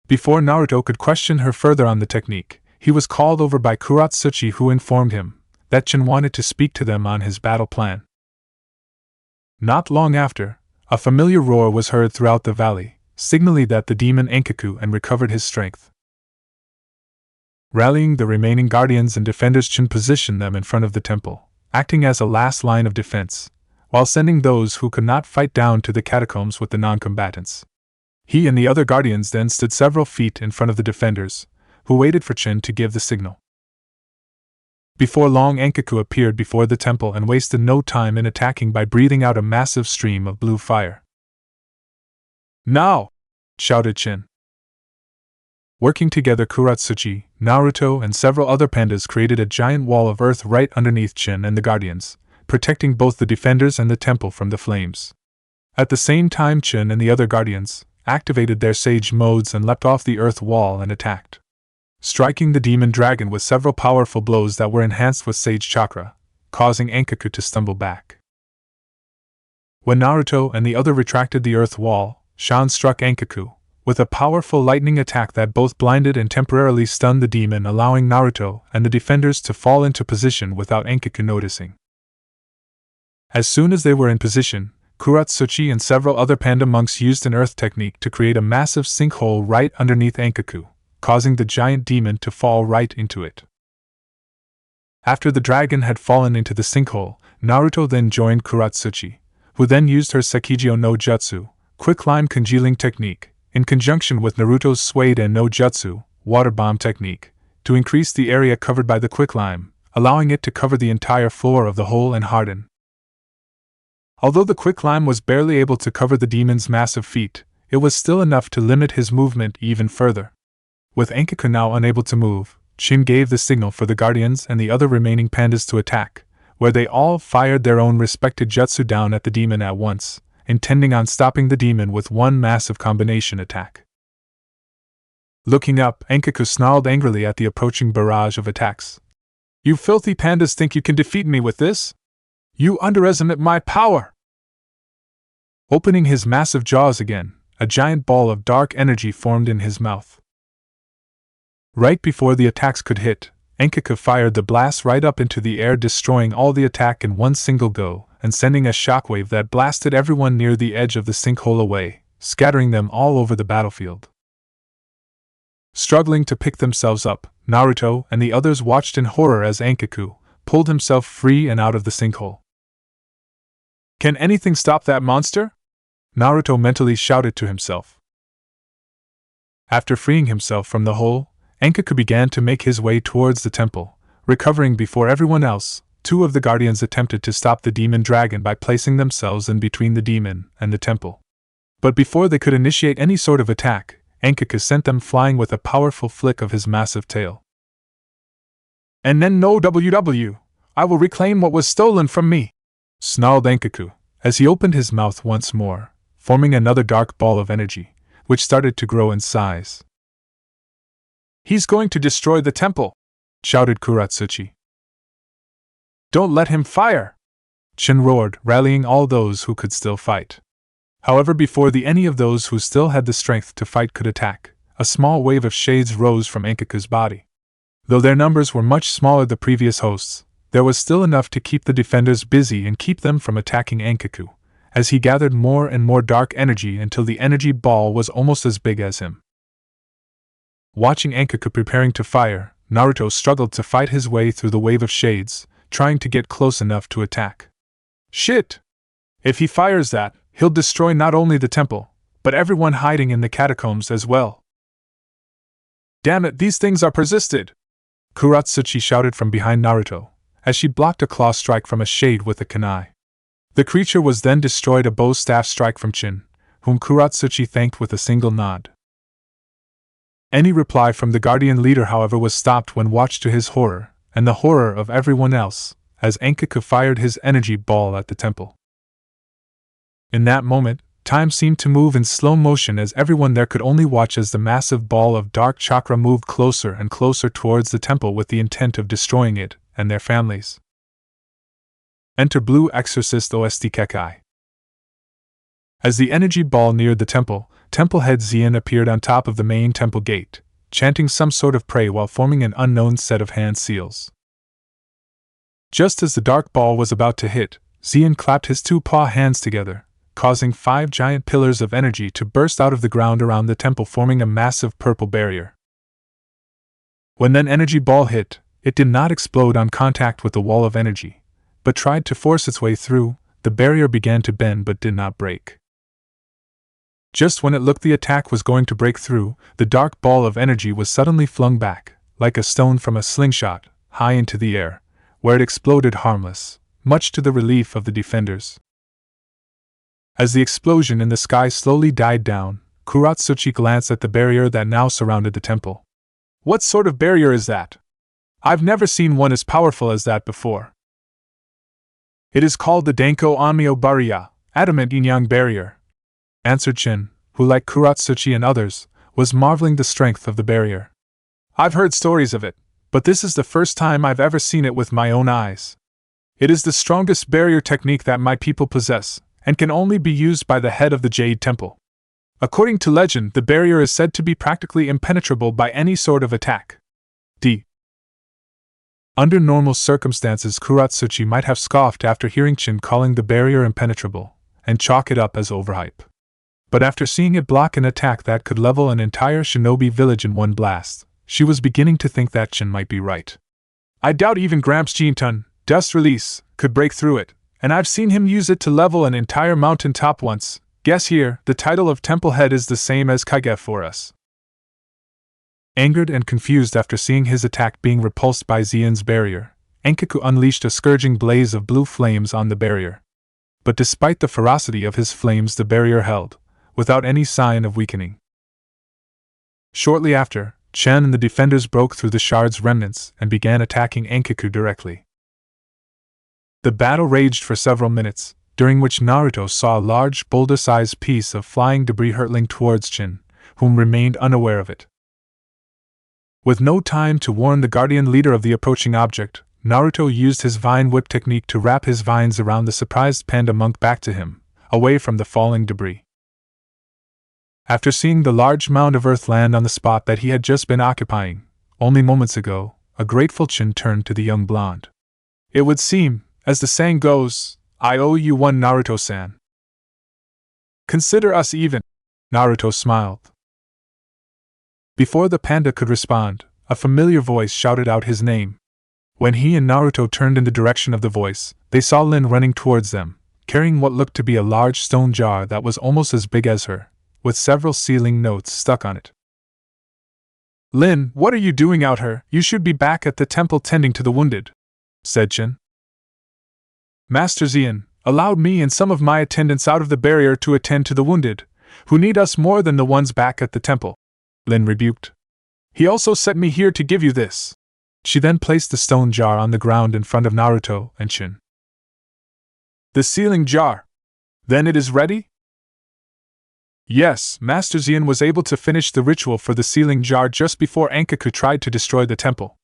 Before Naruto could question her further on the technique, he was called over by Kuratsuchi, who informed him that Chen wanted to speak to them on his battle plan. Not long after, a familiar roar was heard throughout the valley, signaling that the demon Enkaku and recovered his strength. Rallying the remaining guardians and defenders, Chen positioned them in front of the temple, acting as a last line of defense, while sending those who could not fight down to the catacombs with the non-combatants. He and the other guardians then stood several feet in front of the defenders, who waited for Chen to give the signal. Before long, Enkaku appeared before the temple and wasted no time in attacking by breathing out a massive stream of blue fire. "Now!" shouted Chin. Working together, Kuratsuchi, Naruto, and several other pandas created a giant wall of earth right underneath Chin and the Guardians, protecting both the defenders and the temple from the flames. At the same time, Chin and the other Guardians activated their sage modes and leapt off the earth wall and attacked, striking the demon dragon with several powerful blows that were enhanced with sage chakra, causing Enkaku to stumble back. When Naruto and the other retracted the earth wall, Shan struck Enkaku with a powerful lightning attack that both blinded and temporarily stunned the demon, allowing Naruto and the defenders to fall into position without Enkaku noticing. As soon as they were in position, Kuratsuchi and several other panda monks used an earth technique to create a massive sinkhole right underneath Enkaku, causing the giant demon to fall right into it. After the dragon had fallen into the sinkhole, Naruto then joined Kuratsuchi, who then used her Sekijio no Jutsu, quicklime congealing technique, in conjunction with Naruto's Suade no Jutsu, water bomb technique, to increase the area covered by the quicklime, allowing it to cover the entire floor of the hole and harden. Although the quicklime was barely able to cover the demon's massive feet, it was still enough to limit his movement even further. With Enkaku now unable to move, Chin gave the signal for the Guardians and the other remaining pandas to attack, where they all fired their own respected jutsu down at the demon at once, intending on stopping the demon with one massive combination attack. Looking up, Enkaku snarled angrily at the approaching barrage of attacks. "You filthy pandas think you can defeat me with this? You underestimate my power!" Opening his massive jaws again, a giant ball of dark energy formed in his mouth. Right before the attacks could hit, Enkaku fired the blast right up into the air, destroying all the attack in one single go, and sending a shockwave that blasted everyone near the edge of the sinkhole away, scattering them all over the battlefield. Struggling to pick themselves up, Naruto and the others watched in horror as Enkaku pulled himself free and out of the sinkhole. "Can anything stop that monster?" Naruto mentally shouted to himself. After freeing himself from the hole, Enkaku began to make his way towards the temple, recovering before everyone else. Two of the Guardians attempted to stop the demon dragon by placing themselves in between the demon and the temple. But before they could initiate any sort of attack, Enkaku sent them flying with a powerful flick of his massive tail. "And then no WW, I will reclaim what was stolen from me," snarled Enkaku, as he opened his mouth once more, forming another dark ball of energy, which started to grow in size. "He's going to destroy the temple!" shouted Kuratsuchi. "Don't let him fire!" Chin roared, rallying all those who could still fight. However, before any of those who still had the strength to fight could attack, a small wave of shades rose from Enkaku's body. Though their numbers were much smaller than the previous hosts, there was still enough to keep the defenders busy and keep them from attacking Enkaku, as he gathered more and more dark energy until the energy ball was almost as big as him. Watching Enkaku preparing to fire, Naruto struggled to fight his way through the wave of shades, trying to get close enough to attack. "Shit! If he fires that, he'll destroy not only the temple, but everyone hiding in the catacombs as well." "Damn it, these things are persisted!" Kuratsuchi shouted from behind Naruto, as she blocked a claw strike from a shade with a kunai. The creature was then destroyed, a bow staff strike from Chin, whom Kuratsuchi thanked with a single nod. Any reply from the Guardian leader, however, was stopped when watched to his horror, and the horror of everyone else, as Enkaku fired his energy ball at the temple. In that moment, time seemed to move in slow motion as everyone there could only watch as the massive ball of dark chakra moved closer and closer towards the temple with the intent of destroying it and their families. Enter Blue Exorcist OST Kekai. As the energy ball neared the temple head Xian appeared on top of the main temple gate, chanting some sort of prayer while forming an unknown set of hand seals. Just as the dark ball was about to hit, Xian clapped his two paw hands together, causing 5 giant pillars of energy to burst out of the ground around the temple, forming a massive purple barrier. When that energy ball hit, it did not explode on contact with the wall of energy, but tried to force its way through. The barrier began to bend but did not break. Just when it looked the attack was going to break through, the dark ball of energy was suddenly flung back, like a stone from a slingshot, high into the air, where it exploded harmless, much to the relief of the defenders. As the explosion in the sky slowly died down, Kuratsuchi glanced at the barrier that now surrounded the temple. What sort of barrier is that? I've never seen one as powerful as that before. It is called the Danko Onmyo Barrier, Adamant Yin-Yang Barrier, answered Chin, who, like Kuratsuchi and others, was marveling the strength of the barrier. I've heard stories of it, but this is the first time I've ever seen it with my own eyes. It is the strongest barrier technique that my people possess, and can only be used by the head of the Jade Temple. According to legend, the barrier is said to be practically impenetrable by any sort of attack. Under normal circumstances, Kuratsuchi might have scoffed after hearing Chin calling the barrier impenetrable, and chalk it up as overhype. But after seeing it block an attack that could level an entire shinobi village in one blast, she was beginning to think that Chin might be right. I doubt even Gramps Jintan, Dust Release, could break through it, and I've seen him use it to level an entire mountaintop once. Guess here, the title of Temple Head is the same as Kage for us. Angered and confused after seeing his attack being repulsed by Xian's barrier, Enkaku unleashed a scourging blaze of blue flames on the barrier. But despite the ferocity of his flames, the barrier held, without any sign of weakening. Shortly after, Chen and the defenders broke through the shard's remnants and began attacking Enkaku directly. The battle raged for several minutes, during which Naruto saw a large boulder-sized piece of flying debris hurtling towards Chin, whom remained unaware of it. With no time to warn the guardian leader of the approaching object, Naruto used his vine whip technique to wrap his vines around the surprised panda monk back to him, away from the falling debris. After seeing the large mound of earth land on the spot that he had just been occupying, only moments ago, a grateful Chin turned to the young blonde. It would seem, as the saying goes, I owe you one, Naruto-san. Consider us even. Naruto smiled. Before the panda could respond, a familiar voice shouted out his name. When he and Naruto turned in the direction of the voice, they saw Lin running towards them, carrying what looked to be a large stone jar that was almost as big as her, with several sealing notes stuck on it. Lin, what are you doing out here? You should be back at the temple tending to the wounded, said Chin. Master Xian allowed me and some of my attendants out of the barrier to attend to the wounded, who need us more than the ones back at the temple, Lin rebuked. He also sent me here to give you this. She then placed the stone jar on the ground in front of Naruto and Chin. The sealing jar. Then it is ready? Yes, Master Xian was able to finish the ritual for the sealing jar just before Enkaku tried to destroy the temple.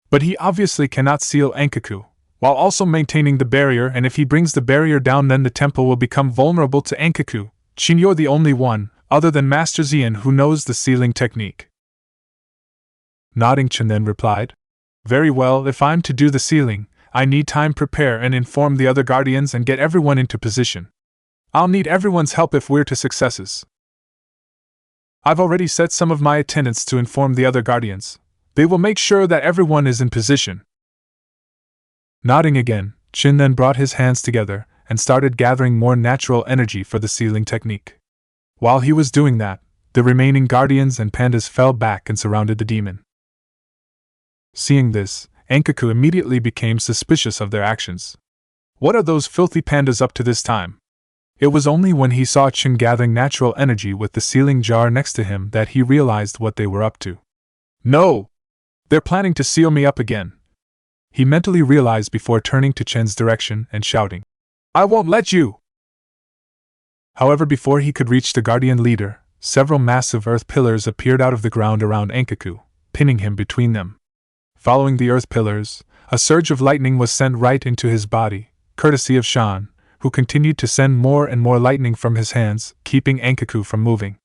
But he obviously cannot seal Enkaku, while also maintaining the barrier, and if he brings the barrier down, then the temple will become vulnerable to Enkaku. Chin, you're the only one, other than Master Xian, who knows the sealing technique. Nodding, Chin then replied, Very well, if I'm to do the sealing, I need time to prepare and inform the other guardians and get everyone into position. I'll need everyone's help if we're to successes. I've already set some of my attendants to inform the other guardians. They will make sure that everyone is in position. Nodding again, Chin then brought his hands together and started gathering more natural energy for the sealing technique. While he was doing that, the remaining guardians and pandas fell back and surrounded the demon. Seeing this, Enkaku immediately became suspicious of their actions. What are those filthy pandas up to this time? It was only when he saw Chin gathering natural energy with the sealing jar next to him that he realized what they were up to. No! They're planning to seal me up again. He mentally realized before turning to Chin's direction and shouting, I won't let you! However, before he could reach the guardian leader, several massive earth pillars appeared out of the ground around Enkaku, pinning him between them. Following the earth pillars, a surge of lightning was sent right into his body, courtesy of Shan, who continued to send more and more lightning from his hands, keeping Enkaku from moving.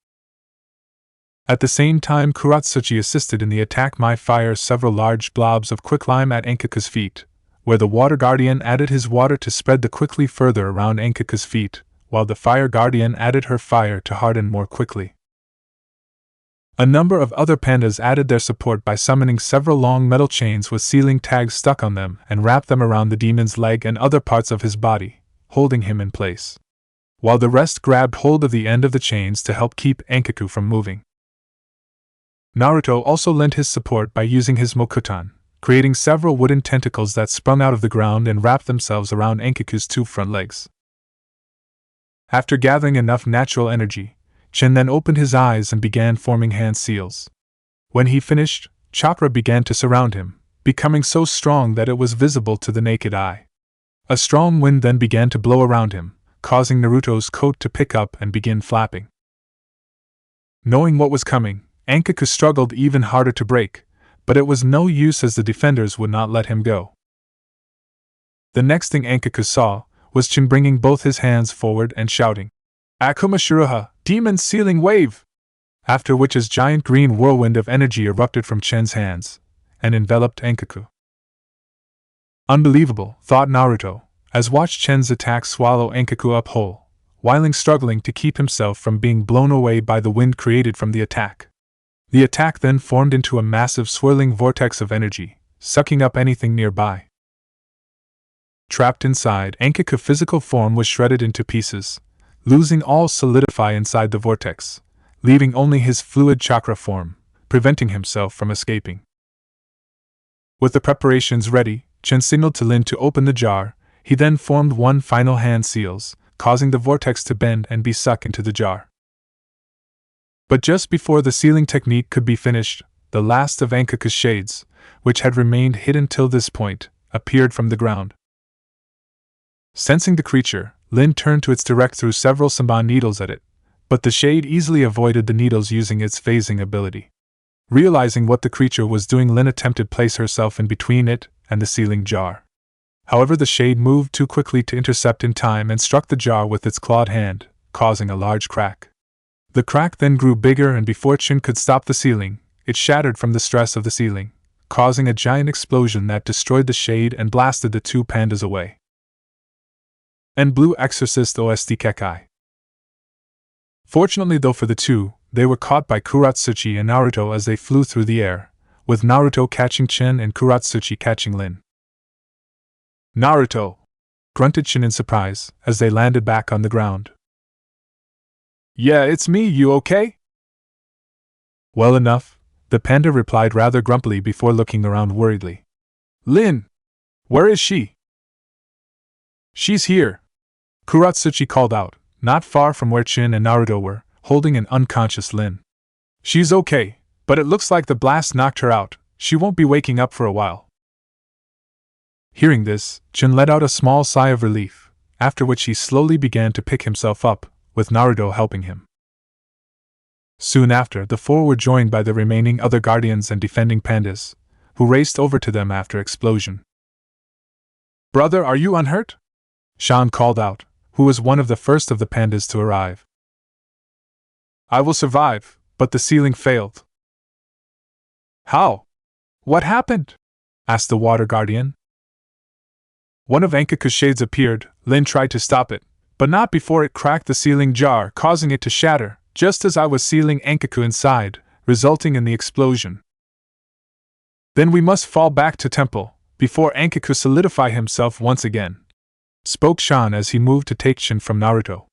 At the same time, Kuratsuchi assisted in the attack by fire several large blobs of quicklime at Enkaku's feet, where the water guardian added his water to spread the quickly further around Enkaku's feet, while the fire guardian added her fire to harden more quickly. A number of other pandas added their support by summoning several long metal chains with sealing tags stuck on them and wrapped them around the demon's leg and other parts of his body, holding him in place, while the rest grabbed hold of the end of the chains to help keep Enkaku from moving. Naruto also lent his support by using his Mokutan, creating several wooden tentacles that sprung out of the ground and wrapped themselves around Enkaku's two front legs. After gathering enough natural energy, Chen then opened his eyes and began forming hand seals. When he finished, chakra began to surround him, becoming so strong that it was visible to the naked eye. A strong wind then began to blow around him, causing Naruto's coat to pick up and begin flapping. Knowing what was coming, Enkaku struggled even harder to break, but it was no use as the defenders would not let him go. The next thing Enkaku saw was Chen bringing both his hands forward and shouting, "Akuma Shiroha, Demon Sealing Wave!" After which a giant green whirlwind of energy erupted from Chen's hands and enveloped Enkaku. Unbelievable, thought Naruto, as watched Chen's attack swallow Enkaku up whole, while struggling to keep himself from being blown away by the wind created from the attack. The attack then formed into a massive swirling vortex of energy, sucking up anything nearby. Trapped inside, Enkaku's physical form was shredded into pieces, losing all solidify inside the vortex, leaving only his fluid chakra form, preventing himself from escaping. With the preparations ready, Chen signaled to Lin to open the jar. He then formed one final hand seals, causing the vortex to bend and be sucked into the jar. But just before the sealing technique could be finished, the last of Enkaku's shades, which had remained hidden till this point, appeared from the ground. Sensing the creature, Lin turned to its direct threw several Samban needles at it, but the shade easily avoided the needles using its phasing ability. Realizing what the creature was doing, Lin attempted to place herself in between it and the sealing jar. However, the shade moved too quickly to intercept in time and struck the jar with its clawed hand, causing a large crack. The crack then grew bigger, and before Chen could stop the sealing, it shattered from the stress of the sealing, causing a giant explosion that destroyed the shade and blasted the two pandas away. And Blue Exorcist OST Kekai. Fortunately though for the two, they were caught by Kuratsuchi and Naruto as they flew through the air, with Naruto catching Chen and Kuratsuchi catching Lin. "Naruto!" grunted Chen in surprise as they landed back on the ground. "Yeah, it's me, you okay?" "Well enough," the panda replied rather grumpily before looking around worriedly. "Lin! Where is she?" "She's here," Kuratsuchi called out, not far from where Chen and Naruto were, holding an unconscious Lin. "She's okay, but it looks like the blast knocked her out. She won't be waking up for a while." Hearing this, Chen let out a small sigh of relief, after which he slowly began to pick himself up, with Naruto helping him. Soon after, the four were joined by the remaining other guardians and defending pandas, who raced over to them after explosion. "Brother, are you unhurt?" Shan called out, who was one of the first of the pandas to arrive. "I will survive, but the sealing failed." "How? What happened?" asked the water guardian. "One of Enkaku's shades appeared. Lin tried to stop it, but not before it cracked the sealing jar, causing it to shatter, just as I was sealing Enkaku inside, resulting in the explosion. Then we must fall back to temple, before Enkaku solidify himself once again," spoke Shan as he moved to take Chen from Naruto.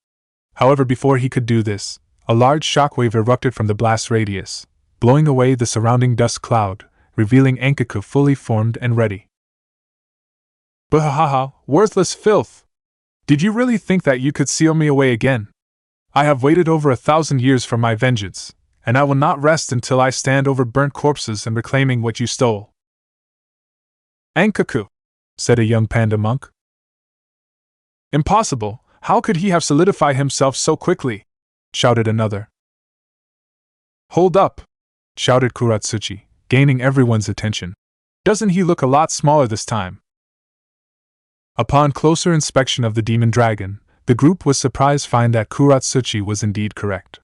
However, before he could do this, a large shockwave erupted from the blast radius, blowing away the surrounding dust cloud, revealing Enkaku fully formed and ready. "Bahahaha, worthless filth! Did you really think that you could seal me away again? I have waited over 1,000 years for my vengeance, and I will not rest until I stand over burnt corpses and reclaiming what you stole." "Enkaku," said a young panda monk. "Impossible! How could he have solidified himself so quickly?" shouted another. "Hold up!" shouted Kuratsuchi, gaining everyone's attention. "Doesn't he look a lot smaller this time?" Upon closer inspection of the demon dragon, the group was surprised to find that Kuratsuchi was indeed correct.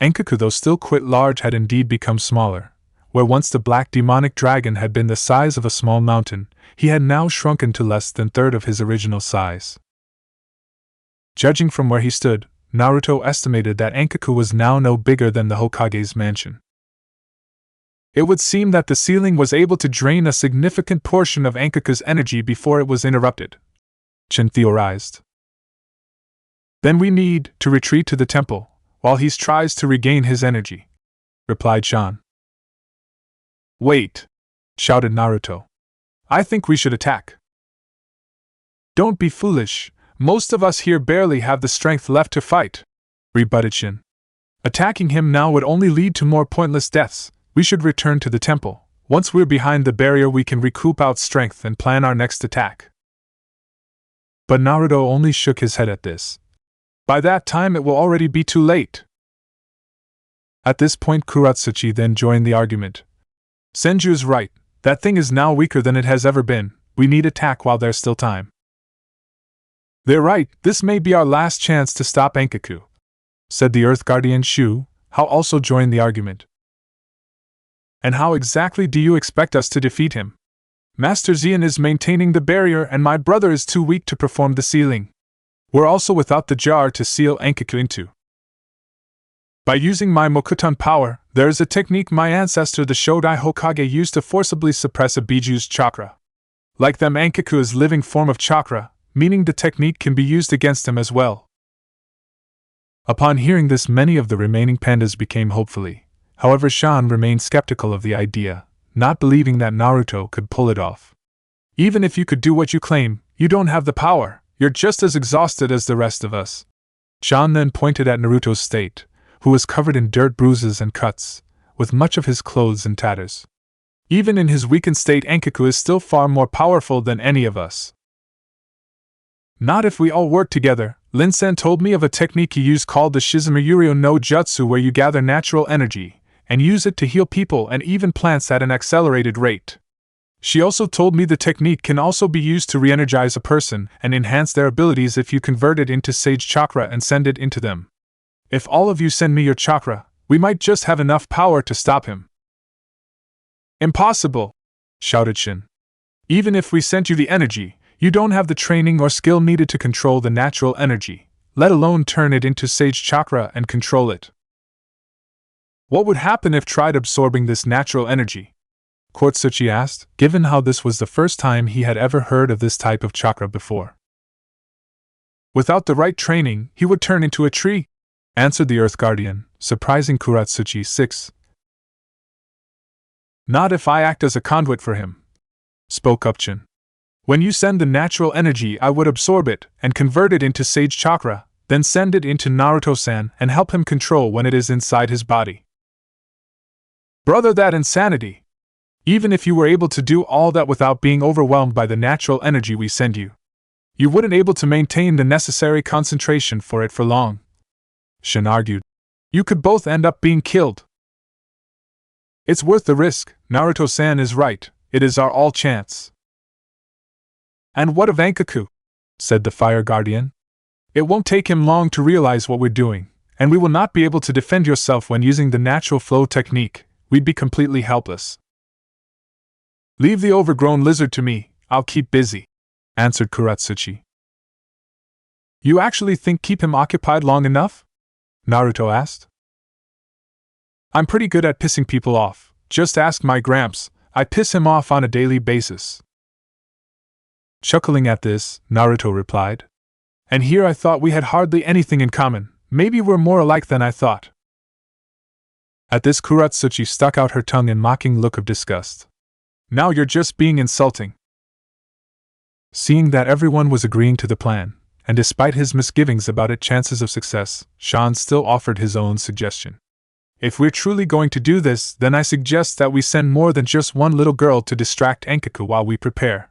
Enkaku, though still quite large, had indeed become smaller. Where once the black demonic dragon had been the size of a small mountain, he had now shrunken to less than a third of his original size. Judging from where he stood, Naruto estimated that Enkaku was now no bigger than the Hokage's mansion. It would seem that the sealing was able to drain a significant portion of Enkaku's energy before it was interrupted, Chen theorized. "Then we need to retreat to the temple, while he tries to regain his energy," replied Shan. "Wait!" shouted Naruto. I think we should attack. Don't be foolish. Most of us here barely have the strength left to fight, rebutted Shin. Attacking him now would only lead to more pointless deaths. We should return to the temple. Once we're behind the barrier, we can recoup our strength and plan our next attack. But Naruto only shook his head at this. By that time, it will already be too late. At this point, Kuratsuchi then joined the argument. Senju's right. That thing is now weaker than it has ever been. We need attack while there's still time. They're right. This may be our last chance to stop Enkaku, said the Earth Guardian Shu, who also joined the argument. And how exactly do you expect us to defeat him? Master Xian is maintaining the barrier and my brother is too weak to perform the sealing. We're also without the jar to seal Enkaku into. By using my Mokuton power, there is a technique my ancestor the Shodai Hokage used to forcibly suppress a Biju's chakra. Like them, Enkaku is living form of chakra, meaning the technique can be used against him as well. Upon hearing this, many of the remaining pandas became hopefully. However, Shan remained skeptical of the idea, not believing that Naruto could pull it off. Even if you could do what you claim, you don't have the power. You're just as exhausted as the rest of us. Shan then pointed at Naruto's state, who was covered in dirt, bruises, and cuts, with much of his clothes in tatters. Even in his weakened state, Enkaku is still far more powerful than any of us. Not if we all work together. Lin-san told me of a technique he used called the Shizumayuryo no Jutsu, where you gather natural energy and use it to heal people and even plants at an accelerated rate. She also told me the technique can also be used to re-energize a person and enhance their abilities if you convert it into sage chakra and send it into them. If all of you send me your chakra, we might just have enough power to stop him. Impossible! Shouted Shin. Even if we sent you the energy, you don't have the training or skill needed to control the natural energy, let alone turn it into sage chakra and control it. What would happen if tried absorbing this natural energy? Kuratsuchi asked, given how this was the first time he had ever heard of this type of chakra before. Without the right training, he would turn into a tree, answered the Earth Guardian, surprising Kuratsuchi. 6. Not if I act as a conduit for him, spoke up Chin. When you send the natural energy, I would absorb it and convert it into sage chakra, then send it into Naruto-san and help him control when it is inside his body. Brother, that insanity! Even if you were able to do all that without being overwhelmed by the natural energy we send you, you wouldn't able to maintain the necessary concentration for it for long. Shin argued. You could both end up being killed. It's worth the risk. Naruto-san is right. It is our all chance. And what of Enkaku? Said the Fire Guardian. It won't take him long to realize what we're doing, and we will not be able to defend yourself when using the natural flow technique. We'd be completely helpless. Leave the overgrown lizard to me, I'll keep busy, answered Kuratsuchi. You actually think keep him occupied long enough? Naruto asked. I'm pretty good at pissing people off. Just ask my Gramps. I piss him off on a daily basis. Chuckling at this, Naruto replied. And here I thought we had hardly anything in common. Maybe we're more alike than I thought. At this, Kuratsuchi stuck out her tongue in mocking look of disgust. Now you're just being insulting. Seeing that everyone was agreeing to the plan, and despite his misgivings about its chances of success, Shan still offered his own suggestion. If we're truly going to do this, then I suggest that we send more than just one little girl to distract Enkaku while we prepare.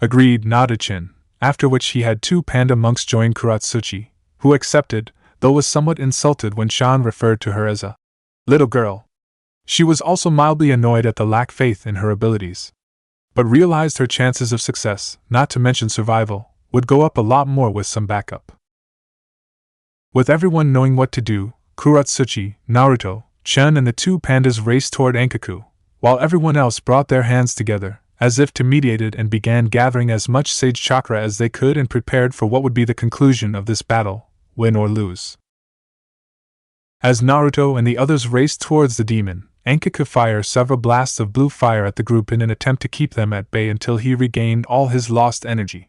Agreed, nodded Chin, after which he had 2 panda monks join Kuratsuchi, who accepted, though was somewhat insulted when Shan referred to her as a little girl. She was also mildly annoyed at the lack of faith in her abilities, but realized her chances of success, not to mention survival, would go up a lot more with some backup. With everyone knowing what to do, Kuratsuchi, Naruto, Chen and the 2 pandas raced toward Enkaku, while everyone else brought their hands together, as if to mediate it, and began gathering as much sage chakra as they could and prepared for what would be the conclusion of this battle, win or lose. As Naruto and the others raced towards the demon, Enkaku fired several blasts of blue fire at the group in an attempt to keep them at bay until he regained all his lost energy.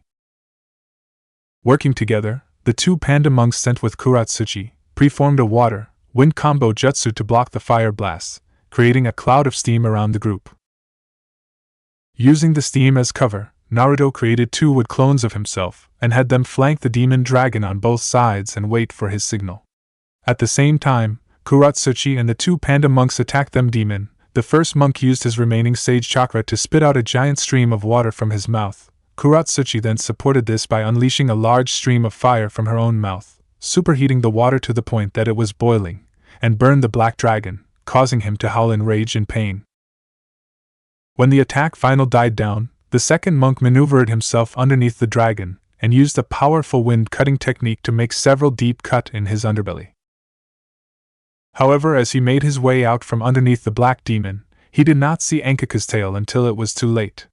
Working together, the 2 panda monks sent with Kuratsuchi preformed a water-wind combo jutsu to block the fire blasts, creating a cloud of steam around the group. Using the steam as cover, Naruto created 2 wood clones of himself and had them flank the demon dragon on both sides and wait for his signal. At the same time, Kuratsuchi and the 2 panda monks attacked them demon. The first monk used his remaining sage chakra to spit out a giant stream of water from his mouth. Kuratsuchi then supported this by unleashing a large stream of fire from her own mouth, superheating the water to the point that it was boiling, and burned the black dragon, causing him to howl in rage and pain. When the attack finally died down, the second monk maneuvered himself underneath the dragon and used a powerful wind-cutting technique to make several deep cuts in his underbelly. However, as he made his way out from underneath the black demon, he did not see Enkaku's tail until it was too late.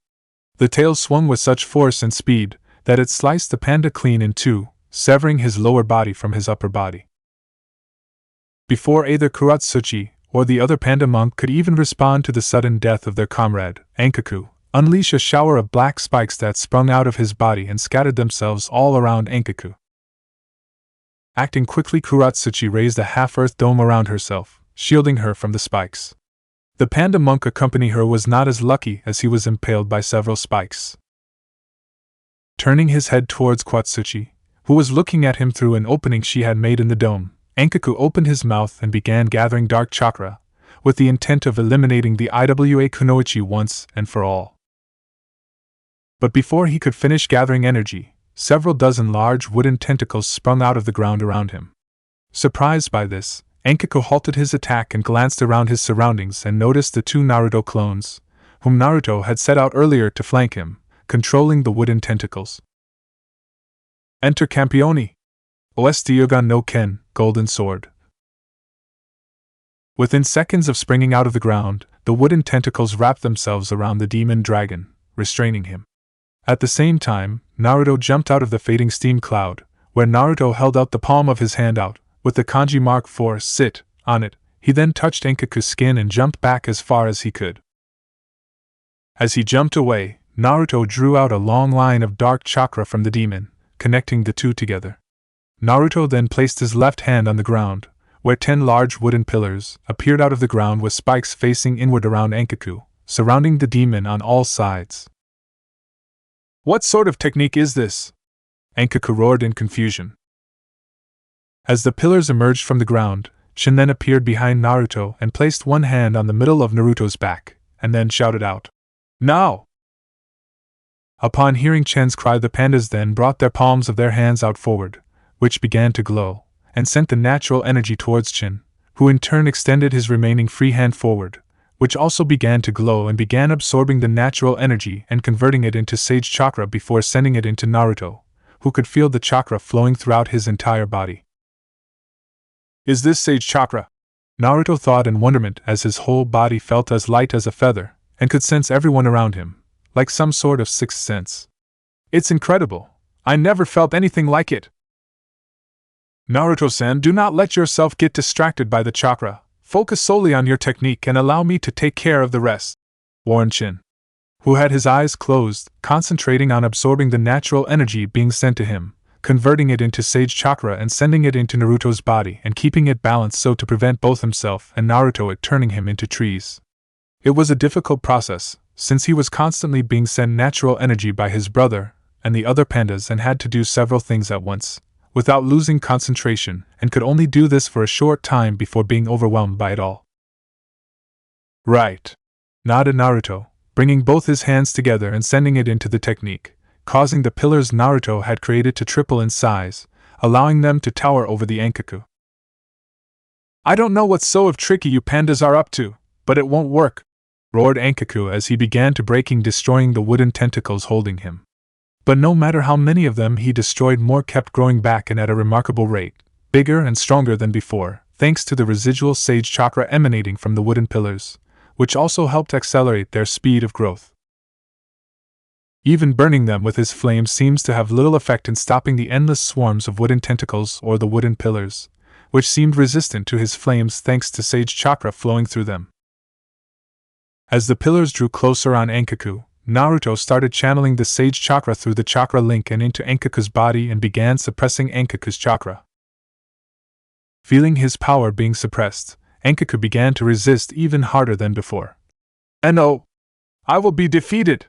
The tail swung with such force and speed that it sliced the panda clean in 2, severing his lower body from his upper body. Before either Kuratsuchi or the other panda monk could even respond to the sudden death of their comrade, Enkaku unleashed a shower of black spikes that sprung out of his body and scattered themselves all around Enkaku. Acting quickly, Kuratsuchi raised a half-earth dome around herself, shielding her from the spikes. The panda monk accompanying her was not as lucky as he was impaled by several spikes. Turning his head towards Kuratsuchi, who was looking at him through an opening she had made in the dome, Enkaku opened his mouth and began gathering dark chakra, with the intent of eliminating the Iwa Kunoichi once and for all. But before he could finish gathering energy, several dozen large wooden tentacles sprung out of the ground around him. Surprised by this, Enkaku halted his attack and glanced around his surroundings and noticed the 2 Naruto clones, whom Naruto had set out earlier to flank him, controlling the wooden tentacles. Enter Campione! Oestyogan no Ken, Golden Sword. Within seconds of springing out of the ground, the wooden tentacles wrapped themselves around the demon dragon, restraining him. At the same time, Naruto jumped out of the fading steam cloud, where Naruto held out the palm of his hand out, with the kanji mark for sit on it. He then touched Enkaku's skin and jumped back as far as he could. As he jumped away, Naruto drew out a long line of dark chakra from the demon, connecting the 2 together. Naruto then placed his left hand on the ground, where 10 large wooden pillars appeared out of the ground with spikes facing inward around Enkaku, surrounding the demon on all sides. What sort of technique is this? Enkaku roared in confusion. As the pillars emerged from the ground, Shin then appeared behind Naruto and placed one hand on the middle of Naruto's back, and then shouted out, "Now!" Upon hearing Chen's cry, the pandas then brought their palms of their hands out forward, which began to glow, and sent the natural energy towards Chin, who in turn extended his remaining free hand forward, which also began to glow and began absorbing the natural energy and converting it into sage chakra before sending it into Naruto, who could feel the chakra flowing throughout his entire body. Is this sage chakra? Naruto thought in wonderment as his whole body felt as light as a feather, and could sense everyone around him, like some sort of sixth sense. It's incredible. I never felt anything like it. Naruto-san, do not let yourself get distracted by the chakra. Focus solely on your technique and allow me to take care of the rest, warned Shin, who had his eyes closed, concentrating on absorbing the natural energy being sent to him, converting it into sage chakra and sending it into Naruto's body and keeping it balanced so to prevent both himself and Naruto it turning him into trees. It was a difficult process, since he was constantly being sent natural energy by his brother and the other pandas and had to do several things at once, without losing concentration, and could only do this for a short time before being overwhelmed by it all. Right, nodded Naruto, bringing both his hands together and sending it into the technique, causing the pillars Naruto had created to triple in size, allowing them to tower over the Enkaku. I don't know what sort of tricky you pandas are up to, but it won't work, roared Enkaku as he began to destroying the wooden tentacles holding him. But no matter how many of them he destroyed, more kept growing back and at a remarkable rate, bigger and stronger than before, thanks to the residual sage chakra emanating from the wooden pillars, which also helped accelerate their speed of growth. Even burning them with his flames seems to have little effect in stopping the endless swarms of wooden tentacles or the wooden pillars, which seemed resistant to his flames thanks to sage chakra flowing through them. As the pillars drew closer on Enkaku, Naruto started channeling the sage chakra through the chakra link and into Enkaku's body and began suppressing Enkaku's chakra. Feeling his power being suppressed, Enkaku began to resist even harder than before. "No! I will be defeated!"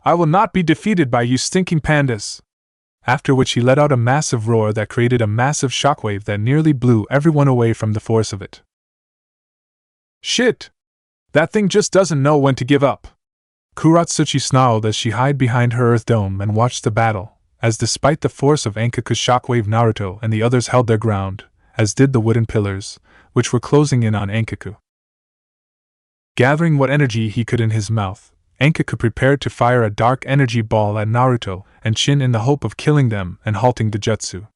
I will not be defeated by you stinking pandas! After which he let out a massive roar that created a massive shockwave that nearly blew everyone away from the force of it. Shit! That thing just doesn't know when to give up! Kuratsuchi snarled as she hid behind her earth dome and watched the battle, as despite the force of Ankaku's shockwave, Naruto and the others held their ground, as did the wooden pillars, which were closing in on Ankaku. Gathering what energy he could in his mouth, Ankaku prepared to fire a dark energy ball at Naruto and Shin in the hope of killing them and halting the jutsu.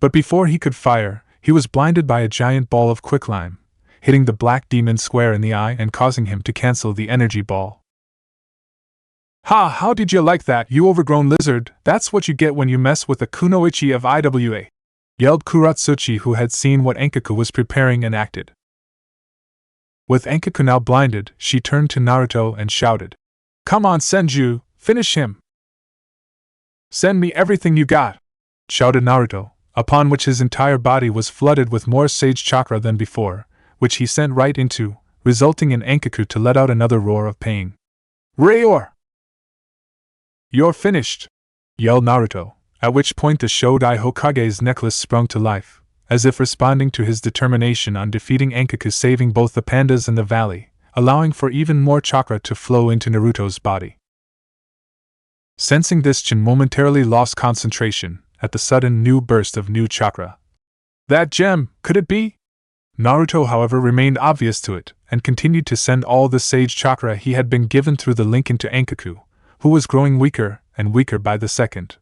But before he could fire, he was blinded by a giant ball of quicklime, hitting the black demon square in the eye and causing him to cancel the energy ball. Ha! How did you like that, you overgrown lizard? That's what you get when you mess with the kunoichi of IWA! Yelled Kuratsuchi, who had seen what Ankaku was preparing and acted. With Ankaku now blinded, she turned to Naruto and shouted, "Come on, Senju, finish him! Send me everything you got!" shouted Naruto, upon which his entire body was flooded with more sage chakra than before, which he sent right into, resulting in Ankaku to let out another roar of pain. "Rayor! You're finished!" yelled Naruto, at which point the Shodai Hokage's necklace sprung to life, as if responding to his determination on defeating Ankaku, saving both the pandas and the valley, allowing for even more chakra to flow into Naruto's body. Sensing this, Jin momentarily lost concentration at the sudden new burst of new chakra. That gem, could it be? Naruto, however, remained oblivious to it, and continued to send all the sage chakra he had been given through the link into Ankaku, who was growing weaker and weaker by the second.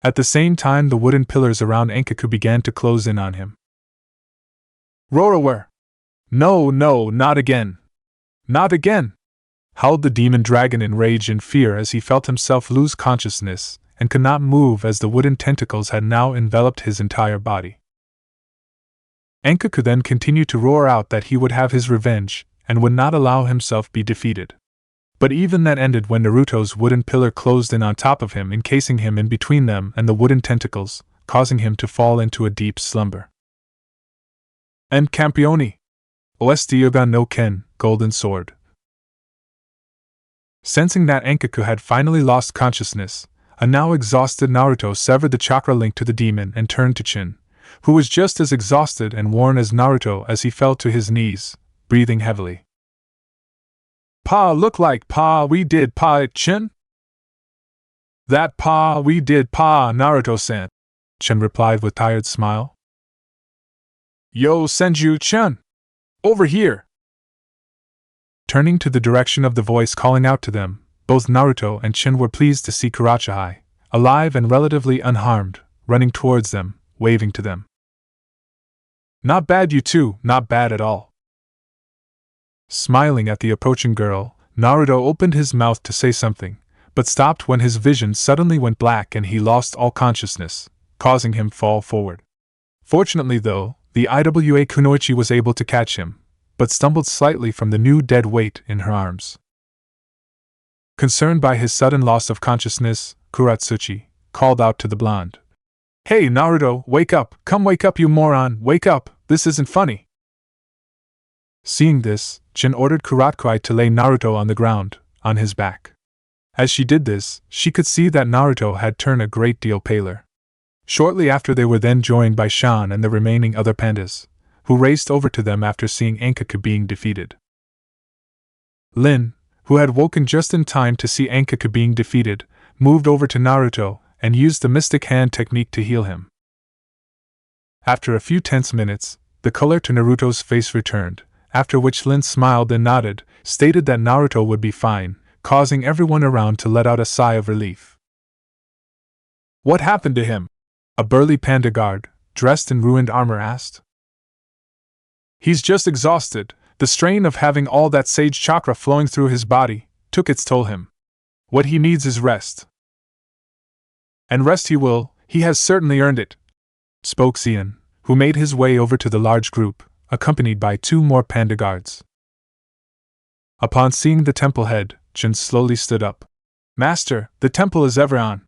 At the same time, the wooden pillars around Ankaku began to close in on him. "Rorower! No, not again! Not again!" howled the demon dragon in rage and fear as he felt himself lose consciousness and could not move as the wooden tentacles had now enveloped his entire body. Ankaku then continued to roar out that he would have his revenge and would not allow himself be defeated. But even that ended when Naruto's wooden pillar closed in on top of him, encasing him in between them and the wooden tentacles, causing him to fall into a deep slumber. End Campione! Ost Yoga no Ken, Golden Sword. Sensing that Ankaku had finally lost consciousness, a now exhausted Naruto severed the chakra link to the demon and turned to Chin, who was just as exhausted and worn as Naruto as he fell to his knees, breathing heavily. "Pa, look like Pa we did Pa it, Chin?" "That Pa we did Pa, Naruto-san," Chin replied with tired smile. "Yo, Senju-chan! Over here!" Turning to the direction of the voice calling out to them, both Naruto and Chin were pleased to see Kurachihai, alive and relatively unharmed, running towards them, waving to them. "Not bad, you two, not bad at all." Smiling at the approaching girl, Naruto opened his mouth to say something, but stopped when his vision suddenly went black and he lost all consciousness, causing him fall forward. Fortunately though, the IWA Kunoichi was able to catch him, but stumbled slightly from the new dead weight in her arms. Concerned by his sudden loss of consciousness, Kuratsuchi called out to the blonde. "Hey Naruto, wake up, come wake up you moron, wake up, this isn't funny." Seeing this, Jin ordered Kuratsuchi to lay Naruto on the ground, on his back. As she did this, she could see that Naruto had turned a great deal paler. Shortly after, they were then joined by Shan and the remaining other pandas, who raced over to them after seeing Ankaku being defeated. Lin, who had woken just in time to see Ankaku being defeated, moved over to Naruto and used the Mystic Hand technique to heal him. After a few tense minutes, the color to Naruto's face returned, after which Lin smiled and nodded, stated that Naruto would be fine, causing everyone around to let out a sigh of relief. "What happened to him?" a burly panda guard, dressed in ruined armor, asked. "He's just exhausted. The strain of having all that sage chakra flowing through his body took its toll him. What he needs is rest. And rest he will, he has certainly earned it," spoke Xian, who made his way over to the large group, accompanied by 2 more panda guards. Upon seeing the temple head, Jin slowly stood up. "Master, the temple is ever on."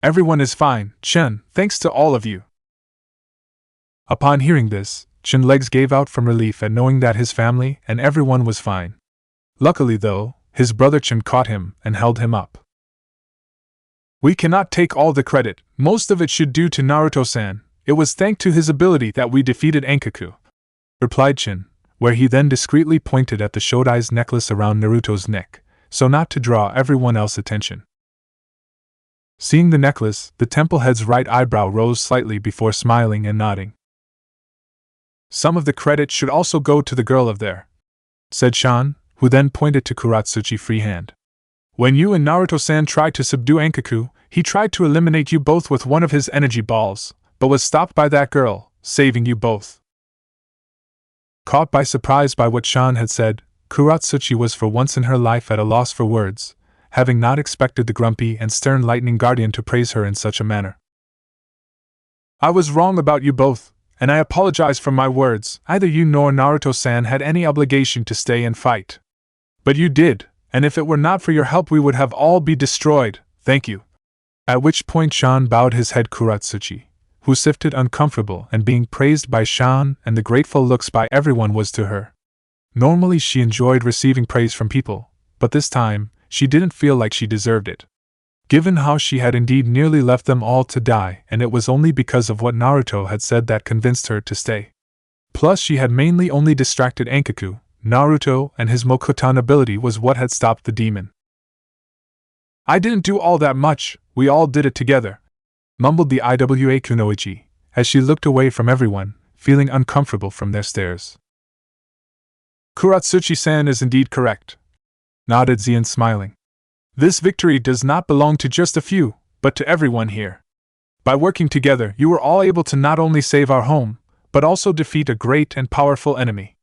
"Everyone is fine, Chen, thanks to all of you." Upon hearing this, Chin's legs gave out from relief at knowing that his family and everyone was fine. Luckily though, his brother Chin caught him and held him up. We cannot take all the credit, most of it should due to Naruto-san. It was thanks to his ability that we defeated Enkaku, replied Chin, where he then discreetly pointed at the Shodai's necklace around Naruto's neck, so not to draw everyone else's attention. Seeing the necklace, the temple head's right eyebrow rose slightly before smiling and nodding. Some of the credit should also go to the girl of there, said Shan, who then pointed to Kuratsuchi freehand. When you and Naruto-san tried to subdue Enkaku, he tried to eliminate you both with one of his energy balls, but was stopped by that girl, saving you both. Caught by surprise by what Shan had said, Kuratsuchi was for once in her life at a loss for words, having not expected the grumpy and stern lightning guardian to praise her in such a manner. I was wrong about you both, and I apologize for my words. Neither you nor Naruto-san had any obligation to stay and fight. But you did, and if it were not for your help we would have all be destroyed, thank you. At which point Shan bowed his head Kuratsuchi, who sifted uncomfortable and being praised by Shan and the grateful looks by everyone was to her. Normally she enjoyed receiving praise from people, but this time, she didn't feel like she deserved it. Given how she had indeed nearly left them all to die, and it was only because of what Naruto had said that convinced her to stay. Plus she had mainly only distracted Enkaku. Naruto and his Mokutan ability was what had stopped the demon. I didn't do all that much, we all did it together, mumbled the Iwa Kunoichi, as she looked away from everyone, feeling uncomfortable from their stares. Kuratsuchi-san is indeed correct, nodded Zien smiling. This victory does not belong to just a few, but to everyone here. By working together, you were all able to not only save our home, but also defeat a great and powerful enemy.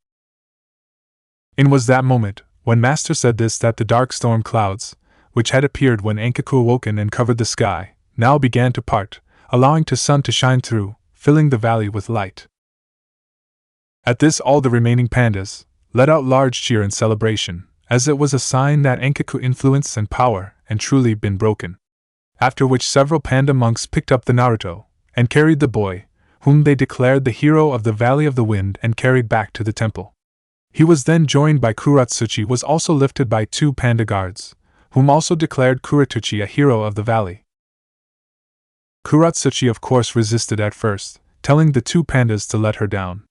It was that moment, when Master said this, that the dark storm clouds, which had appeared when Enkaku awoken and covered the sky, now began to part, allowing the sun to shine through, filling the valley with light. At this all the remaining pandas let out large cheer and celebration, as it was a sign that Enkaku influence and power had truly been broken. After which several panda monks picked up the Naruto, and carried the boy, whom they declared the hero of the Valley of the Wind, and carried back to the temple. He was then joined by Kuratsuchi, was also lifted by 2 panda guards, whom also declared Kuratuchi a hero of the valley. Kuratsuchi of course resisted at first, telling the 2 pandas to let her down.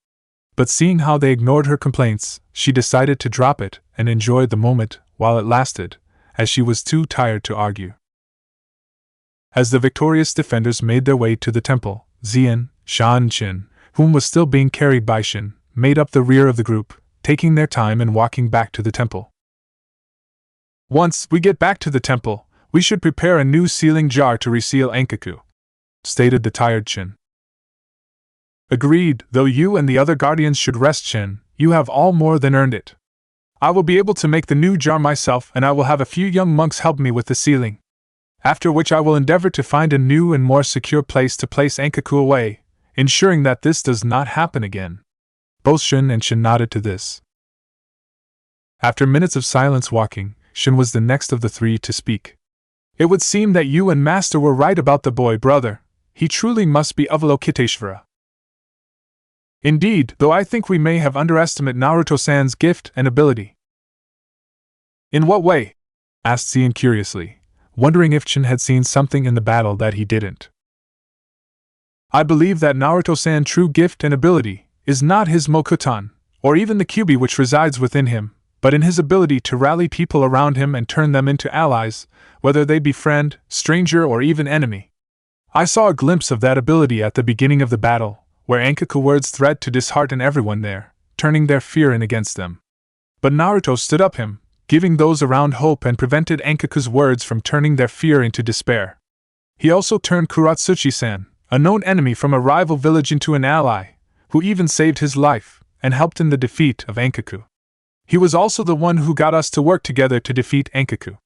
But seeing how they ignored her complaints, she decided to drop it and enjoy the moment while it lasted, as she was too tired to argue. As the victorious defenders made their way to the temple, Zien, Shan and Chin, whom was still being carried by Shin, made up the rear of the group, taking their time and walking back to the temple. Once we get back to the temple, we should prepare a new sealing jar to reseal Enkaku, stated the tired Chin. Agreed, though you and the other guardians should rest, Chin, you have all more than earned it. I will be able to make the new jar myself, and I will have a few young monks help me with the sealing. After which I will endeavor to find a new and more secure place to place Enkaku away, ensuring that this does not happen again. Both Shin and Shin nodded to this. After minutes of silence walking, Shin was the next of the 3 to speak. It would seem that you and Master were right about the boy, brother. He truly must be Avalokiteshvara. Indeed, though I think we may have underestimated Naruto-san's gift and ability. In what way? Asked Zien curiously, wondering if Chin had seen something in the battle that he didn't. I believe that Naruto-san's true gift and ability is not his Mokutan, or even the Kyuubi which resides within him, but in his ability to rally people around him and turn them into allies, whether they be friend, stranger, or even enemy. I saw a glimpse of that ability at the beginning of the battle, where Enkaku words threatened to dishearten everyone there, turning their fear in against them. But Naruto stood up him, giving those around hope and prevented Enkaku's words from turning their fear into despair. He also turned Kuratsuchi-san, a known enemy from a rival village, into an ally, who even saved his life, and helped in the defeat of Enkaku. He was also the one who got us to work together to defeat Enkaku.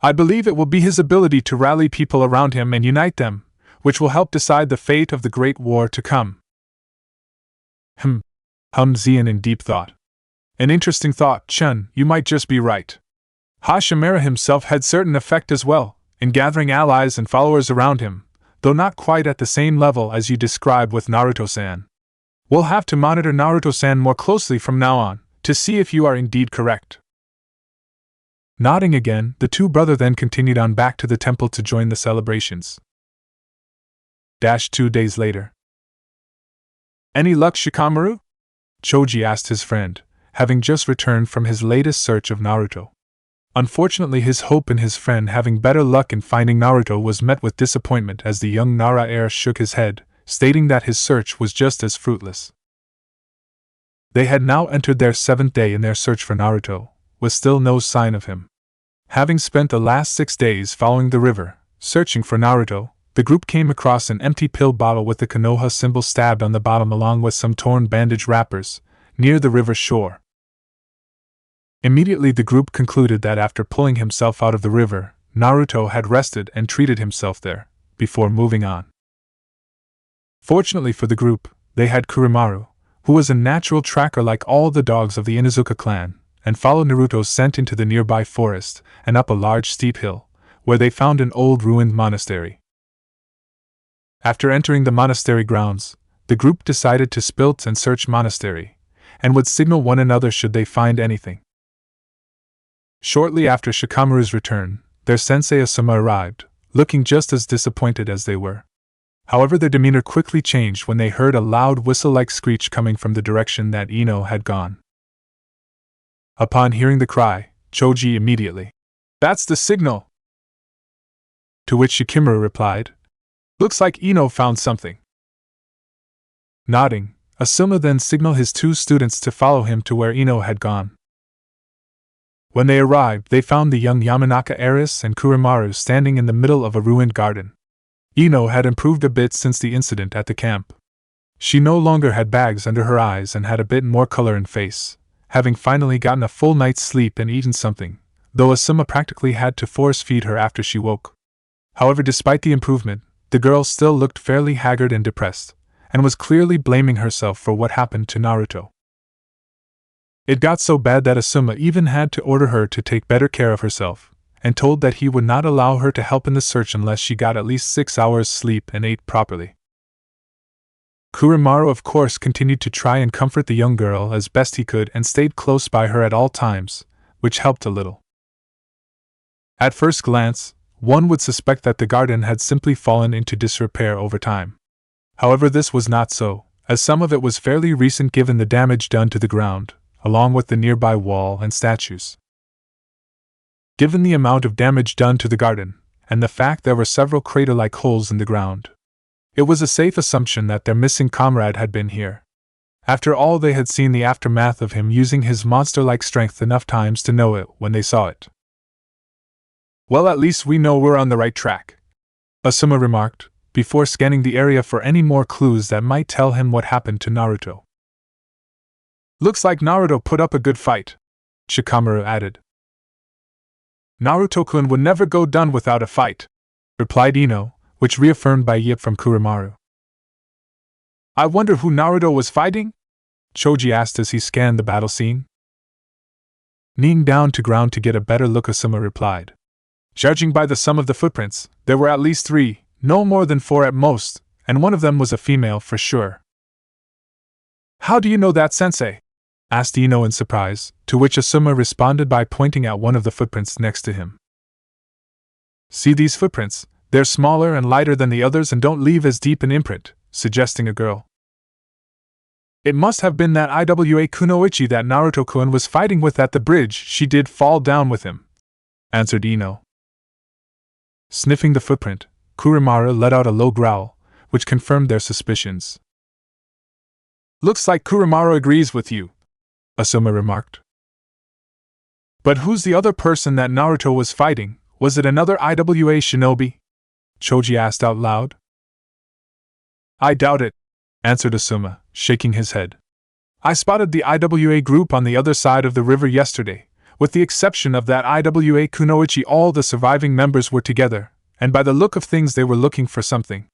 I believe it will be his ability to rally people around him and unite them, which will help decide the fate of the great war to come. Hummed Zien in deep thought. An interesting thought, Chun, you might just be right. Hashirama himself had certain effect as well, in gathering allies and followers around him, though not quite at the same level as you described with Naruto-san. We'll have to monitor Naruto-san more closely from now on, to see if you are indeed correct. Nodding again, the two brothers then continued on back to the temple to join the celebrations. 2 days later. Any luck, Shikamaru? Choji asked his friend, having just returned from his latest search of Naruto. Unfortunately, his hope in his friend having better luck in finding Naruto was met with disappointment as the young Nara heir shook his head, stating that his search was just as fruitless. They had now entered their 7th day in their search for Naruto, with still no sign of him. Having spent the last 6 days following the river, searching for Naruto, the group came across an empty pill bottle with the Konoha symbol stabbed on the bottom along with some torn bandage wrappers, near the river shore. Immediately the group concluded that after pulling himself out of the river, Naruto had rested and treated himself there, before moving on. Fortunately for the group, they had Kurimaru, who was a natural tracker like all the dogs of the Inuzuka clan, and followed Naruto's scent into the nearby forest and up a large steep hill, where they found an old ruined monastery. After entering the monastery grounds, the group decided to split and search monastery, and would signal one another should they find anything. Shortly after Shikamaru's return, their sensei Asuma arrived, looking just as disappointed as they were. However, their demeanor quickly changed when they heard a loud whistle-like screech coming from the direction that Ino had gone. Upon hearing the cry, Choji immediately, "That's the signal!" To which Shikamaru replied, "Looks like Ino found something." Nodding, Asuma then signaled his 2 students to follow him to where Ino had gone. When they arrived, they found the young Yamanaka heiress and Kurimaru standing in the middle of a ruined garden. Ino had improved a bit since the incident at the camp. She no longer had bags under her eyes and had a bit more color in face, having finally gotten a full night's sleep and eaten something, though Asuma practically had to force feed her after she woke. However, despite the improvement, the girl still looked fairly haggard and depressed, and was clearly blaming herself for what happened to Naruto. It got so bad that Asuma even had to order her to take better care of herself, and told that he would not allow her to help in the search unless she got at least 6 hours sleep and ate properly. Kurimaru of course continued to try and comfort the young girl as best he could and stayed close by her at all times, which helped a little. At first glance, one would suspect that the garden had simply fallen into disrepair over time. However, this was not so, as some of it was fairly recent given the damage done to the ground, along with the nearby wall and statues. Given the amount of damage done to the garden, and the fact there were several crater-like holes in the ground, it was a safe assumption that their missing comrade had been here. After all, they had seen the aftermath of him using his monster-like strength enough times to know it when they saw it. "Well, at least we know we're on the right track," Asuma remarked, before scanning the area for any more clues that might tell him what happened to Naruto. "Looks like Naruto put up a good fight," Shikamaru added. "Naruto-kun would never go done without a fight," replied Ino, which reaffirmed by yip from Kurimaru. "I wonder who Naruto was fighting?" Choji asked as he scanned the battle scene. Kneeling down to ground to get a better look, Asuma replied. "Judging by the sum of the footprints, there were at least 3, no more than 4 at most, and one of them was a female for sure." "How do you know that, sensei?" asked Ino in surprise, to which Asuma responded by pointing at one of the footprints next to him. "See these footprints? They're smaller and lighter than the others and don't leave as deep an imprint," suggesting a girl. "It must have been that Iwa Kunoichi that Naruto-kun was fighting with at the bridge. She did fall down with him," answered Ino. Sniffing the footprint, Kurimaru let out a low growl, which confirmed their suspicions. "Looks like Kurimaru agrees with you," Asuma remarked. "But who's the other person that Naruto was fighting? Was it another Iwa shinobi?" Choji asked out loud. "I doubt it," answered Asuma, shaking his head. "I spotted the Iwa group on the other side of the river yesterday. With the exception of that Iwa Kunoichi, all the surviving members were together, and by the look of things they were looking for something.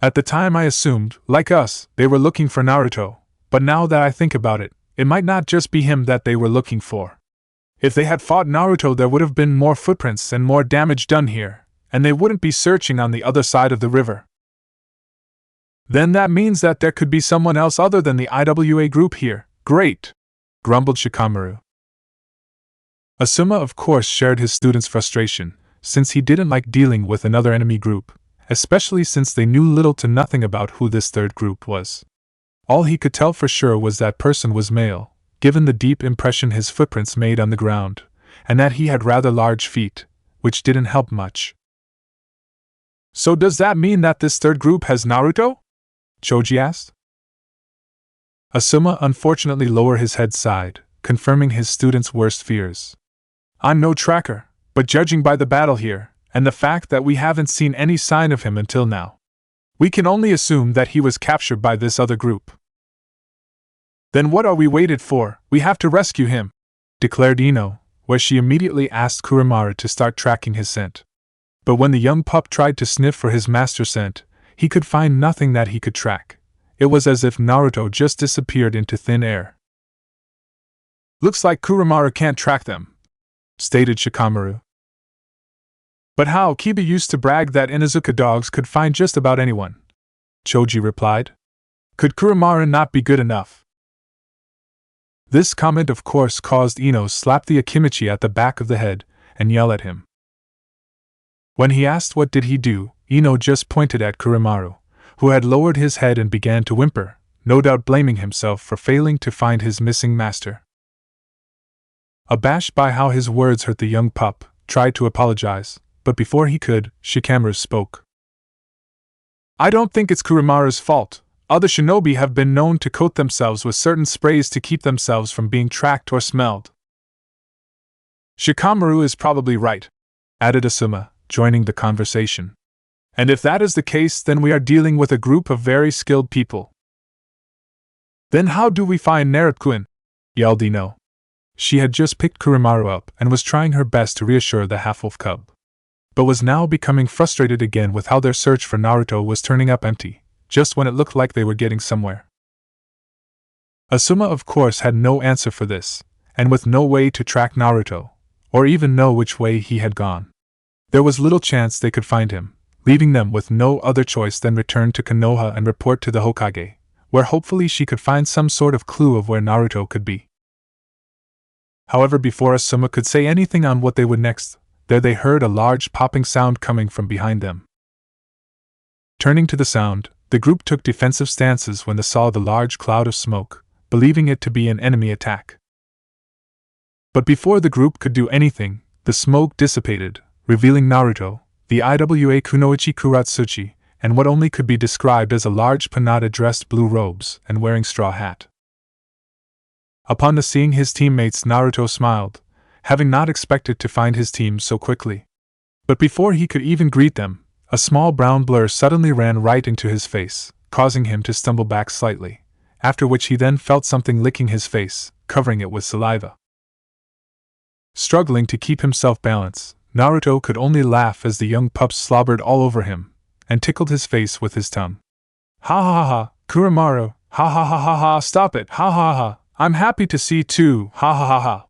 At the time I assumed, like us, they were looking for Naruto, but now that I think about it, it might not just be him that they were looking for. If they had fought Naruto, there would have been more footprints and more damage done here, and they wouldn't be searching on the other side of the river. Then that means that there could be someone else other than the Iwa group here. Great!" grumbled Shikamaru. Asuma of course shared his students' frustration, since he didn't like dealing with another enemy group, especially since they knew little to nothing about who this third group was. All he could tell for sure was that person was male, given the deep impression his footprints made on the ground, and that he had rather large feet, which didn't help much. So does that mean that this third group has Naruto? Choji asked. Asuma unfortunately lowered his head sighed, confirming his student's worst fears. I'm no tracker, but judging by the battle here, and the fact that we haven't seen any sign of him until now, we can only assume that he was captured by this other group. Then what are we waited for? We have to rescue him, declared Ino, where she immediately asked Kuramaru to start tracking his scent. But when the young pup tried to sniff for his master's scent, he could find nothing that he could track. It was as if Naruto just disappeared into thin air. Looks like Kuramaru can't track them, stated Shikamaru. But how? Kiba used to brag that Inuzuka dogs could find just about anyone, Choji replied. Could Kuramaru not be good enough? This comment of course caused Ino slap the Akimichi at the back of the head and yell at him. When he asked what did he do, Ino just pointed at Kuramaru, who had lowered his head and began to whimper, no doubt blaming himself for failing to find his missing master. Abashed by how his words hurt the young pup, tried to apologize, but before he could, Shikamaru spoke. I don't think it's Kuramaru's fault. Other shinobi have been known to coat themselves with certain sprays to keep themselves from being tracked or smelled. Shikamaru is probably right, added Asuma, joining the conversation. And if that is the case, then we are dealing with a group of very skilled people. Then how do we find Naruto? Yelled Ino. She had just picked Kuramaru up and was trying her best to reassure the half-wolf cub, but was now becoming frustrated again with how their search for Naruto was turning up empty, just when it looked like they were getting somewhere. Asuma of course had no answer for this, and with no way to track Naruto, or even know which way he had gone, there was little chance they could find him, leaving them with no other choice than return to Konoha and report to the Hokage, where hopefully she could find some sort of clue of where Naruto could be. However, before Asuma could say anything on what they would next, there they heard a large popping sound coming from behind them. Turning to the sound, the group took defensive stances when they saw the large cloud of smoke, believing it to be an enemy attack. But before the group could do anything, the smoke dissipated, revealing Naruto, the Iwa Kunoichi Kuratsuchi, and what only could be described as a large panada dressed blue robes and wearing straw hat. Upon seeing his teammates, Naruto smiled, having not expected to find his team so quickly. But before he could even greet them, a small brown blur suddenly ran right into his face, causing him to stumble back slightly, after which he then felt something licking his face, covering it with saliva. Struggling to keep himself balanced, Naruto could only laugh as the young pup slobbered all over him, and tickled his face with his tongue. Ha ha ha ha, Kuramaru, ha ha ha ha ha, stop it, ha ha ha, I'm happy to see too, ha ha ha ha.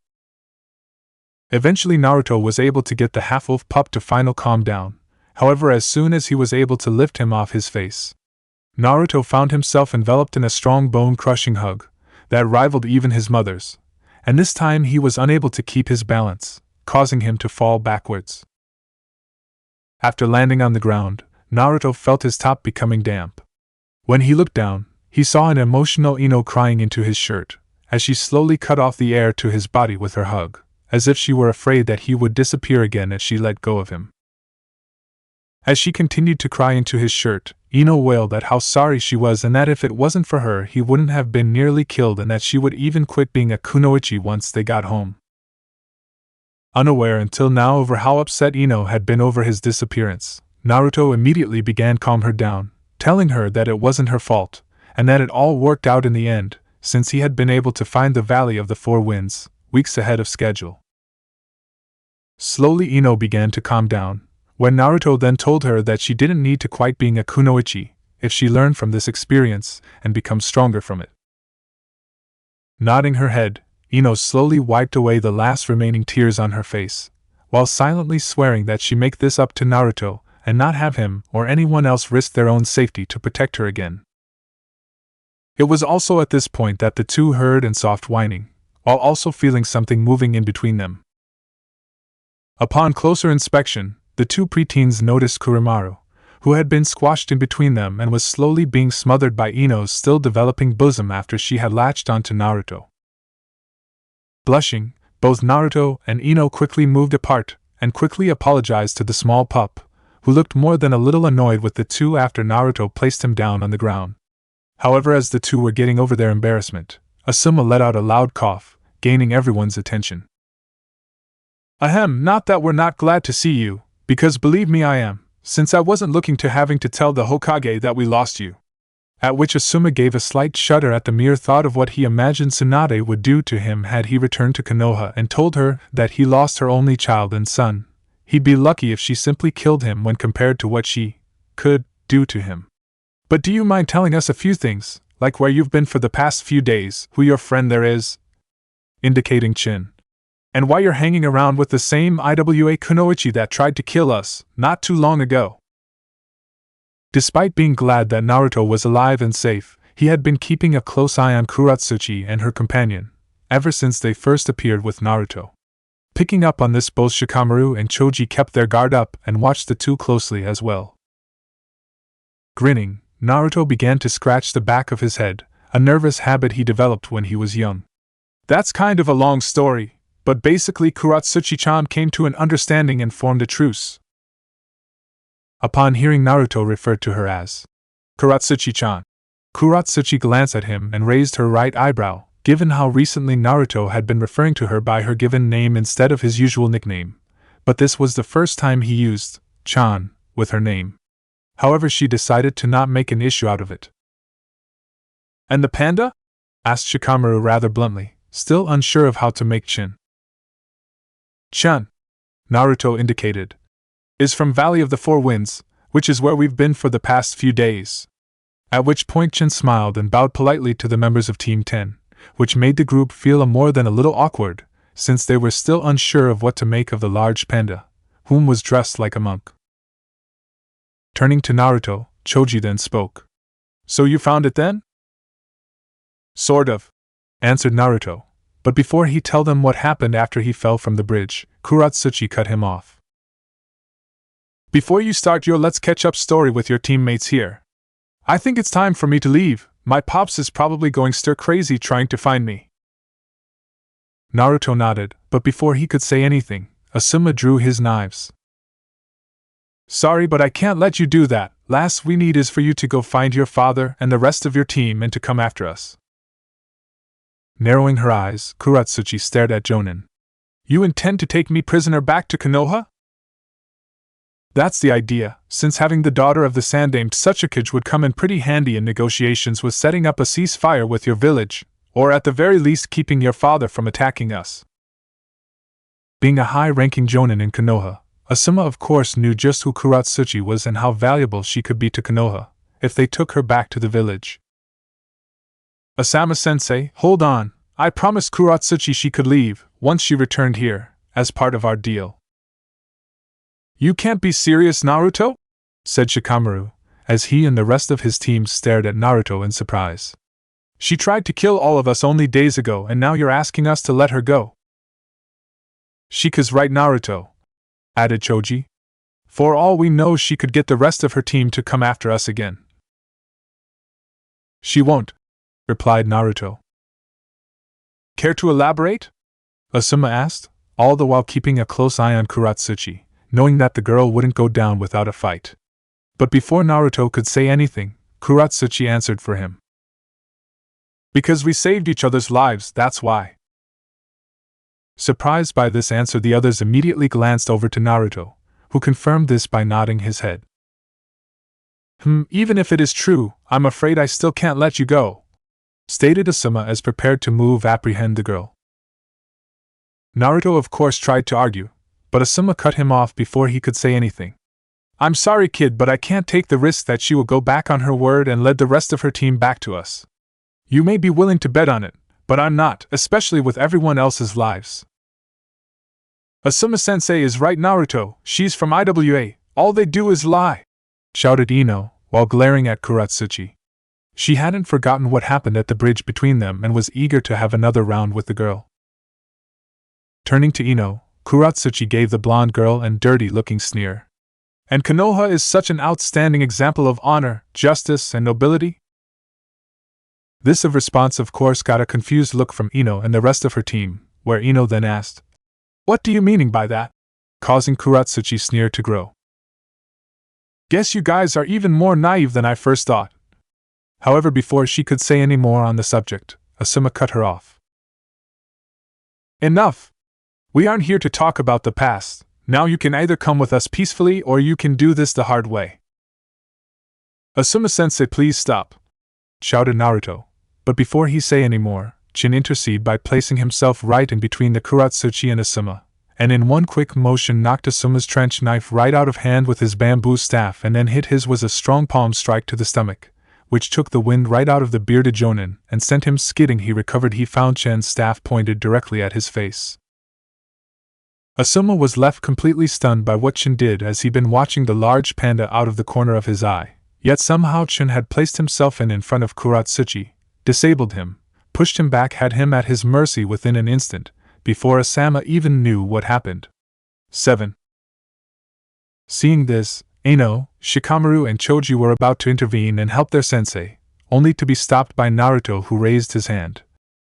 Eventually Naruto was able to get the half-wolf pup to final calm down, however as soon as he was able to lift him off his face, Naruto found himself enveloped in a strong bone-crushing hug, that rivaled even his mother's, and this time he was unable to keep his balance, causing him to fall backwards. After landing on the ground, Naruto felt his top becoming damp. When he looked down, he saw an emotional Ino crying into his shirt, as she slowly cut off the air to his body with her hug, as if she were afraid that he would disappear again as she let go of him. As she continued to cry into his shirt, Ino wailed at how sorry she was and that if it wasn't for her he wouldn't have been nearly killed and that she would even quit being a kunoichi once they got home. Unaware until now over how upset Ino had been over his disappearance, Naruto immediately began to calm her down, telling her that it wasn't her fault, and that it all worked out in the end, since he had been able to find the Valley of the Four Winds, weeks ahead of schedule. Slowly Ino began to calm down, when Naruto then told her that she didn't need to quite being a kunoichi, if she learned from this experience and become stronger from it. Nodding her head, Ino slowly wiped away the last remaining tears on her face, while silently swearing that she make this up to Naruto, and not have him or anyone else risk their own safety to protect her again. It was also at this point that the two heard and soft whining, while also feeling something moving in between them. Upon closer inspection, the two preteens noticed Kurimaru, who had been squashed in between them and was slowly being smothered by Ino's still developing bosom after she had latched onto Naruto. Blushing, both Naruto and Ino quickly moved apart and quickly apologized to the small pup, who looked more than a little annoyed with the two after Naruto placed him down on the ground. However, as the two were getting over their embarrassment, Asuma let out a loud cough, gaining everyone's attention. Ahem, not that we're not glad to see you, because believe me I am, since I wasn't looking to having to tell the Hokage that we lost you. At which Asuma gave a slight shudder at the mere thought of what he imagined Tsunade would do to him had he returned to Konoha and told her that he lost her only child and son. He'd be lucky if she simply killed him when compared to what she could do to him. But do you mind telling us a few things, like where you've been for the past few days, who your friend there is? Indicating Chin. And why you're hanging around with the same IWA kunoichi that tried to kill us not too long ago. Despite being glad that Naruto was alive and safe, he had been keeping a close eye on Kuratsuchi and her companion, ever since they first appeared with Naruto. Picking up on this, both Shikamaru and Choji kept their guard up and watched the two closely as well. Grinning, Naruto began to scratch the back of his head, a nervous habit he developed when he was young. That's kind of a long story, but basically Kuratsuchi-chan came to an understanding and formed a truce. Upon hearing Naruto refer to her as Kuratsuchi-chan, Kuratsuchi glanced at him and raised her right eyebrow, given how recently Naruto had been referring to her by her given name instead of his usual nickname, but this was the first time he used Chan with her name. However, she decided to not make an issue out of it. And the panda? Asked Shikamaru rather bluntly, still unsure of how to make Chan, Naruto indicated, is from Valley of the Four Winds, which is where we've been for the past few days. At which point Chin smiled and bowed politely to the members of Team 10, which made the group feel more than a little awkward, since they were still unsure of what to make of the large panda, whom was dressed like a monk. Turning to Naruto, Choji then spoke. So you found it then? Sort of, answered Naruto, but before he tell them what happened after he fell from the bridge, Kuratsuchi cut him off. Before you start your let's catch up story with your teammates here, I think it's time for me to leave. My pops is probably going stir crazy trying to find me. Naruto nodded, but before he could say anything, Asuma drew his knives. Sorry, but I can't let you do that. Last we need is for you to go find your father and the rest of your team and to come after us. Narrowing her eyes, Kuratsuchi stared at Jonin. You intend to take me prisoner back to Konoha? That's the idea, since having the daughter of the sand-named Tsuchikage would come in pretty handy in negotiations with setting up a ceasefire with your village, or at the very least keeping your father from attacking us. Being a high-ranking jonin in Konoha, Asuma of course knew just who Kuratsuchi was and how valuable she could be to Konoha, if they took her back to the village. Asama-sensei, hold on, I promised Kuratsuchi she could leave, once she returned here, as part of our deal. You can't be serious, Naruto? Said Shikamaru, as he and the rest of his team stared at Naruto in surprise. She tried to kill all of us only days ago and now you're asking us to let her go. Shika's right, Naruto, added Choji. For all we know, she could get the rest of her team to come after us again. She won't, replied Naruto. Care to elaborate? Asuma asked, all the while keeping a close eye on Kuratsuchi, knowing that the girl wouldn't go down without a fight. But before Naruto could say anything, Kuratsuchi answered for him. Because we saved each other's lives, that's why. Surprised by this answer, the others immediately glanced over to Naruto, who confirmed this by nodding his head. Even if it is true, I'm afraid I still can't let you go, stated Asuma as prepared to move apprehend the girl. Naruto of course tried to argue, but Asuma cut him off before he could say anything. I'm sorry, kid, but I can't take the risk that she will go back on her word and lead the rest of her team back to us. You may be willing to bet on it, but I'm not, especially with everyone else's lives. Asuma-sensei is right, Naruto, she's from IWA, all they do is lie, shouted Ino, while glaring at Kuratsuchi. She hadn't forgotten what happened at the bridge between them and was eager to have another round with the girl. Turning to Ino, Kuratsuchi gave the blonde girl an dirty-looking sneer. And Konoha is such an outstanding example of honor, justice, and nobility? This response of course got a confused look from Ino and the rest of her team, where Ino then asked, "What do you meaning by that?" causing Kuratsuchi's sneer to grow. "Guess you guys are even more naive than I first thought." However, before she could say any more on the subject, Asuma cut her off. "Enough! We aren't here to talk about the past. Now you can either come with us peacefully or you can do this the hard way." "Asuma-sensei, please stop!" shouted Naruto. But before he say any more, Jin interceded by placing himself right in between the Kuratsuchi and Asuma, and in one quick motion knocked Asuma's trench knife right out of hand with his bamboo staff, and then hit his was a strong palm strike to the stomach, which took the wind right out of the bearded jonin and sent him skidding. He recovered. He found Chen's staff pointed directly at his face. Asuma was left completely stunned by what Chen did, as he'd been watching the large panda out of the corner of his eye, yet somehow Chen had placed himself in front of Kuratsuchi, disabled him, pushed him back, had him at his mercy within an instant, before Asama even knew what happened. 7. Seeing this, Ino, Shikamaru and Choji were about to intervene and help their sensei, only to be stopped by Naruto, who raised his hand.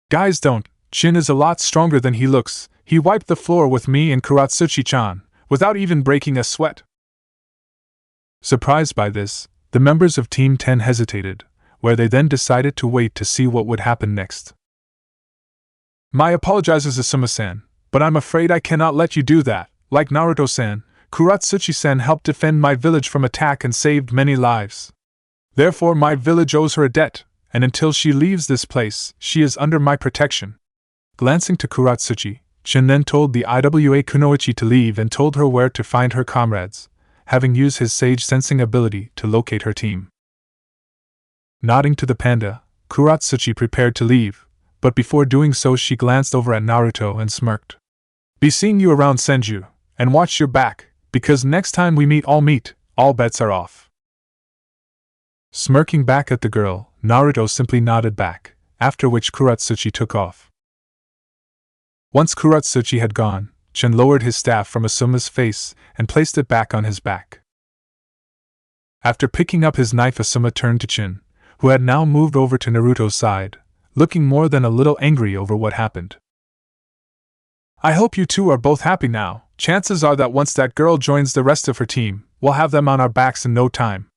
"Guys, don't! Chin is a lot stronger than he looks. He wiped the floor with me and Kuratsuchi-chan, without even breaking a sweat." Surprised by this, the members of Team 10 hesitated, where they then decided to wait to see what would happen next. "My apologizes, Asuma-san, but I'm afraid I cannot let you do that. Like Naruto-san, Kuratsuchi-san helped defend my village from attack and saved many lives. Therefore my village owes her a debt, and until she leaves this place, she is under my protection." Glancing to Kuratsuchi, Chin then told the IWA Kunoichi to leave and told her where to find her comrades, having used his sage sensing ability to locate her team. Nodding to the panda, Kuratsuchi prepared to leave, but before doing so she glanced over at Naruto and smirked. "Be seeing you around, Senju, and watch your back, because next time we meet, all bets are off." Smirking back at the girl, Naruto simply nodded back, after which Kuratsuchi took off. Once Kuratsuchi had gone, Chen lowered his staff from Asuma's face and placed it back on his back. After picking up his knife, Asuma turned to Chen, who had now moved over to Naruto's side, looking more than a little angry over what happened. "I hope you two are both happy now. Chances are that once that girl joins the rest of her team, we'll have them on our backs in no time."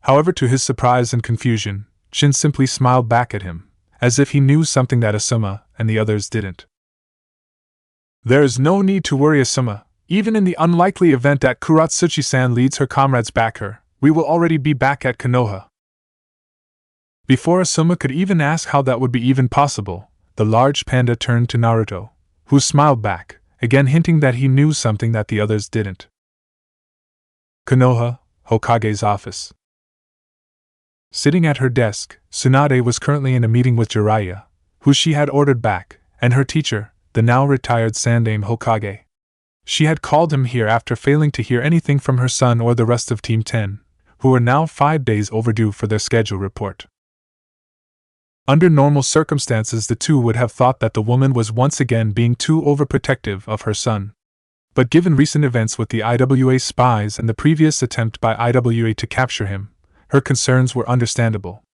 However, to his surprise and confusion, Chen simply smiled back at him, as if he knew something that Asuma and the others didn't. "There is no need to worry, Asuma. Even in the unlikely event that Kuratsuchi-san leads her comrades back her, we will already be back at Konoha." Before Asuma could even ask how that would be even possible, the large panda turned to Naruto, who smiled back, again hinting that he knew something that the others didn't. Konoha, Hokage's office. Sitting at her desk, Tsunade was currently in a meeting with Jiraiya, who she had ordered back, and her teacher, the now retired Sandaime Hokage. She had called him here after failing to hear anything from her son or the rest of Team 10, who were now 5 days overdue for their schedule report. Under normal circumstances, the two would have thought that the woman was once again being too overprotective of her son. But given recent events with the IWA spies and the previous attempt by IWA to capture him, her concerns were understandable.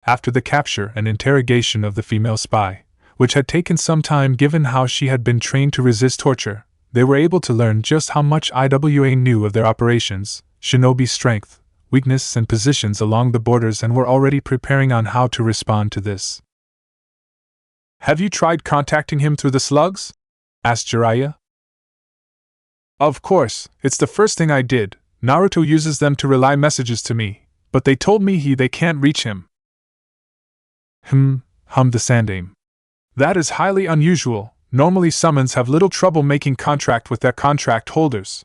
After the capture and interrogation of the female spy, which had taken some time given how she had been trained to resist torture, they were able to learn just how much IWA knew of their operations, shinobi strength, weakness and positions along the borders, and were already preparing on how to respond to this. "Have you tried contacting him through the slugs?" asked Jiraiya. "Of course, it's the first thing I did. Naruto uses them to relay messages to me, but they told me they can't reach him." Hummed the Sandaime. "That is highly unusual. Normally summons have little trouble making contact with their contract holders.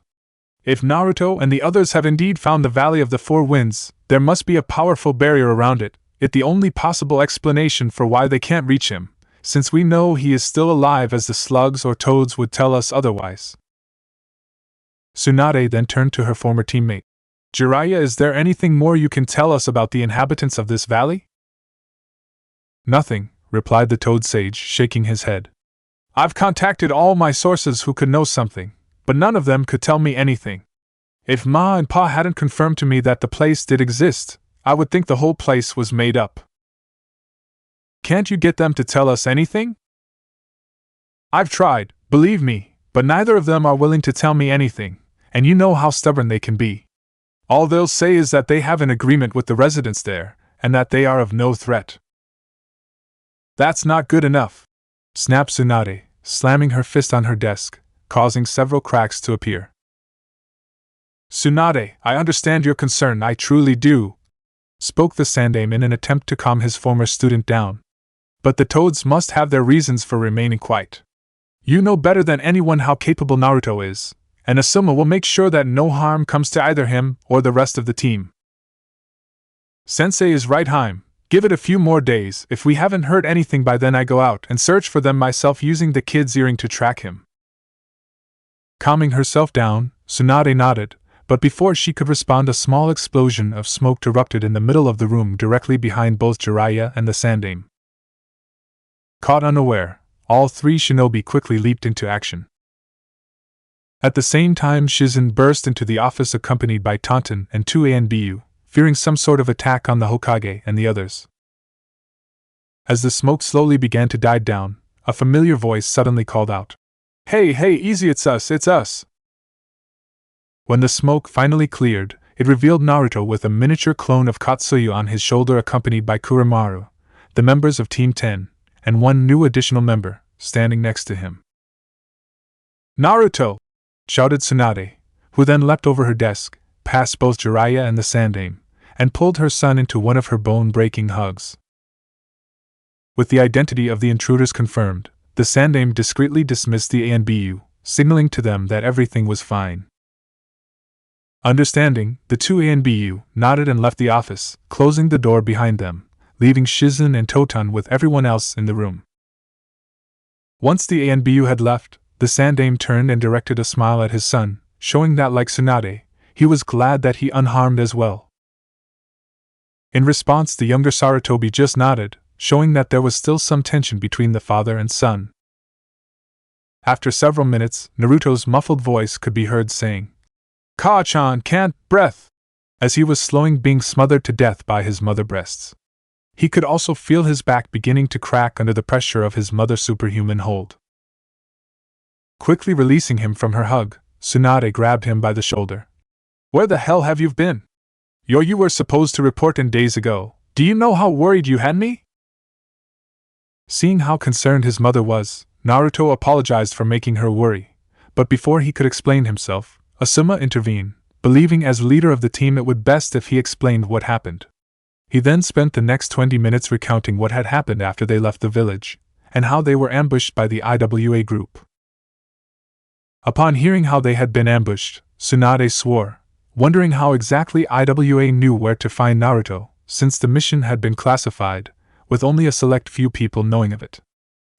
If Naruto and the others have indeed found the Valley of the Four Winds, there must be a powerful barrier around it. It's the only possible explanation for why they can't reach him, since we know he is still alive, as the slugs or toads would tell us otherwise." Tsunade then turned to her former teammate. "Jiraiya, is there anything more you can tell us about the inhabitants of this valley?" "Nothing," replied the Toad Sage, shaking his head. I've contacted all my sources who could know something, but none of them could tell me anything. If Ma and Pa hadn't confirmed to me that the place did exist, I would think the whole place was made up. Can't you get them to tell us anything? I've tried, believe me, but neither of them are willing to tell me anything, and you know how stubborn they can be. All they'll say is that they have an agreement with the residents there, and that they are of no threat. That's not good enough, snapped Tsunade, slamming her fist on her desk, causing several cracks to appear. Tsunade, I understand your concern, I truly do, spoke the Sandaime in an attempt to calm his former student down. But the Toads must have their reasons for remaining quiet. You know better than anyone how capable Naruto is, and Asuma will make sure that no harm comes to either him or the rest of the team. Sensei is right, Heim. Give it a few more days. If we haven't heard anything by then, I go out and search for them myself using the kid's earring to track him. Calming herself down, Tsunade nodded, but before she could respond, a small explosion of smoke erupted in the middle of the room directly behind both Jiraiya and the Sandaime. Caught unaware, all three shinobi quickly leaped into action. At the same time, Shizen burst into the office accompanied by Taunton and 2ANBU, fearing some sort of attack on the Hokage and the others. As the smoke slowly began to die down, a familiar voice suddenly called out, Hey, easy, it's us. When the smoke finally cleared, it revealed Naruto with a miniature clone of Katsuyu on his shoulder, accompanied by Kuramaru, the members of Team 10, and one new additional member, standing next to him. Naruto! Shouted Tsunade, who then leapt over her desk, past both Jiraiya and the Sandaime, and pulled her son into one of her bone-breaking hugs. With the identity of the intruders confirmed, the Sandaime discreetly dismissed the ANBU, signaling to them that everything was fine. Understanding, the 2ANBU nodded and left the office, closing the door behind them, leaving Shizen and Totan with everyone else in the room. Once the ANBU had left, the Sandaime turned and directed a smile at his son, showing that, like Tsunade, he was glad that he unharmed as well. In response, the younger Sarutobi just nodded, showing that there was still some tension between the father and son. After several minutes, Naruto's muffled voice could be heard saying, Ka-chan can't breath, as he was slowing, being smothered to death by his mother breasts. He could also feel his back beginning to crack under the pressure of his mother's superhuman hold. Quickly releasing him from her hug, Tsunade grabbed him by the shoulder. Where the hell have you been? You were supposed to report in days ago. Do you know how worried you had me? Seeing how concerned his mother was, Naruto apologized for making her worry, but before he could explain himself, Asuma intervened, believing as leader of the team it would best if he explained what happened. He then spent the next 20 minutes recounting what had happened after they left the village, and how they were ambushed by the IWA group. Upon hearing how they had been ambushed, Tsunade swore, wondering how exactly IWA knew where to find Naruto, since the mission had been classified, with only a select few people knowing of it.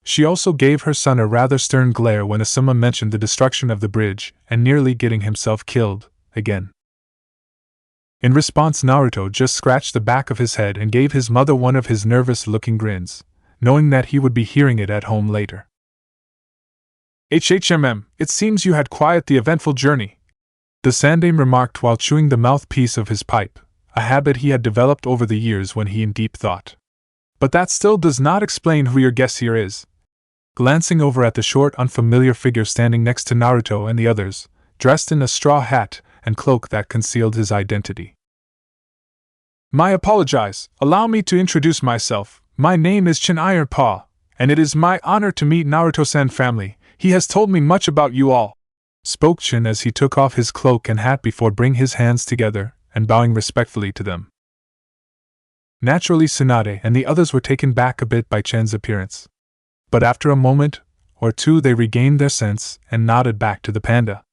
She also gave her son a rather stern glare when Asuma mentioned the destruction of the bridge and nearly getting himself killed, again. In response, Naruto just scratched the back of his head and gave his mother one of his nervous-looking grins, knowing that he would be hearing it at home later. It seems you had quite the eventful journey, the Sandaime remarked while chewing the mouthpiece of his pipe, a habit he had developed over the years when he in deep thought. But that still does not explain who your guest here is. Glancing over at the short, unfamiliar figure standing next to Naruto and the others, dressed in a straw hat and cloak that concealed his identity. My apologize, allow me to introduce myself. My name is Chin Iron Paw, and it is my honor to meet Naruto-san family. He has told me much about you all, spoke Chin as he took off his cloak and hat before bringing his hands together and bowing respectfully to them. Naturally, Tsunade and the others were taken back a bit by Chin's appearance. But after a moment or two they regained their sense and nodded back to the panda.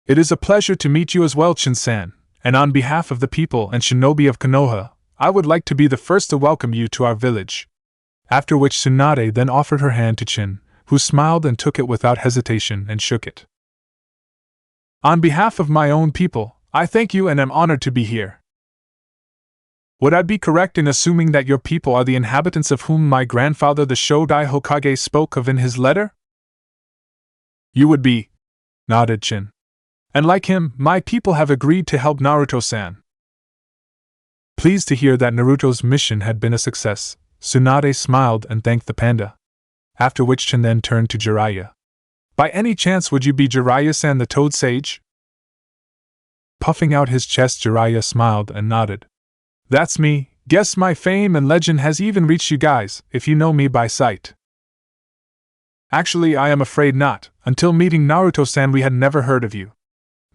It is a pleasure to meet you as well, Chin-san, and on behalf of the people and shinobi of Konoha, I would like to be the first to welcome you to our village. After which Tsunade then offered her hand to Chin, who smiled and took it without hesitation and shook it. On behalf of my own people, I thank you and am honored to be here. Would I be correct in assuming that your people are the inhabitants of whom my grandfather the Shodai Hokage spoke of in his letter? You would be, nodded Chin. And like him, my people have agreed to help Naruto-san. Pleased to hear that Naruto's mission had been a success, Tsunade smiled and thanked the panda. After which Chin then turned to Jiraiya. By any chance would you be Jiraiya-san the Toad Sage? Puffing out his chest, Jiraiya smiled and nodded. That's me. Guess my fame and legend has even reached you guys, if you know me by sight. Actually, I am afraid not. Until meeting Naruto-san we had never heard of you.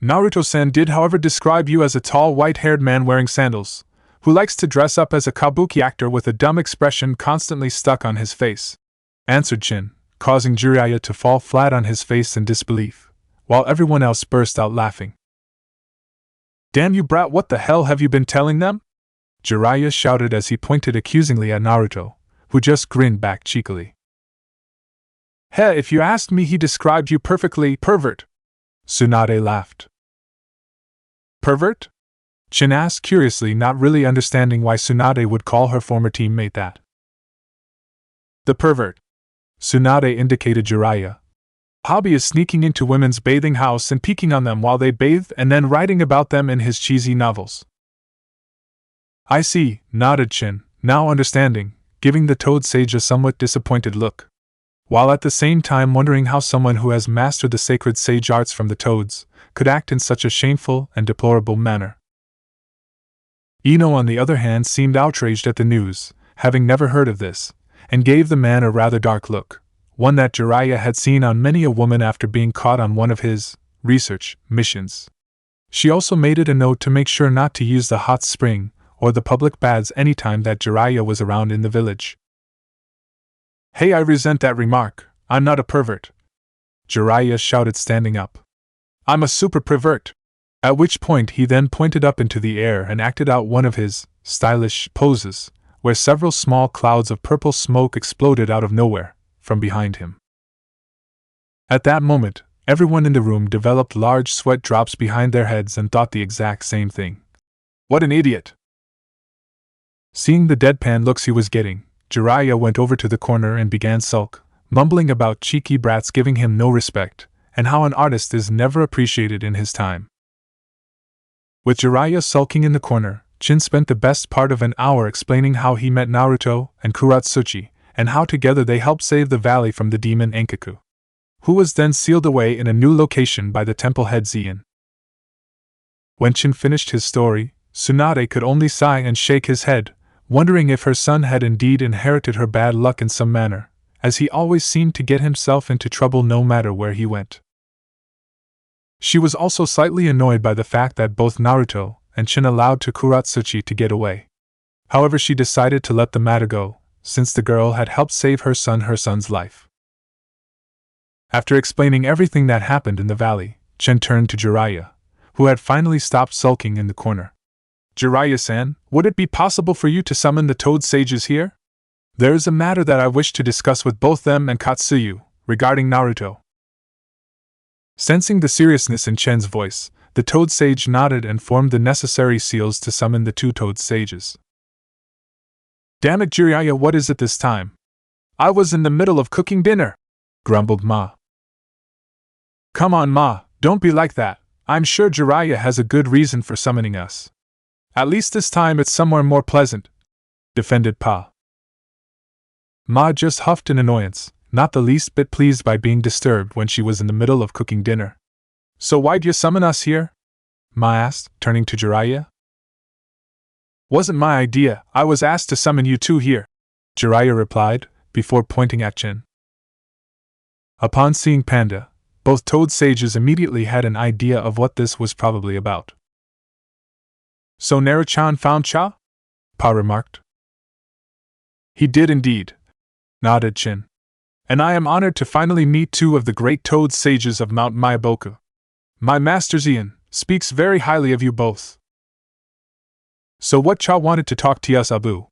Naruto-san did however describe you as a tall white-haired man wearing sandals, who likes to dress up as a kabuki actor with a dumb expression constantly stuck on his face, answered Chin, causing Jiraiya to fall flat on his face in disbelief, while everyone else burst out laughing. Damn you brat, what the hell have you been telling them? Jiraiya shouted as he pointed accusingly at Naruto, who just grinned back cheekily. Heh, if you asked me, he described you perfectly, pervert. Tsunade laughed. Pervert? Chin asked curiously, not really understanding why Tsunade would call her former teammate that. The pervert. Tsunade indicated Jiraiya. Hobby is sneaking into women's bathing house and peeking on them while they bathe and then writing about them in his cheesy novels. I see, nodded Chin, now understanding, giving the Toad Sage a somewhat disappointed look, while at the same time wondering how someone who has mastered the sacred sage arts from the Toads could act in such a shameful and deplorable manner. Ino, on the other hand, seemed outraged at the news, having never heard of this, and gave the man a rather dark look, one that Jiraiya had seen on many a woman after being caught on one of his research missions. She also made it a note to make sure not to use the hot spring or the public baths any time that Jiraiya was around in the village. Hey, I resent that remark. I'm not a pervert, Jiraiya shouted, standing up. I'm a super pervert. At which point he then pointed up into the air and acted out one of his stylish poses, where several small clouds of purple smoke exploded out of nowhere from behind him. At that moment, everyone in the room developed large sweat drops behind their heads and thought the exact same thing. What an idiot! Seeing the deadpan looks he was getting, Jiraiya went over to the corner and began sulk, mumbling about cheeky brats giving him no respect, and how an artist is never appreciated in his time. With Jiraiya sulking in the corner, Chin spent the best part of an hour explaining how he met Naruto and Kuratsuchi, and how together they helped save the valley from the demon Enkaku, who was then sealed away in a new location by the temple head Zien. When Chin finished his story, Tsunade could only sigh and shake his head, wondering if her son had indeed inherited her bad luck in some manner, as he always seemed to get himself into trouble no matter where he went. She was also slightly annoyed by the fact that both Naruto and Chin allowed Kuratsuchi to get away. However, she decided to let the matter go, since the girl had helped save her son's life. After explaining everything that happened in the valley, Chin turned to Jiraiya, who had finally stopped sulking in the corner. Jiraiya-san, would it be possible for you to summon the Toad Sages here? There is a matter that I wish to discuss with both them and Katsuyu, regarding Naruto. Sensing the seriousness in Chen's voice, the Toad Sage nodded and formed the necessary seals to summon the two Toad Sages. Damn it, Jiraiya, what is it this time? I was in the middle of cooking dinner, grumbled Ma. Come on, Ma, don't be like that. I'm sure Jiraiya has a good reason for summoning us. At least this time it's somewhere more pleasant, defended Pa. Ma just huffed in annoyance, not the least bit pleased by being disturbed when she was in the middle of cooking dinner. So why'd you summon us here? Ma asked, turning to Jiraiya. Wasn't my idea, I was asked to summon you two here, Jiraiya replied, before pointing at Chin. Upon seeing Panda, both Toad Sages immediately had an idea of what this was probably about. So Naruto-chan found Cha? Pa remarked. He did indeed, nodded Chin. And I am honored to finally meet two of the great Toad Sages of Mount Myaboku. My master Zien speaks very highly of you both. So what Cha wanted to talk to us Abu?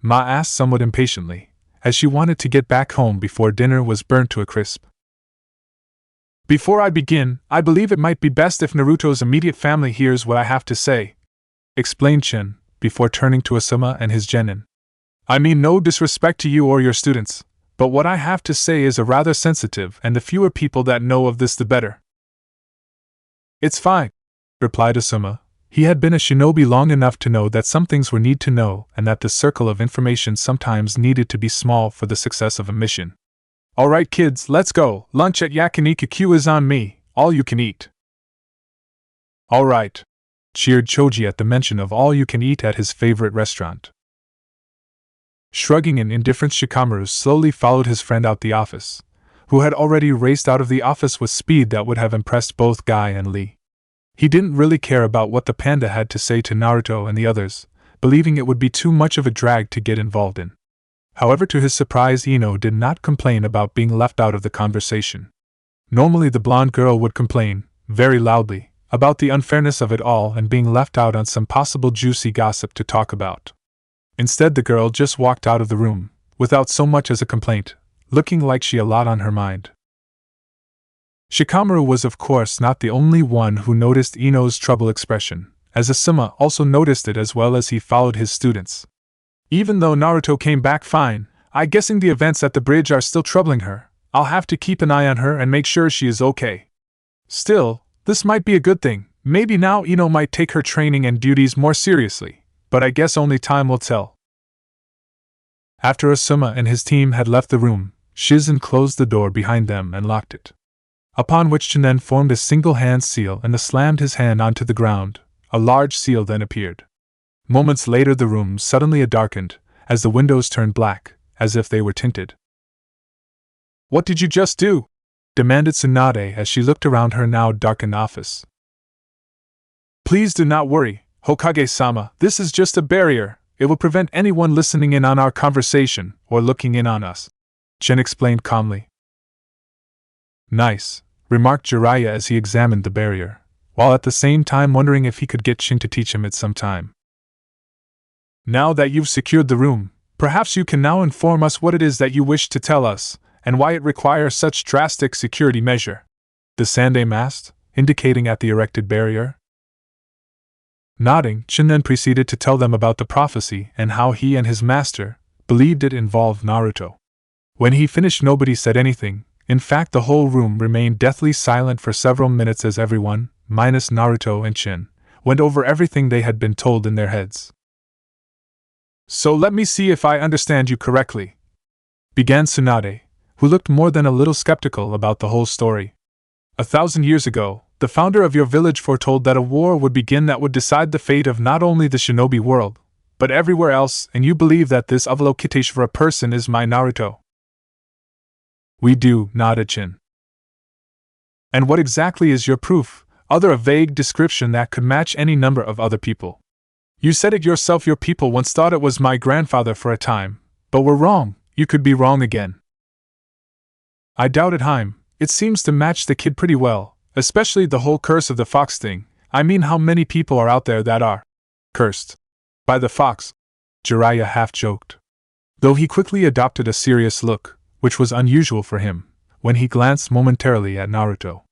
Ma asked somewhat impatiently, as she wanted to get back home before dinner was burnt to a crisp. Before I begin, I believe it might be best if Naruto's immediate family hears what I have to say, explained Chin, before turning to Asuma and his genin. I mean no disrespect to you or your students, but what I have to say is rather sensitive, and the fewer people that know of this the better. It's fine, replied Asuma. He had been a shinobi long enough to know that some things were need to know and that the circle of information sometimes needed to be small for the success of a mission. Alright kids, let's go. Lunch at Yakiniku is on me. All you can eat. Alright, cheered Choji at the mention of all you can eat at his favorite restaurant. Shrugging in indifference, Shikamaru slowly followed his friend out the office, who had already raced out of the office with speed that would have impressed both Guy and Lee. He didn't really care about what the panda had to say to Naruto and the others, believing it would be too much of a drag to get involved in. However, to his surprise, Ino did not complain about being left out of the conversation. Normally the blonde girl would complain, very loudly, about the unfairness of it all and being left out on some possible juicy gossip to talk about. Instead, the girl just walked out of the room, without so much as a complaint, looking like she had a lot on her mind. Shikamaru was of course not the only one who noticed Ino's troubled expression, as Asuma also noticed it as well as he followed his students. Even though Naruto came back fine, I'm guessing the events at the bridge are still troubling her. I'll have to keep an eye on her and make sure she is okay. Still, this might be a good thing. Maybe now Ino might take her training and duties more seriously, but I guess only time will tell. After Asuma and his team had left the room, Shizen closed the door behind them and locked it. Upon which Chinen formed a single-hand seal and slammed his hand onto the ground. A large seal then appeared. Moments later the room suddenly darkened, as the windows turned black, as if they were tinted. What did you just do? Demanded Tsunade as she looked around her now darkened office. Please do not worry, Hokage-sama, this is just a barrier. It will prevent anyone listening in on our conversation or looking in on us, Chen explained calmly. Nice, remarked Jiraiya as he examined the barrier, while at the same time wondering if he could get Shin to teach him it some time. Now that you've secured the room, perhaps you can now inform us what it is that you wish to tell us, and why it requires such drastic security measure, the Sandame asked, indicating at the erected barrier. Nodding, Shin then proceeded to tell them about the prophecy and how he and his master believed it involved Naruto. When he finished, nobody said anything. In fact, the whole room remained deathly silent for several minutes as everyone, minus Naruto and Shin, went over everything they had been told in their heads. So let me see if I understand you correctly, began Tsunade, who looked more than a little skeptical about the whole story. 1,000 years ago, the founder of your village foretold that a war would begin that would decide the fate of not only the shinobi world, but everywhere else, and you believe that this Avalokiteshvara person is my Naruto. We do, nodded Chin. And what exactly is your proof, other a vague description that could match any number of other people? You said it yourself, your people once thought it was my grandfather for a time, but were wrong. You could be wrong again. I doubt it, Heim. It seems to match the kid pretty well, especially the whole curse of the fox thing. I mean, how many people are out there that are cursed by the fox? Jiraiya half joked, though he quickly adopted a serious look, which was unusual for him, when he glanced momentarily at Naruto.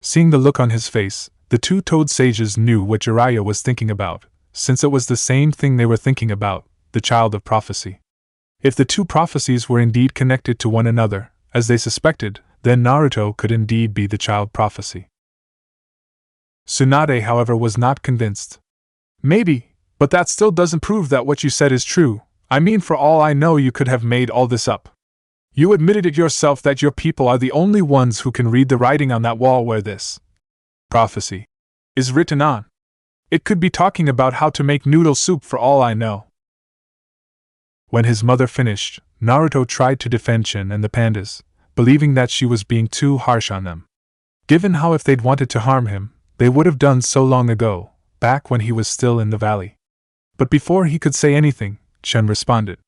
Seeing the look on his face, the two-toed sages knew what Jiraiya was thinking about, since it was the same thing they were thinking about, the child of prophecy. If the two prophecies were indeed connected to one another, as they suspected, then Naruto could indeed be the child prophecy. Tsunade, however, was not convinced. Maybe, but that still doesn't prove that what you said is true. I mean, for all I know, you could have made all this up. You admitted it yourself that your people are the only ones who can read the writing on that wall where this prophecy is written on. It could be talking about how to make noodle soup for all I know. When his mother finished, Naruto tried to defend Shin and the pandas, believing that she was being too harsh on them. Given how if they'd wanted to harm him, they would have done so long ago, back when he was still in the valley. But before he could say anything, Chen responded.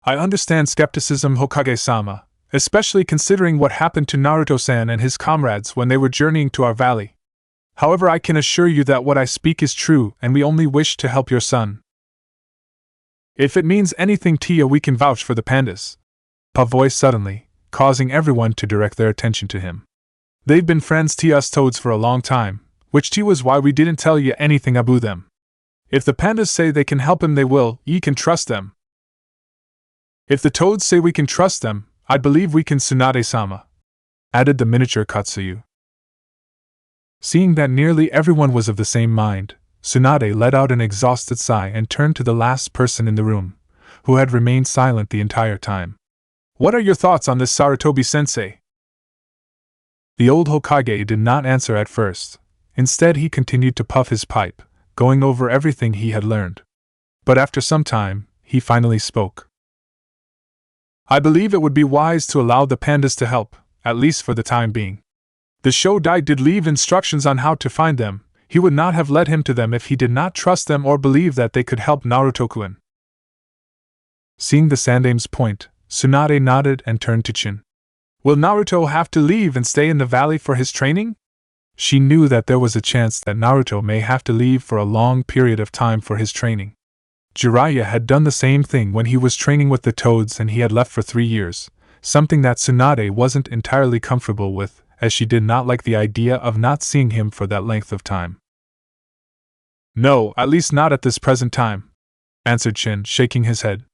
I understand skepticism, Hokage-sama, especially considering what happened to Naruto-san and his comrades when they were journeying to our valley. However, I can assure you that what I speak is true, and we only wish to help your son. If it means anything, Tia, we can vouch for the pandas. Pa voiced suddenly, causing everyone to direct their attention to him. They've been friends to us toads for a long time, which T was why we didn't tell you anything about them. If the pandas say they can help him, they will. Ye can trust them. If the toads say we can trust them, I believe we can, Tsunade-sama, added the miniature Katsuyu. Seeing that nearly everyone was of the same mind, Tsunade let out an exhausted sigh and turned to the last person in the room, who had remained silent the entire time. What are your thoughts on this, Sarutobi-sensei? The old Hokage did not answer at first. Instead, he continued to puff his pipe, going over everything he had learned. But after some time, he finally spoke. I believe it would be wise to allow the pandas to help, at least for the time being. The Shodai did leave instructions on how to find them. He would not have led him to them if he did not trust them or believe that they could help Naruto-kun. Seeing the Sandame's point, Tsunade nodded and turned to Chin. Will Naruto have to leave and stay in the valley for his training? She knew that there was a chance that Naruto may have to leave for a long period of time for his training. Jiraiya had done the same thing when he was training with the toads and he had left for 3 years, something that Tsunade wasn't entirely comfortable with, as she did not like the idea of not seeing him for that length of time. No, at least not at this present time, answered Chin, shaking his head.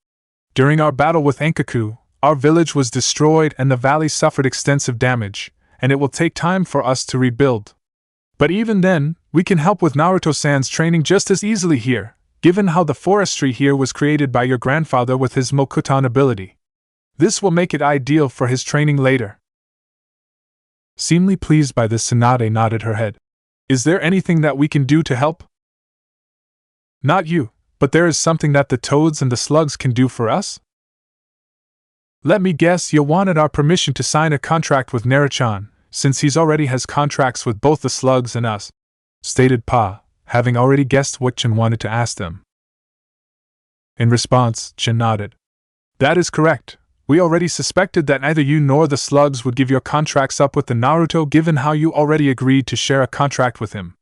During our battle with Enkaku, our village was destroyed and the valley suffered extensive damage, and it will take time for us to rebuild. But even then, we can help with Naruto-san's training just as easily here, given how the forestry here was created by your grandfather with his Mokutan ability. This will make it ideal for his training later. Seemingly pleased by this, Tsunade nodded her head. Is there anything that we can do to help? Not you, but there is something that the toads and the slugs can do for us? Let me guess, you wanted our permission to sign a contract with Naruto, since he's already has contracts with both the slugs and us, stated Pa, having already guessed what Chin wanted to ask them. In response, Chin nodded. That is correct. We already suspected that neither you nor the slugs would give your contracts up with the Naruto, given how you already agreed to share a contract with him.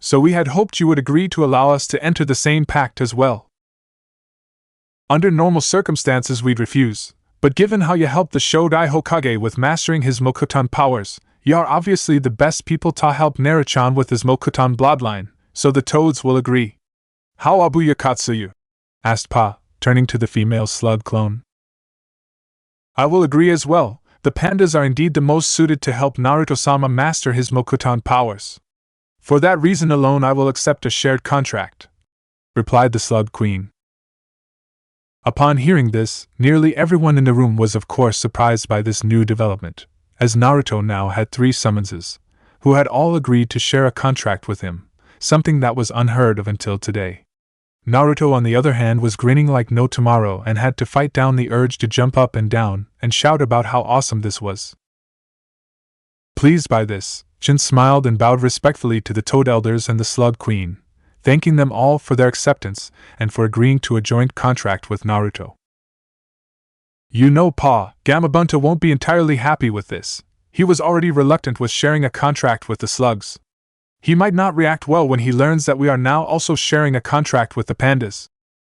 So we had hoped you would agree to allow us to enter the same pact as well. Under normal circumstances we'd refuse, but given how you helped the Shodai Hokage with mastering his Mokutan powers, you are obviously the best people to help Naruto with his Mokutan bloodline, so the toads will agree. How Abuya Katsuyu? Asked Pa, turning to the female slug clone. I will agree as well. The pandas are indeed the most suited to help Naruto-sama master his Mokutan powers. For that reason alone I will accept a shared contract, replied the slug queen. Upon hearing this, nearly everyone in the room was of course surprised by this new development, as Naruto now had 3 summonses, who had all agreed to share a contract with him, something that was unheard of until today. Naruto, on the other hand, was grinning like no tomorrow and had to fight down the urge to jump up and down and shout about how awesome this was. Pleased by this, Chin smiled and bowed respectfully to the Toad Elders and the Slug Queen, thanking them all for their acceptance and for agreeing to a joint contract with Naruto. You know, Pa, Gamabunta won't be entirely happy with this. He was already reluctant with sharing a contract with the slugs. He might not react well when he learns that we are now also sharing a contract with the pandas,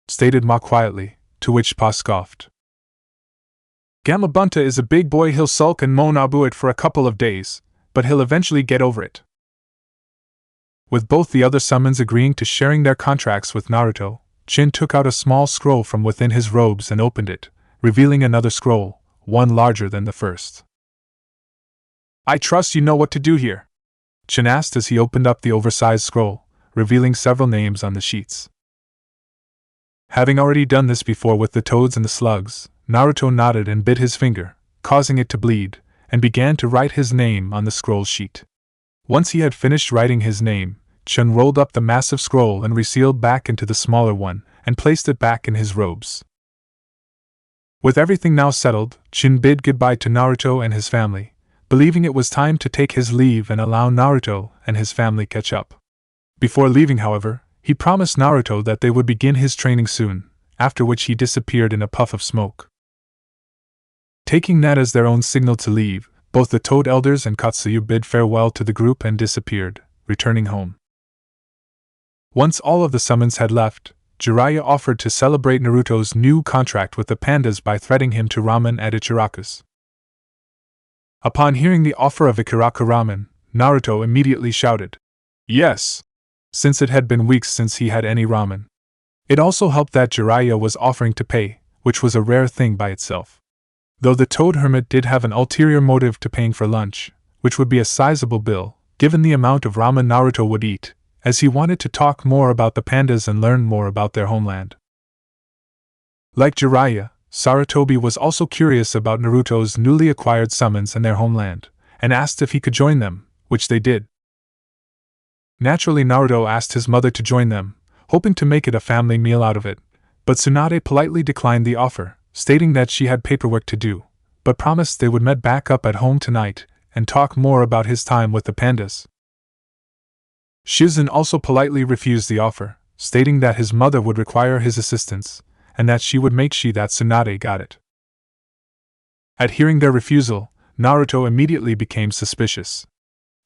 stated Ma quietly, to which Pa scoffed. Gamabunta is a big boy, he'll sulk and moan about it for a couple of days, but he'll eventually get over it. With both the other summons agreeing to sharing their contracts with Naruto, Chin took out a small scroll from within his robes and opened it, revealing another scroll, one larger than the first. I trust you know what to do here, Chin asked as he opened up the oversized scroll, revealing several names on the sheets. Having already done this before with the toads and the slugs, Naruto nodded and bit his finger, causing it to bleed, and began to write his name on the scroll sheet. Once he had finished writing his name, Chin rolled up the massive scroll and resealed back into the smaller one, and placed it back in his robes. With everything now settled, Chin bid goodbye to Naruto and his family, believing it was time to take his leave and allow Naruto and his family catch up. Before leaving, however, he promised Naruto that they would begin his training soon, after which he disappeared in a puff of smoke. Taking that as their own signal to leave, both the Toad Elders and Katsuyu bid farewell to the group and disappeared, returning home. Once all of the summons had left, Jiraiya offered to celebrate Naruto's new contract with the pandas by threatening him to ramen at Ichiraku's. Upon hearing the offer of Ikiraku ramen, Naruto immediately shouted, Yes! since it had been weeks since he had any ramen. It also helped that Jiraiya was offering to pay, which was a rare thing by itself. Though the Toad Hermit did have an ulterior motive to paying for lunch, which would be a sizable bill, given the amount of ramen Naruto would eat, as he wanted to talk more about the pandas and learn more about their homeland. Like Jiraiya, Sarutobi was also curious about Naruto's newly acquired summons and their homeland, and asked if he could join them, which they did. Naturally, Naruto asked his mother to join them, hoping to make it a family meal out of it, but Tsunade politely declined the offer, stating that she had paperwork to do, but promised they would meet back up at home tonight and talk more about his time with the pandas. Shizen also politely refused the offer, stating that his mother would require his assistance, and that she would make sure that Tsunade got it. At hearing their refusal, Naruto immediately became suspicious.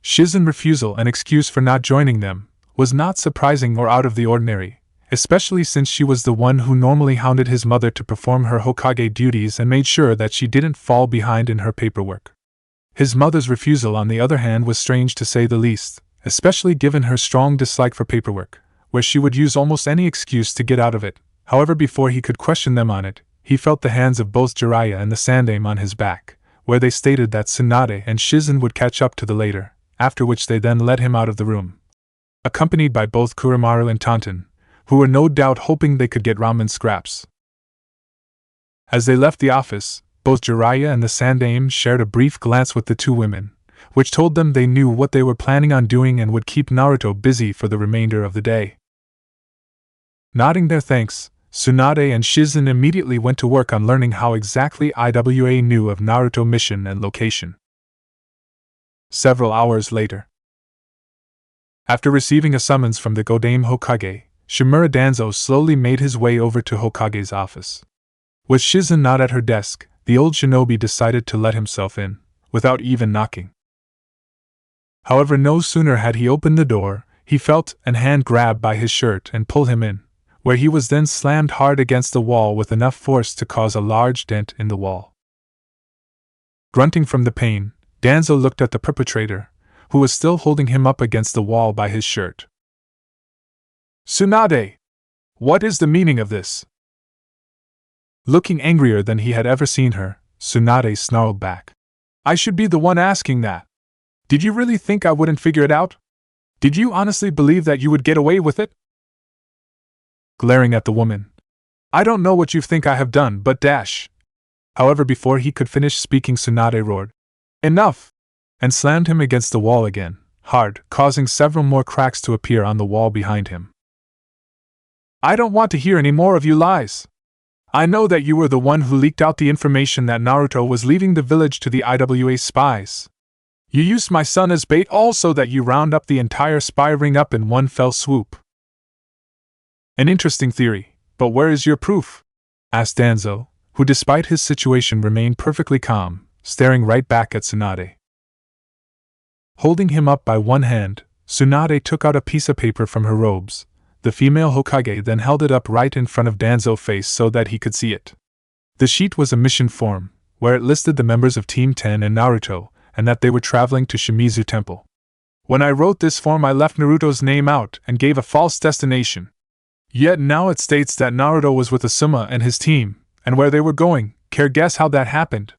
Shizen's refusal and excuse for not joining them was not surprising or out of the ordinary, especially since she was the one who normally hounded his mother to perform her Hokage duties and made sure that she didn't fall behind in her paperwork. His mother's refusal, on the other hand, was strange to say the least, especially given her strong dislike for paperwork, where she would use almost any excuse to get out of it. However, before he could question them on it, he felt the hands of both Jiraiya and the Sandaime on his back, where they stated that Tsunade and Shizen would catch up to the later, after which they then led him out of the room, accompanied by both Kurimaru and Tonton, who were no doubt hoping they could get ramen scraps. As they left the office, both Jiraiya and the Sandaime shared a brief glance with the two women, which told them they knew what they were planning on doing and would keep Naruto busy for the remainder of the day. Nodding their thanks, Tsunade and Shizen immediately went to work on learning how exactly IWA knew of Naruto's mission and location. Several hours later, after receiving a summons from the Godame Hokage, Shimura Danzo slowly made his way over to Hokage's office. With Shizen not at her desk, the old shinobi decided to let himself in, without even knocking. However, no sooner had he opened the door, he felt an hand grab by his shirt and pull him in, where he was then slammed hard against the wall with enough force to cause a large dent in the wall. Grunting from the pain, Danzo looked at the perpetrator, who was still holding him up against the wall by his shirt. "Tsunade! What is the meaning of this?" Looking angrier than he had ever seen her, Tsunade snarled back. "I should be the one asking that. Did you really think I wouldn't figure it out? Did you honestly believe that you would get away with it?" Glaring at the woman. "I don't know what you think I have done, but dash." However, before he could finish speaking, Tsunade roared, "Enough!" and slammed him against the wall again, hard, causing several more cracks to appear on the wall behind him. "I don't want to hear any more of you lies. I know that you were the one who leaked out the information that Naruto was leaving the village to the IWA spies. You used my son as bait also that you round up the entire spy ring up in one fell swoop." "An interesting theory, but where is your proof?" asked Danzo, who despite his situation remained perfectly calm, staring right back at Tsunade. Holding him up by one hand, Tsunade took out a piece of paper from her robes. The female Hokage then held it up right in front of Danzo's face so that he could see it. The sheet was a mission form, where it listed the members of Team 10 and Naruto, and that they were traveling to Shimizu Temple. "When I wrote this form, I left Naruto's name out and gave a false destination. Yet now it states that Naruto was with Asuma and his team, and where they were going. Care guess how that happened?"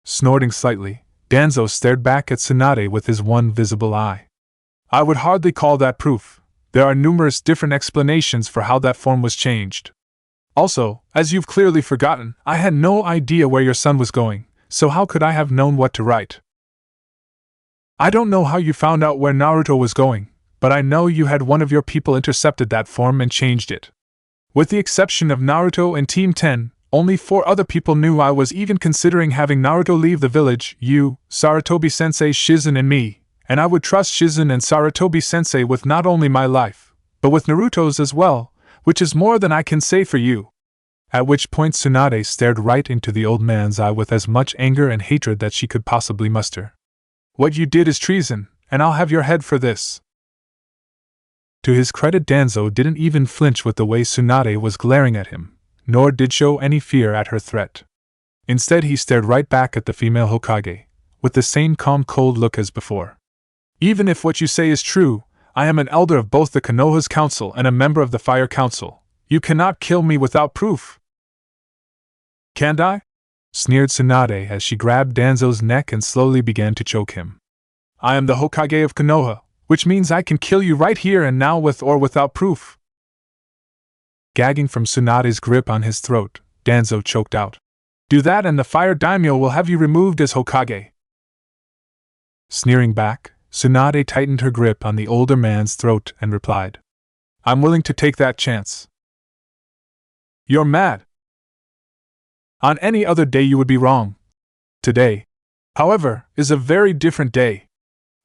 Snorting slightly, Danzo stared back at Tsunade with his one visible eye. "I would hardly call that proof. There are numerous different explanations for how that form was changed. Also, as you've clearly forgotten, I had no idea where your son was going, so how could I have known what to write? I don't know how you found out where Naruto was going, but I know you had one of your people intercepted that form and changed it. With the exception of Naruto and Team 10, only 4 other people knew I was even considering having Naruto leave the village: you, Sarutobi-sensei, Shizen, and me, and I would trust Shizen and Sarutobi-sensei with not only my life, but with Naruto's as well, which is more than I can say for you." At which point Tsunade stared right into the old man's eye with as much anger and hatred that she could possibly muster. "What you did is treason, and I'll have your head for this." To his credit, Danzo didn't even flinch with the way Tsunade was glaring at him, nor did show any fear at her threat. Instead, he stared right back at the female Hokage, with the same calm, cold look as before. "Even if what you say is true, I am an elder of both the Konoha's council and a member of the Fire Council. You cannot kill me without proof. Can't I? Sneered Tsunade as she grabbed Danzo's neck and slowly began to choke him. I am the Hokage of Konoha, which means I can kill you right here and now with or without proof. Gagging from Tsunade's grip on his throat, Danzo choked out. Do that and the Fire Daimyo will have you removed as Hokage. Sneering back, Tsunade tightened her grip on the older man's throat and replied, I'm willing to take that chance. You're mad. On any other day you would be wrong. Today, however, is a very different day.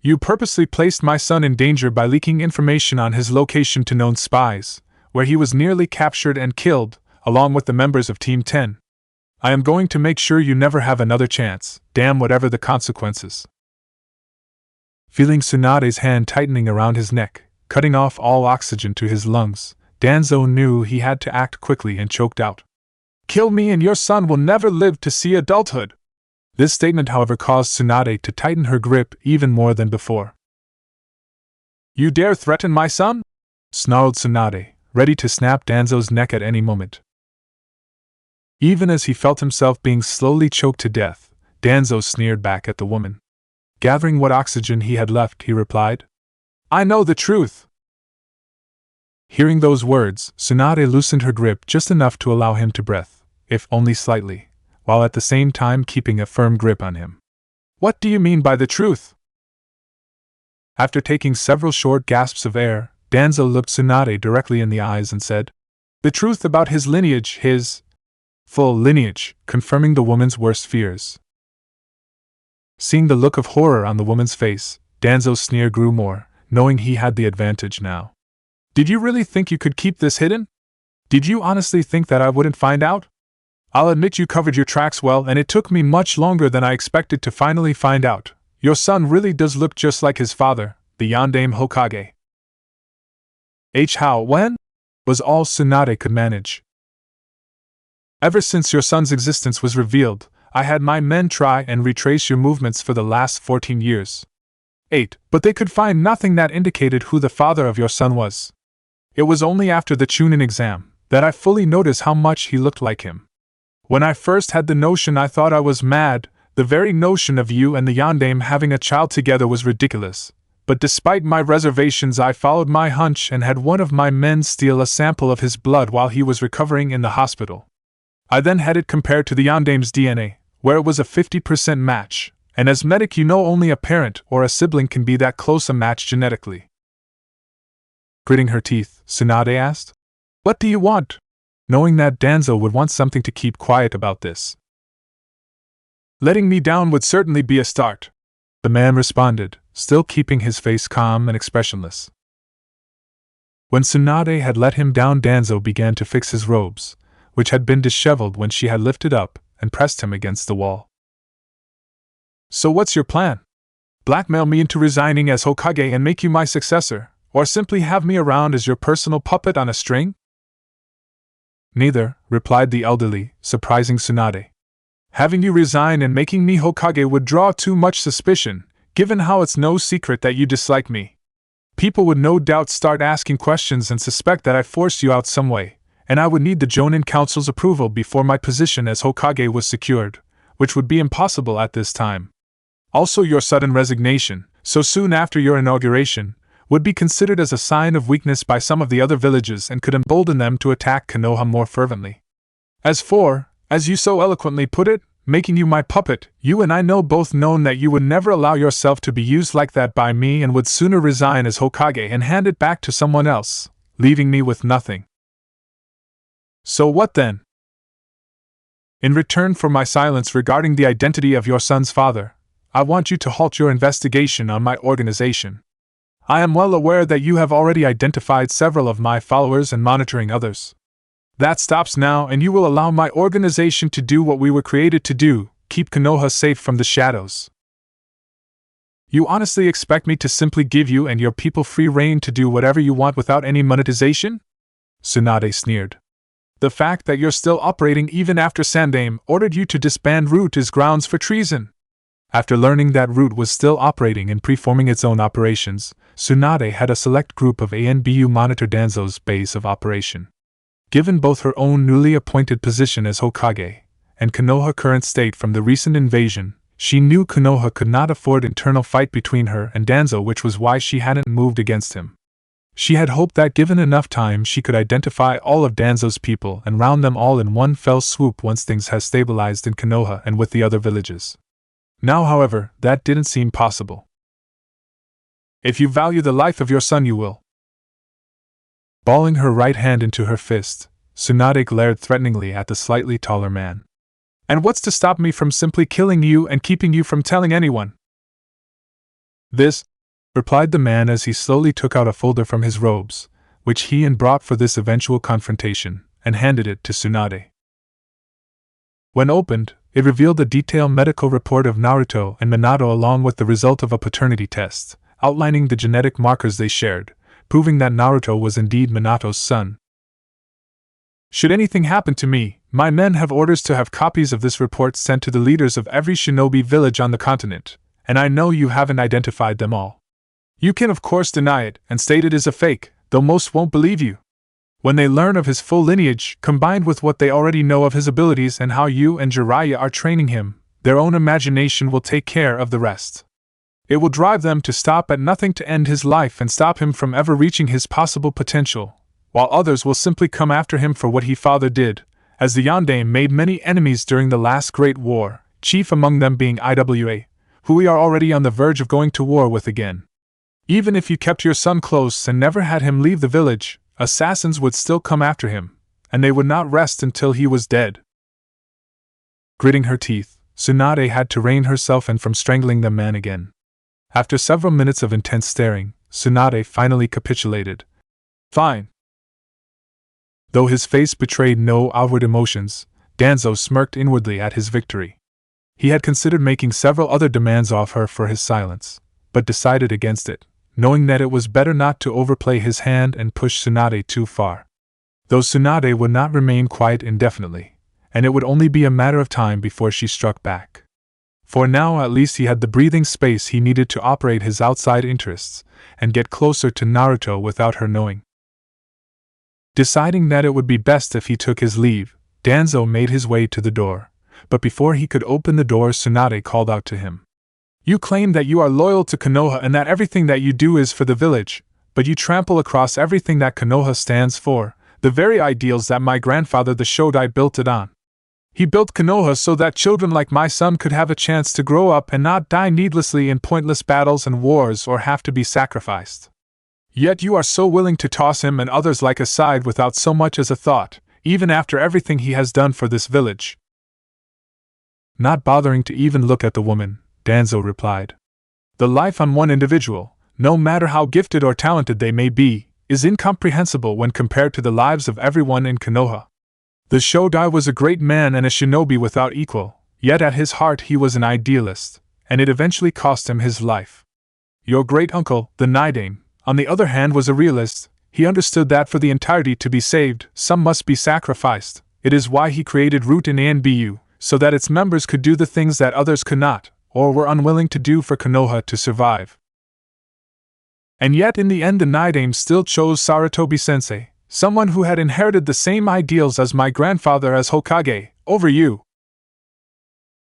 You purposely placed my son in danger by leaking information on his location to known spies, where he was nearly captured and killed, along with the members of Team 10. I am going to make sure you never have another chance, damn whatever the consequences. Feeling Tsunade's hand tightening around his neck, cutting off all oxygen to his lungs, Danzo knew he had to act quickly and choked out. Kill me and your son will never live to see adulthood. This statement, however, caused Tsunade to tighten her grip even more than before. You dare threaten my son? Snarled Tsunade, ready to snap Danzo's neck at any moment. Even as he felt himself being slowly choked to death, Danzo sneered back at the woman. Gathering what oxygen he had left, he replied, I know the truth. Hearing those words, Tsunade loosened her grip just enough to allow him to breathe, if only slightly, while at the same time keeping a firm grip on him. What do you mean by the truth? After taking several short gasps of air, Danzo looked Tsunade directly in the eyes and said, The truth about his lineage, his full lineage, confirming the woman's worst fears. Seeing the look of horror on the woman's face, Danzo's sneer grew more, knowing he had the advantage now. Did you really think you could keep this hidden? Did you honestly think that I wouldn't find out? I'll admit you covered your tracks well, and it took me much longer than I expected to finally find out. Your son really does look just like his father, the Yondaime Hokage. How, when? Was all Tsunade could manage. Ever since your son's existence was revealed, I had my men try and retrace your movements for the last 14 years. 8. But they could find nothing that indicated who the father of your son was. It was only after the Chunin exam that I fully noticed how much he looked like him. When I first had the notion, I thought I was mad. The very notion of you and the Yondaime having a child together was ridiculous. But despite my reservations, I followed my hunch and had one of my men steal a sample of his blood while he was recovering in the hospital. I then had it compared to the Yondaime's DNA, where it was a 50% match, and as medic you know only a parent or a sibling can be that close a match genetically. Gritting her teeth, Tsunade asked, What do you want? Knowing that Danzo would want something to keep quiet about this. Letting me down would certainly be a start, the man responded, still keeping his face calm and expressionless. When Tsunade had let him down, Danzo began to fix his robes, which had been disheveled when she had lifted up and pressed him against the wall. So what's your plan? Blackmail me into resigning as Hokage and make you my successor, or simply have me around as your personal puppet on a string? Neither, replied the elderly, surprising Tsunade. Having you resign and making me Hokage would draw too much suspicion, given how it's no secret that you dislike me. People would no doubt start asking questions and suspect that I forced you out some way, and I would need the Jonin Council's approval before my position as Hokage was secured, which would be impossible at this time. Also, your sudden resignation, so soon after your inauguration, would be considered as a sign of weakness by some of the other villages and could embolden them to attack Konoha more fervently. As for, as you so eloquently put it, making you my puppet, you and I know both known that you would never allow yourself to be used like that by me and would sooner resign as Hokage and hand it back to someone else, leaving me with nothing. So what then? In return for my silence regarding the identity of your son's father, I want you to halt your investigation on my organization. I am well aware that you have already identified several of my followers and monitoring others. That stops now, and you will allow my organization to do what we were created to do, keep Konoha safe from the shadows. You honestly expect me to simply give you and your people free rein to do whatever you want without any monetization? Tsunade sneered. The fact that you're still operating even after Sandaime ordered you to disband Root is grounds for treason. After learning that Root was still operating and preforming its own operations, Tsunade had a select group of ANBU monitor Danzo's base of operation. Given both her own newly appointed position as Hokage and Konoha's current state from the recent invasion, she knew Konoha could not afford internal fight between her and Danzo, which was why she hadn't moved against him. She had hoped that given enough time she could identify all of Danzo's people and round them all in one fell swoop once things had stabilized in Konoha and with the other villages. Now, however, that didn't seem possible. If you value the life of your son, you will. Balling her right hand into her fist, Tsunade glared threateningly at the slightly taller man. And what's to stop me from simply killing you and keeping you from telling anyone? This, replied the man as he slowly took out a folder from his robes, which he had brought for this eventual confrontation, and handed it to Tsunade. When opened, it revealed a detailed medical report of Naruto and Minato along with the result of a paternity test, outlining the genetic markers they shared, proving that Naruto was indeed Minato's son. Should anything happen to me, my men have orders to have copies of this report sent to the leaders of every shinobi village on the continent, and I know you haven't identified them all. You can of course deny it and state it is a fake, though most won't believe you. When they learn of his full lineage, combined with what they already know of his abilities and how you and Jiraiya are training him, their own imagination will take care of the rest. It will drive them to stop at nothing to end his life and stop him from ever reaching his possible potential, while others will simply come after him for what he father did, as the Yondaime made many enemies during the last Great War, chief among them being IWA, who we are already on the verge of going to war with again. Even if you kept your son close and never had him leave the village, assassins would still come after him, and they would not rest until he was dead. Gritting her teeth, Tsunade had to rein herself in from strangling the man again. After several minutes of intense staring, Tsunade finally capitulated. Fine. Though his face betrayed no outward emotions, Danzo smirked inwardly at his victory. He had considered making several other demands off her for his silence, but decided against it, knowing that it was better not to overplay his hand and push Tsunade too far. Though Tsunade would not remain quiet indefinitely, and it would only be a matter of time before she struck back. For now at least he had the breathing space he needed to operate his outside interests and get closer to Naruto without her knowing. Deciding that it would be best if he took his leave, Danzo made his way to the door, but before he could open the door, Tsunade called out to him. You claim that you are loyal to Konoha and that everything that you do is for the village, but you trample across everything that Konoha stands for, the very ideals that my grandfather the Shodai built it on. He built Konoha so that children like my son could have a chance to grow up and not die needlessly in pointless battles and wars or have to be sacrificed. Yet you are so willing to toss him and others like aside without so much as a thought, even after everything he has done for this village. Not bothering to even look at the woman, Danzo replied. The life on one individual, no matter how gifted or talented they may be, is incomprehensible when compared to the lives of everyone in Konoha. The Shodai was a great man and a shinobi without equal, yet at his heart he was an idealist, and it eventually cost him his life. Your great-uncle, the Nidaime, on the other hand, was a realist. He understood that for the entirety to be saved, some must be sacrificed. It is why he created Root in ANBU, so that its members could do the things that others could not, or were unwilling to do for Konoha to survive. And yet in the end the Nidaime still chose Sarutobi-sensei, someone who had inherited the same ideals as my grandfather as Hokage, over you.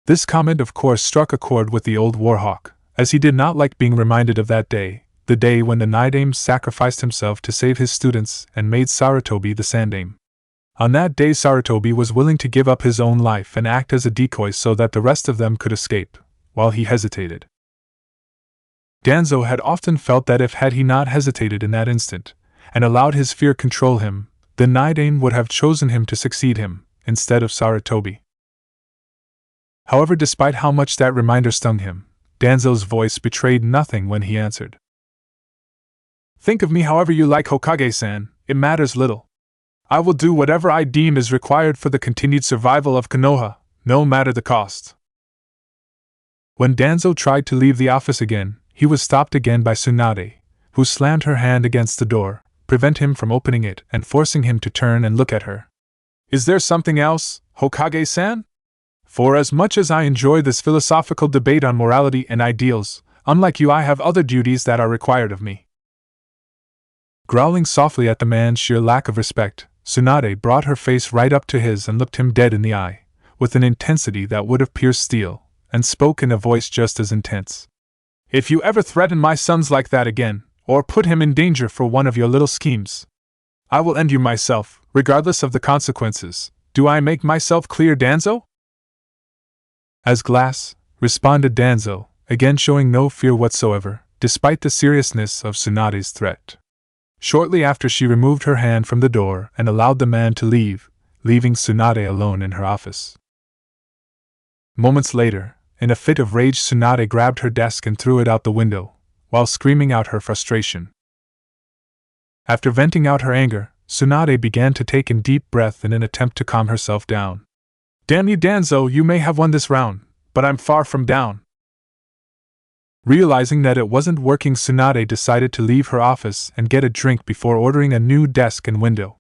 This comment of course struck a chord with the old warhawk, as he did not like being reminded of that day, the day when the Nidaime sacrificed himself to save his students and made Sarutobi the Sandaime. On that day Sarutobi was willing to give up his own life and act as a decoy so that the rest of them could escape, while he hesitated. Danzo had often felt that if had he not hesitated in that instant, and allowed his fear control him, the Nidaime would have chosen him to succeed him, instead of Sarutobi. However, despite how much that reminder stung him, Danzo's voice betrayed nothing when he answered. Think of me however you like, Hokage-san, it matters little. I will do whatever I deem is required for the continued survival of Konoha, no matter the cost. When Danzo tried to leave the office again, he was stopped again by Tsunade, who slammed her hand against the door, prevent him from opening it and forcing him to turn and look at her. Is there something else, Hokage-san? For as much as I enjoy this philosophical debate on morality and ideals, unlike you, I have other duties that are required of me. Growling softly at the man's sheer lack of respect, Tsunade brought her face right up to his and looked him dead in the eye, with an intensity that would have pierced steel, and spoke in a voice just as intense. If you ever threaten my sons like that again, or put him in danger for one of your little schemes, I will end you myself, regardless of the consequences. Do I make myself clear, Danzo? As glass, responded Danzo, again showing no fear whatsoever, despite the seriousness of Tsunade's threat. Shortly after, she removed her hand from the door and allowed the man to leave, leaving Tsunade alone in her office. Moments later, in a fit of rage, Tsunade grabbed her desk and threw it out the window, while screaming out her frustration. After venting out her anger, Tsunade began to take in deep breath in an attempt to calm herself down. Damn you, Danzo, you may have won this round, but I'm far from down. Realizing that it wasn't working, Tsunade decided to leave her office and get a drink before ordering a new desk and window.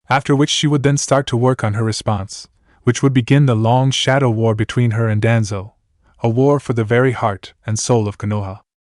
After which she would then start to work on her response, which would begin the long shadow war between her and Danzo, a war for the very heart and soul of Konoha.